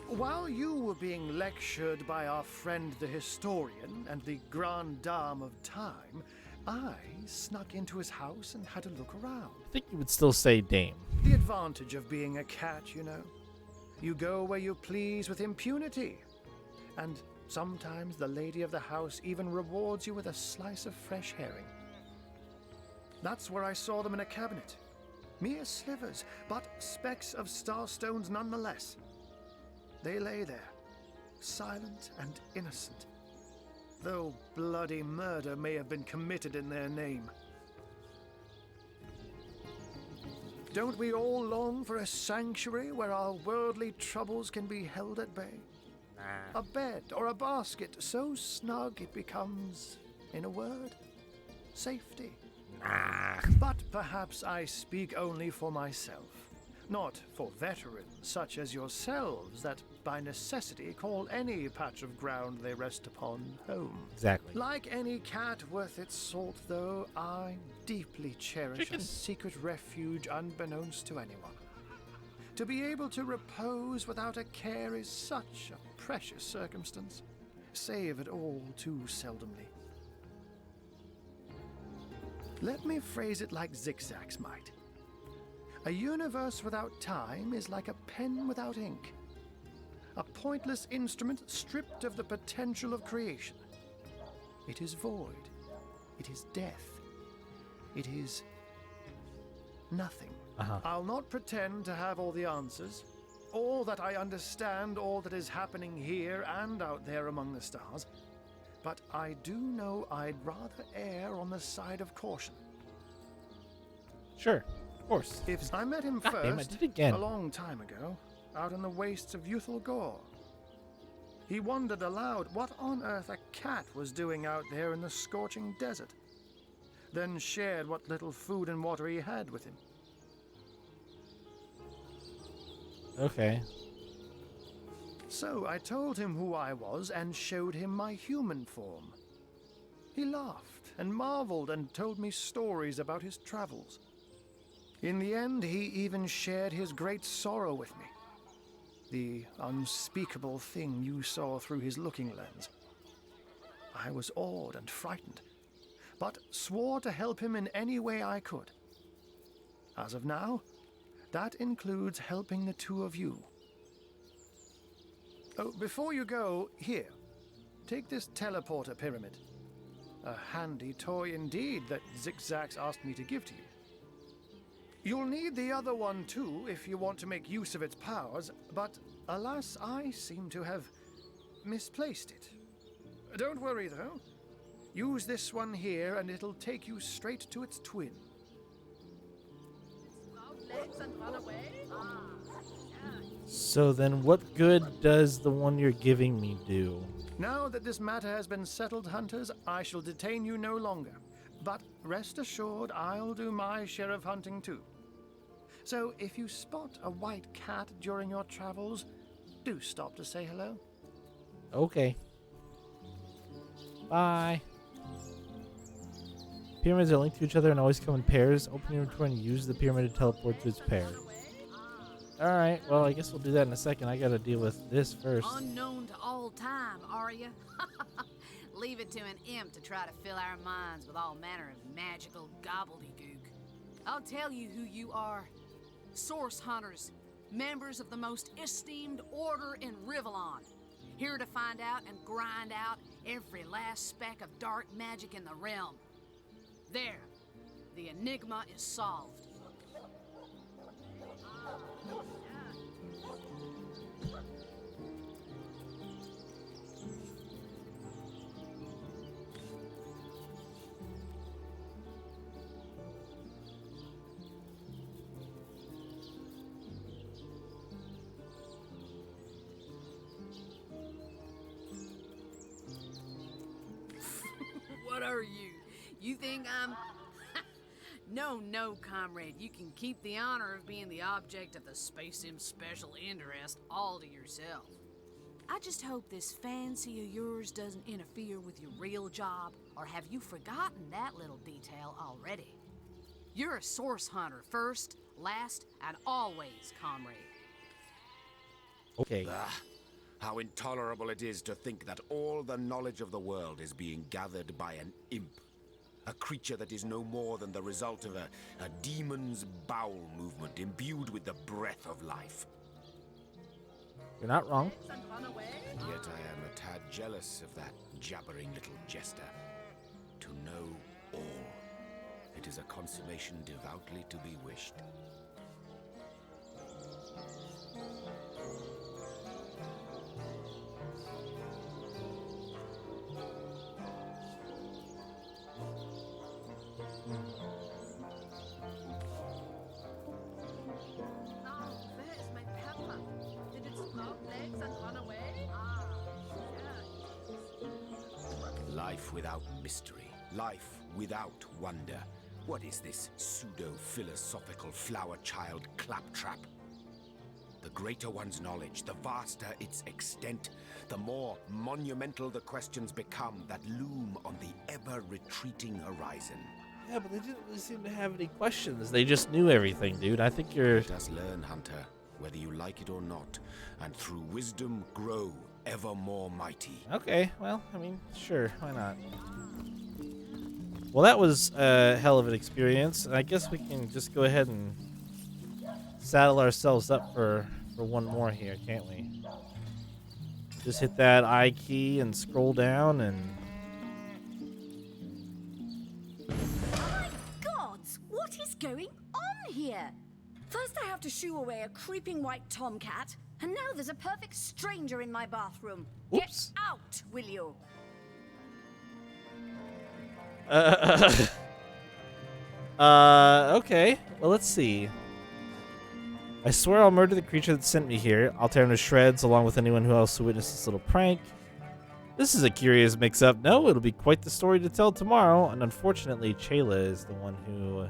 Speaker 22: While you were being lectured by our friend the historian and the grande dame of time, I snuck into his house and had a look around.
Speaker 1: I think you would still say Dame.
Speaker 22: The advantage of being a cat, you know. You go where you please with impunity. And sometimes the lady of the house even rewards you with a slice of fresh herring. That's where I saw them in a cabinet. Mere slivers, but specks of starstones nonetheless. They lay there, silent and innocent, though bloody murder may have been committed in their name. Don't we all long for a sanctuary where our worldly troubles can be held at bay? A bed or a basket so snug it becomes, in a word, safety. But perhaps I speak only for myself, not for veterans such as yourselves that by necessity call any patch of ground they rest upon home.
Speaker 1: Exactly.
Speaker 22: Like any cat worth its salt, though, I deeply cherish a secret refuge unbeknownst to anyone. To be able to repose without a care is such a precious circumstance, save it all too seldomly. Let me phrase it like Zigzags might. A universe without time is like a pen without ink. A pointless instrument stripped of the potential of creation. It is void. It is death. It is nothing. I'll not pretend to have all the answers, or that I understand all that is happening here and out there among the stars. But I do know I'd rather err on the side of caution.
Speaker 1: Sure, of course.
Speaker 22: If I met him
Speaker 1: God damn, I
Speaker 22: first,
Speaker 1: did it again.
Speaker 22: a long time ago, out in the wastes of Youthful Gore. He wondered aloud what on earth a cat was doing out there in the scorching desert, then shared what little food and water he had with him.
Speaker 1: Okay.
Speaker 22: So I told him who I was and showed him my human form. He laughed and marveled and told me stories about his travels. In the end, he even shared his great sorrow with me. The unspeakable thing you saw through his looking lens. I was awed and frightened, but swore to help him in any way I could. As of now, that includes helping the two of you. Oh, before you go, here, take this teleporter pyramid. A handy toy indeed that Zigzags asked me to give to you. You'll need the other one too if you want to make use of its powers, but alas, I seem to have misplaced it. Don't worry though. Use this one here and it'll take you straight to its twin.
Speaker 1: So then what good does the one you're giving me do?
Speaker 22: Now that this matter has been settled, hunters, I shall detain you no longer. But rest assured, I'll do my share of hunting too. So if you spot a white cat during your travels, do stop to say hello.
Speaker 1: Okay. Bye. Pyramids are linked to each other and always come in pairs. Open your inventory and use the pyramid to teleport to its pair. Alright, well, I guess we'll do that in a second. I gotta deal with this first.
Speaker 10: Unknown to all time, are you? Leave it to an imp to try to fill our minds with all manner of magical gobbledygook. I'll tell you who you are. Source hunters, members of the most esteemed order in Rivalon. Here to find out and grind out every last speck of dark magic in the realm. There, the enigma is solved. What are you? You think I'm... No, comrade. You can keep the honor of being the object of the Space Im's special interest all to yourself. I just hope this fancy of yours doesn't interfere with your real job, or have you forgotten that little detail already? You're a source hunter first, last, and always, comrade.
Speaker 1: Okay.
Speaker 8: How intolerable it is to think that all the knowledge of the world is being gathered by an imp. A creature that is no more than the result of a demon's bowel movement imbued with the breath of life.
Speaker 1: You're not wrong.
Speaker 8: Yet I am a tad jealous of that jabbering little jester. To know all. It is a consummation devoutly to be wished. Life without mystery, life without wonder. What is this pseudo-philosophical flower-child claptrap? The greater one's knowledge, the vaster its extent, the more monumental the questions become that loom on the ever-retreating horizon.
Speaker 1: Yeah, but they didn't really seem to have any questions. They just knew everything, dude. I think you're...
Speaker 8: Let us learn, Hunter, whether you like it or not, and through wisdom grow ever more mighty.
Speaker 1: Okay, well, I mean, sure, why not? Well, that was a hell of an experience. I guess we can just go ahead and saddle ourselves up for one more here, can't we? Just hit that I key and scroll down and...
Speaker 2: My gods! What is going on here? First I have to shoo away a creeping white tomcat, and now there's a perfect stranger in my bathroom.
Speaker 1: Oops.
Speaker 2: Get out, will you?
Speaker 1: Okay. Well, let's see. I swear I'll murder the creature that sent me here. I'll tear him to shreds along with anyone who else who witnessed this little prank. This is a curious mix-up. No, it'll be quite the story to tell tomorrow. And unfortunately, Chayla is the one who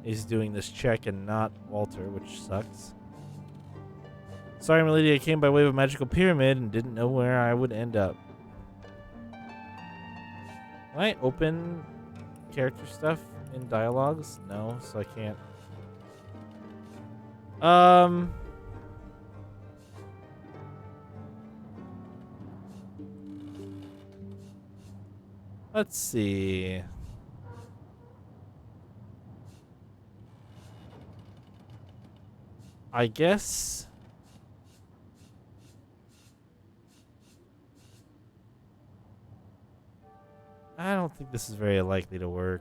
Speaker 1: is doing this check and not Walter, which sucks. Sorry, milady, I came by way of a magical pyramid and didn't know where I would end up. Can I open character stuff in dialogues? No, so I can't. Let's see. I guess. I don't think this is very likely to work.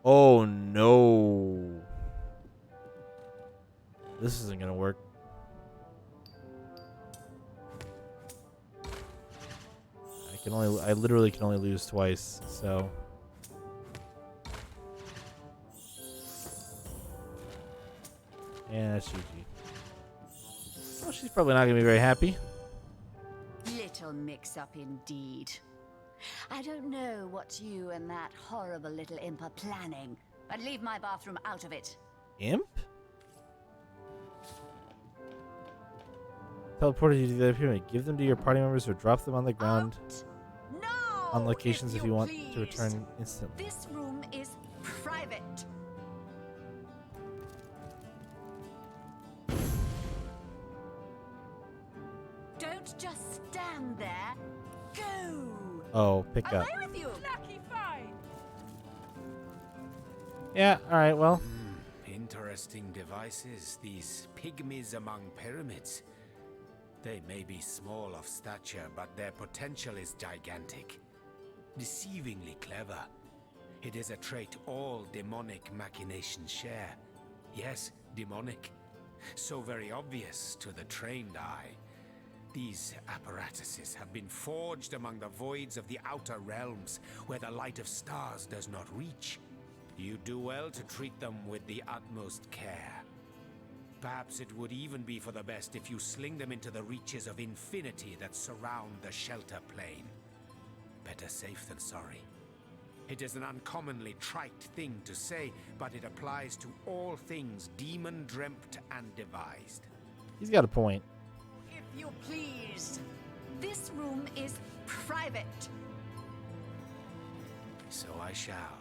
Speaker 1: Oh no. This isn't gonna work. I literally can only lose twice, so. Yeah, that's GG. Well, she's probably not gonna be very happy.
Speaker 2: Little mix-up indeed. I don't know what you and that horrible little imp are planning, but leave my bathroom out of it.
Speaker 1: Imp? Teleported you to the other pyramid. Give them to your party members or drop them on the ground on locations if you want to return instantly.
Speaker 2: This room is private. Don't just stand there. Go.
Speaker 1: Oh, pick up.
Speaker 2: Away with you. Lucky find.
Speaker 1: Yeah, alright, well.
Speaker 8: Interesting devices, these pygmies among pyramids. They may be small of stature, but their potential is gigantic. Deceivingly clever. It is a trait all demonic machinations share. Yes, demonic. So very obvious to the trained eye. These apparatuses have been forged among the voids of the outer realms, where the light of stars does not reach. You do well to treat them with the utmost care. Perhaps it would even be for the best if you sling them into the reaches of infinity that surround the shelter plane. Better safe than sorry. It is an uncommonly trite thing to say, but it applies to all things demon-dreamt and devised.
Speaker 1: He's got a point.
Speaker 2: If you please. This room is private.
Speaker 8: So I shall.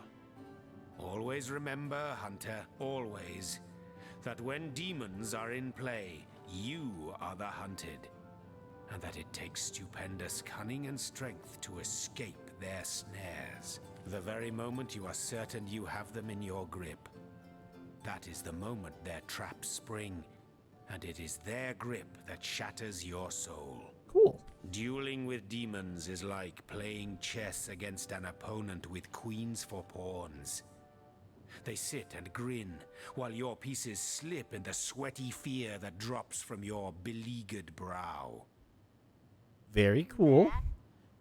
Speaker 8: Always remember, Hunter, always, that when demons are in play, you are the hunted. And that it takes stupendous cunning and strength to escape their snares. The very moment you are certain you have them in your grip, that is the moment their traps spring, and it is their grip that shatters your soul.
Speaker 1: Cool.
Speaker 8: Dueling with demons is like playing chess against an opponent with queens for pawns. They sit and grin, while your pieces slip in the sweaty fear that drops from your beleaguered brow.
Speaker 1: Very cool.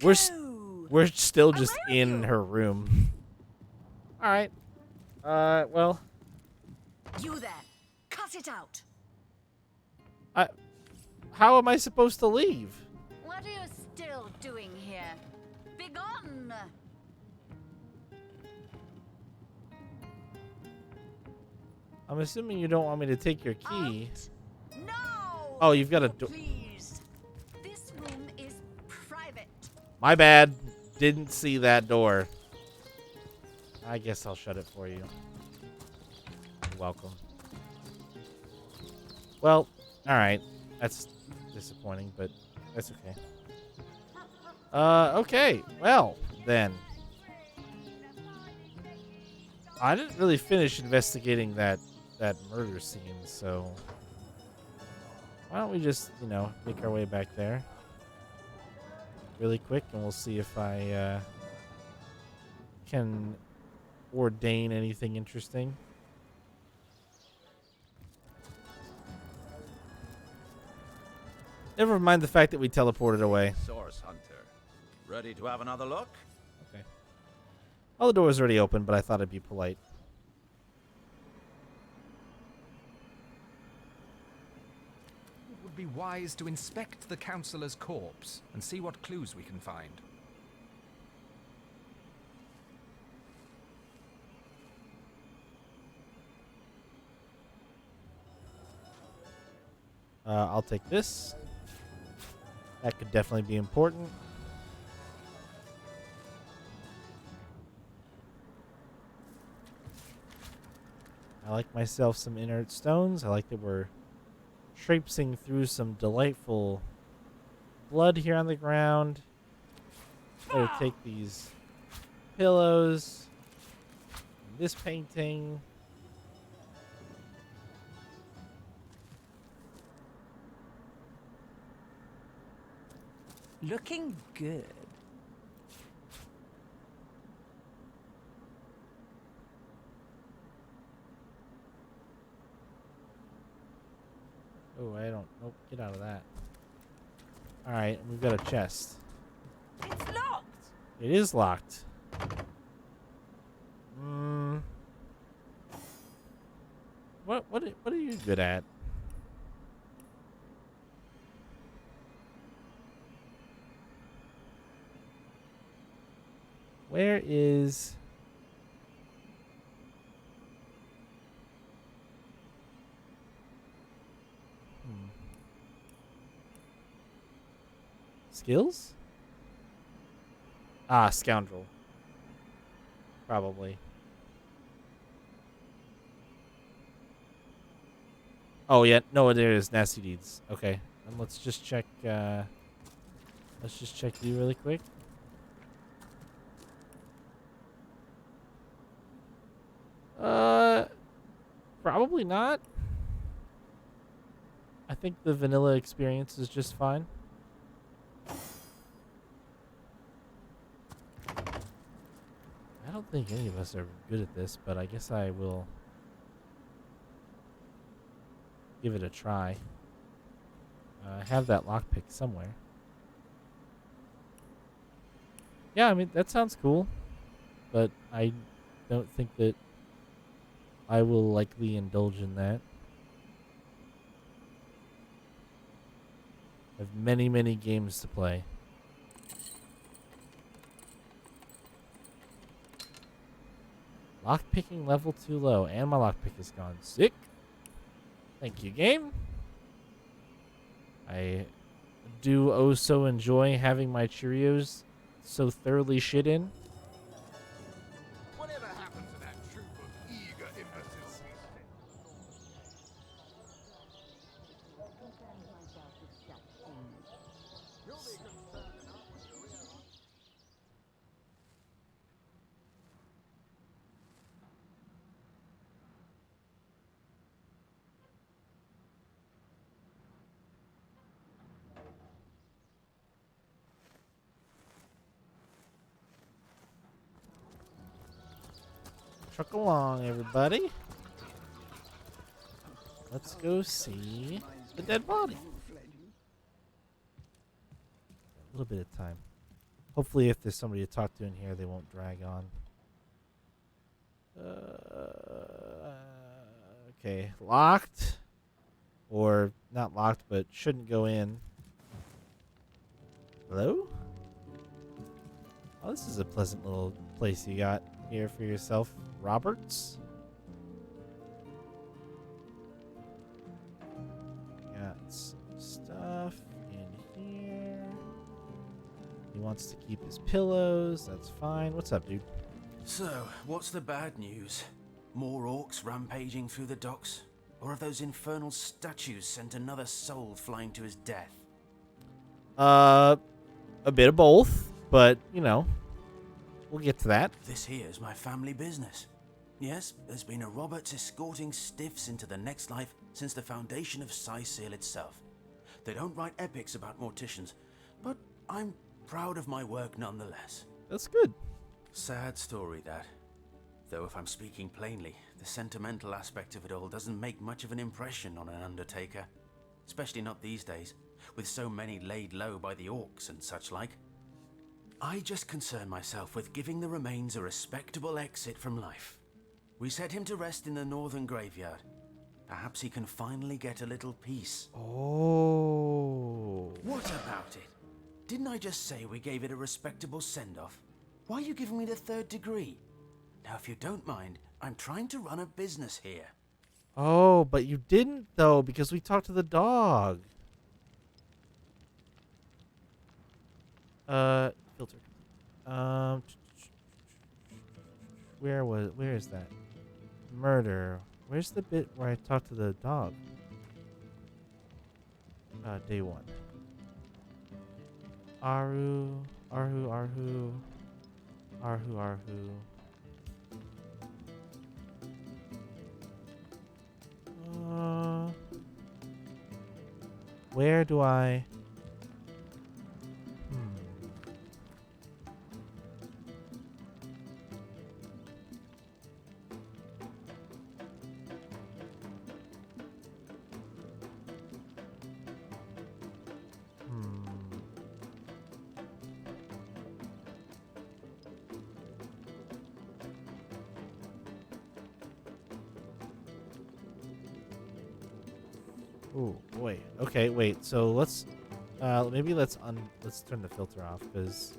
Speaker 1: We're still just in her room. All right. Well.
Speaker 2: You there. Cut it out.
Speaker 1: How am I supposed to leave?
Speaker 2: What are you still doing here? Begone!
Speaker 1: I'm assuming you don't want me to take your key.
Speaker 2: No!
Speaker 1: Oh, you've got a door.
Speaker 2: Please. This room is private.
Speaker 1: My bad. Didn't see that door. I guess I'll shut it for you. You're welcome. Well, alright. That's disappointing, but that's okay. Okay. Well, then. I didn't really finish investigating that murder scene, so why don't we just, make our way back there really quick, and we'll see if I can ordain anything interesting. Never mind the fact that we teleported away.
Speaker 3: Source Hunter. Ready to have another look?
Speaker 1: Okay. All the doors already open, but I thought I'd be polite.
Speaker 12: would be wise to inspect the Councillor's corpse and see what clues we can find.
Speaker 1: I'll take this. That could definitely be important. I like myself some inert stones. I like that we're traipsing through some delightful blood here on the ground. Better take these pillows, this painting.
Speaker 13: Looking good.
Speaker 1: Oh, I don't. Nope, get out of that. Alright, we've got a chest.
Speaker 13: It's locked!
Speaker 1: It is locked. What are you good at? Where is... Skills? Ah, scoundrel. Probably. Oh, yeah. No, there is nasty deeds. Okay. And let's just check, let's just check you really quick. Probably not. I think the vanilla experience is just fine. I don't think any of us are good at this, but I guess I will give it a try. I have that lockpick somewhere. Yeah, I mean, that sounds cool, but I don't think that I will likely indulge in that. I have many, many games to play. Lockpicking level too low, and my lockpick is gone. Sick. Thank you, game. I do oh so enjoy having my Cheerios so thoroughly shit in.
Speaker 7: Whatever happened to that troop of eager impetus?
Speaker 1: Truck along, everybody. Let's go see the dead body. A little bit of time. Hopefully, if there's somebody to talk to in here, they won't drag on. Okay, locked. Or not locked, but shouldn't go in. Hello? Oh, this is a pleasant little place you got here for yourself, Roberts. Got some stuff in here. He wants to keep his pillows. That's fine. What's up, dude?
Speaker 8: So, what's the bad news? More orcs rampaging through the docks? Or have those infernal statues sent another soul flying to his death?
Speaker 1: A bit of both, but, you know, we'll get to that.
Speaker 8: This here's my family business. Yes, there's been a Roberts escorting stiffs into the next life since the foundation of Cyseal itself. They don't write epics about morticians, but I'm proud of my work nonetheless.
Speaker 1: That's good.
Speaker 8: Sad story, that. Though if I'm speaking plainly, the sentimental aspect of it all doesn't make much of an impression on an undertaker. Especially not these days, with so many laid low by the orcs and such like. I just concern myself with giving the remains a respectable exit from life. We set him to rest in the northern graveyard.
Speaker 11: Perhaps he can finally get a little peace.
Speaker 1: Oh.
Speaker 11: What about it? Didn't I just say we gave it a respectable send-off? Why are you giving me the 3rd degree? Now, if you don't mind, I'm trying to run a business here.
Speaker 1: Oh, but you didn't, though, because we talked to the dog. Filter. Where is that? Murder. Where's the bit where I talked to the dog? Day 1. Arhu. Where do I... Oh boy. Okay, wait. So let's maybe let's turn the filter off, because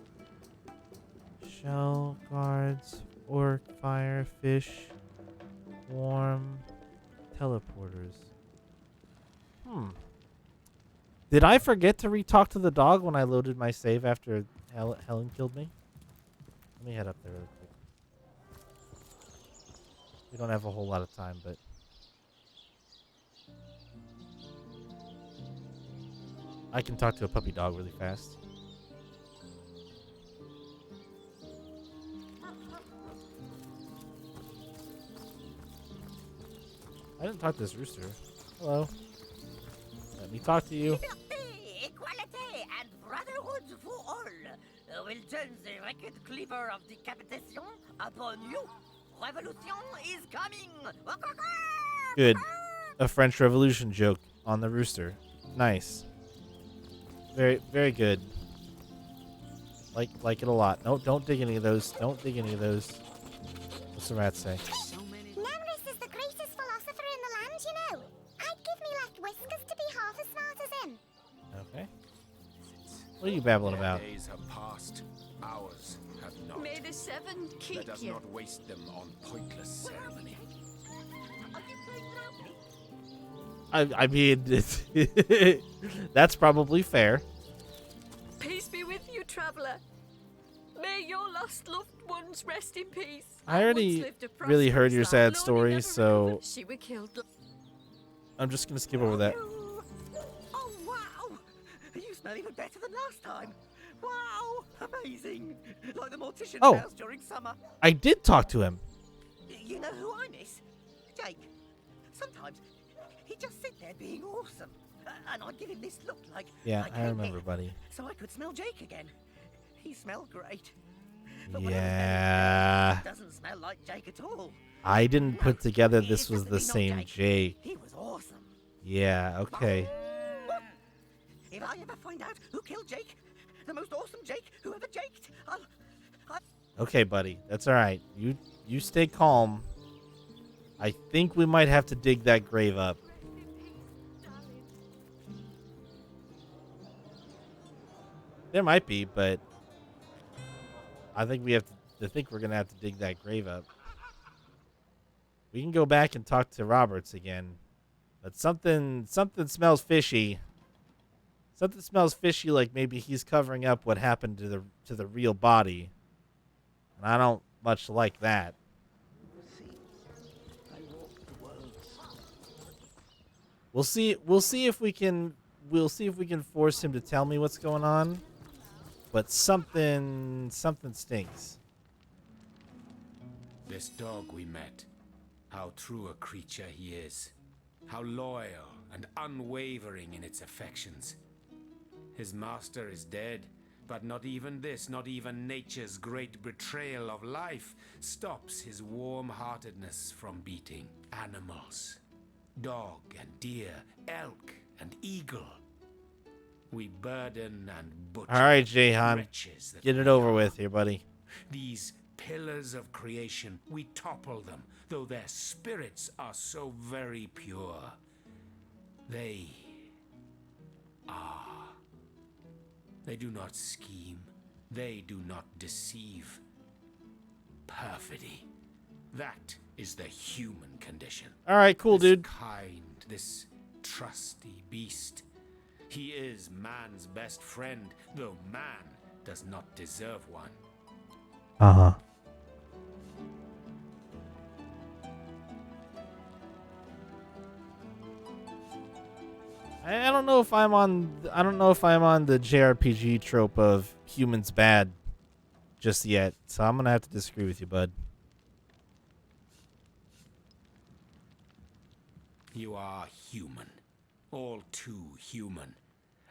Speaker 1: shell guards, orc, fire, fish, warm, teleporters. Did I forget to re-talk to the dog when I loaded my save after Helen killed me? Let me head up there really quick. We don't have a whole lot of time, but I can talk to a puppy dog really fast. I didn't talk to this rooster. Hello. Let me talk to you.
Speaker 16: Liberté, equality, and brotherhood for all. Will turn the record cleaver of decapitation upon you. Revolution is coming.
Speaker 1: Good. A French Revolution joke on the rooster. Nice. Very, very good. Like it a lot. No, don't dig any of those. Don't dig any of those. What's the rat say?
Speaker 14: Nemrys is the greatest philosopher in the land, you know. I'd give me left whiskers to be half as smart as him.
Speaker 1: Okay. What are you babbling about?
Speaker 8: Days have passed. Hours have not.
Speaker 16: May the 7 keep
Speaker 8: Let us
Speaker 16: you.
Speaker 8: not waste them on pointless ceremony.
Speaker 1: I mean, that's probably fair.
Speaker 16: Peace be with you, traveler. May your lost loved ones rest in peace.
Speaker 1: I already really heard your sad story, so
Speaker 16: She were killed.
Speaker 1: I'm just gonna skip over that.
Speaker 5: Oh, wow! You smell even better than last time. Wow! Amazing! Like the mortician's
Speaker 1: Oh.
Speaker 5: house during summer.
Speaker 1: I did talk to him.
Speaker 5: You know who I miss? Jake. Sometimes he'd just sit there being awesome. And I'd give him this look like
Speaker 1: Yeah,
Speaker 5: I
Speaker 1: I
Speaker 5: came
Speaker 1: remember,
Speaker 5: here
Speaker 1: buddy.
Speaker 5: so I could smell Jake again. He smelled great. But whatever
Speaker 1: Yeah.
Speaker 5: it doesn't smell like Jake at all.
Speaker 1: I didn't put together this was the same Jake.
Speaker 5: He was awesome.
Speaker 1: Yeah, okay.
Speaker 5: If I ever find out who killed Jake, the most awesome Jake who ever jaked, I'll
Speaker 1: Okay, buddy. That's all right. You stay calm. I think we might have to dig that grave up. There might be, but I think we have to think we're gonna have to dig that grave up. We can go back and talk to Roberts again, but something smells fishy. Something smells fishy, like maybe he's covering up what happened to the real body, and I don't much like that. We'll see if we can force him to tell me what's going on. But something stinks.
Speaker 8: This dog we met, how true a creature he is. How loyal and unwavering in its affections. His master is dead, but not even this, not even nature's great betrayal of life, stops his warm-heartedness from beating. Animals. Dog and deer, elk and eagle. We burden and butcher
Speaker 1: All right, Jahan,
Speaker 8: wretches that
Speaker 1: get it
Speaker 8: we
Speaker 1: over
Speaker 8: are.
Speaker 1: with here, buddy.
Speaker 8: These Pillars of creation, we topple them, though their spirits are so very pure. They do not scheme. They do not deceive. Perfidy. That is the human condition.
Speaker 1: All right, cool,
Speaker 8: this
Speaker 1: dude.
Speaker 8: Kind, this trusty beast. He is man's best friend, though man does not deserve one.
Speaker 1: Uh-huh. I don't know if I'm on the JRPG trope of humans bad just yet, so I'm gonna have to disagree with you, bud.
Speaker 8: You are human, all too human,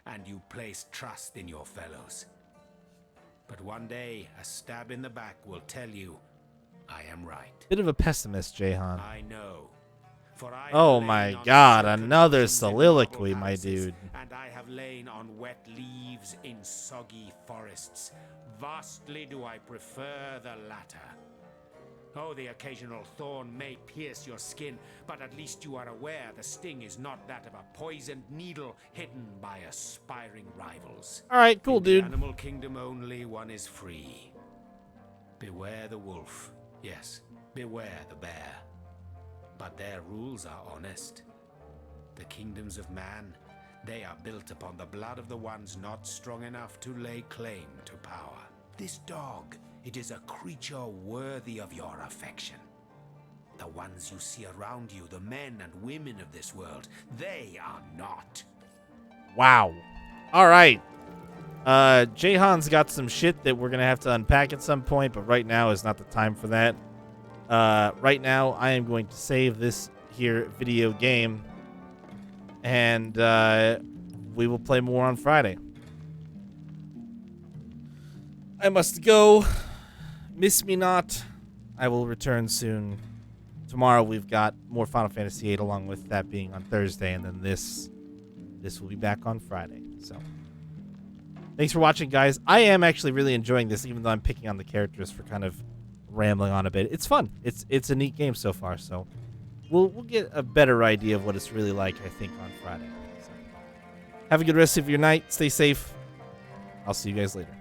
Speaker 8: and you place trust in your fellows. But one day, a stab in the back will tell you, I am right.
Speaker 1: Bit of a pessimist, Jahan.
Speaker 8: I know. For I
Speaker 1: Oh
Speaker 8: have
Speaker 1: my
Speaker 8: lain on
Speaker 1: god,
Speaker 8: silken
Speaker 1: another
Speaker 8: cushions in
Speaker 1: soliloquy,
Speaker 8: marble
Speaker 1: my
Speaker 8: palaces,
Speaker 1: dude.
Speaker 8: And I have lain on wet leaves in soggy forests. Vastly do I prefer the latter. Oh, the occasional thorn may pierce your skin, but at least you are aware the sting is not that of a poisoned needle hidden by aspiring rivals.
Speaker 1: All right, cool,
Speaker 8: In
Speaker 1: dude.
Speaker 8: the animal kingdom only one is free. Beware the wolf. Yes, beware the bear. But their rules are honest. The kingdoms of man, they are built upon the blood of the ones not strong enough to lay claim to power. This dog, it is a creature worthy of your affection. The ones you see around you, the men and women of this world, they are not.
Speaker 1: Wow. All right. Jahan's got some shit that we're going to have to unpack at some point, but right now is not the time for that. Right now, I am going to save this here video game, and we will play more on Friday. I must go. Miss me not. I will return soon. Tomorrow we've got more Final Fantasy VIII, along with that being on Thursday, and then this will be back on Friday. So, thanks for watching, guys. I am actually really enjoying this, even though I'm picking on the characters for kind of rambling on a bit. It's fun. It's a neat game so far. So, we'll get a better idea of what it's really like, I think, on Friday. So, have a good rest of your night. Stay safe. I'll see you guys later.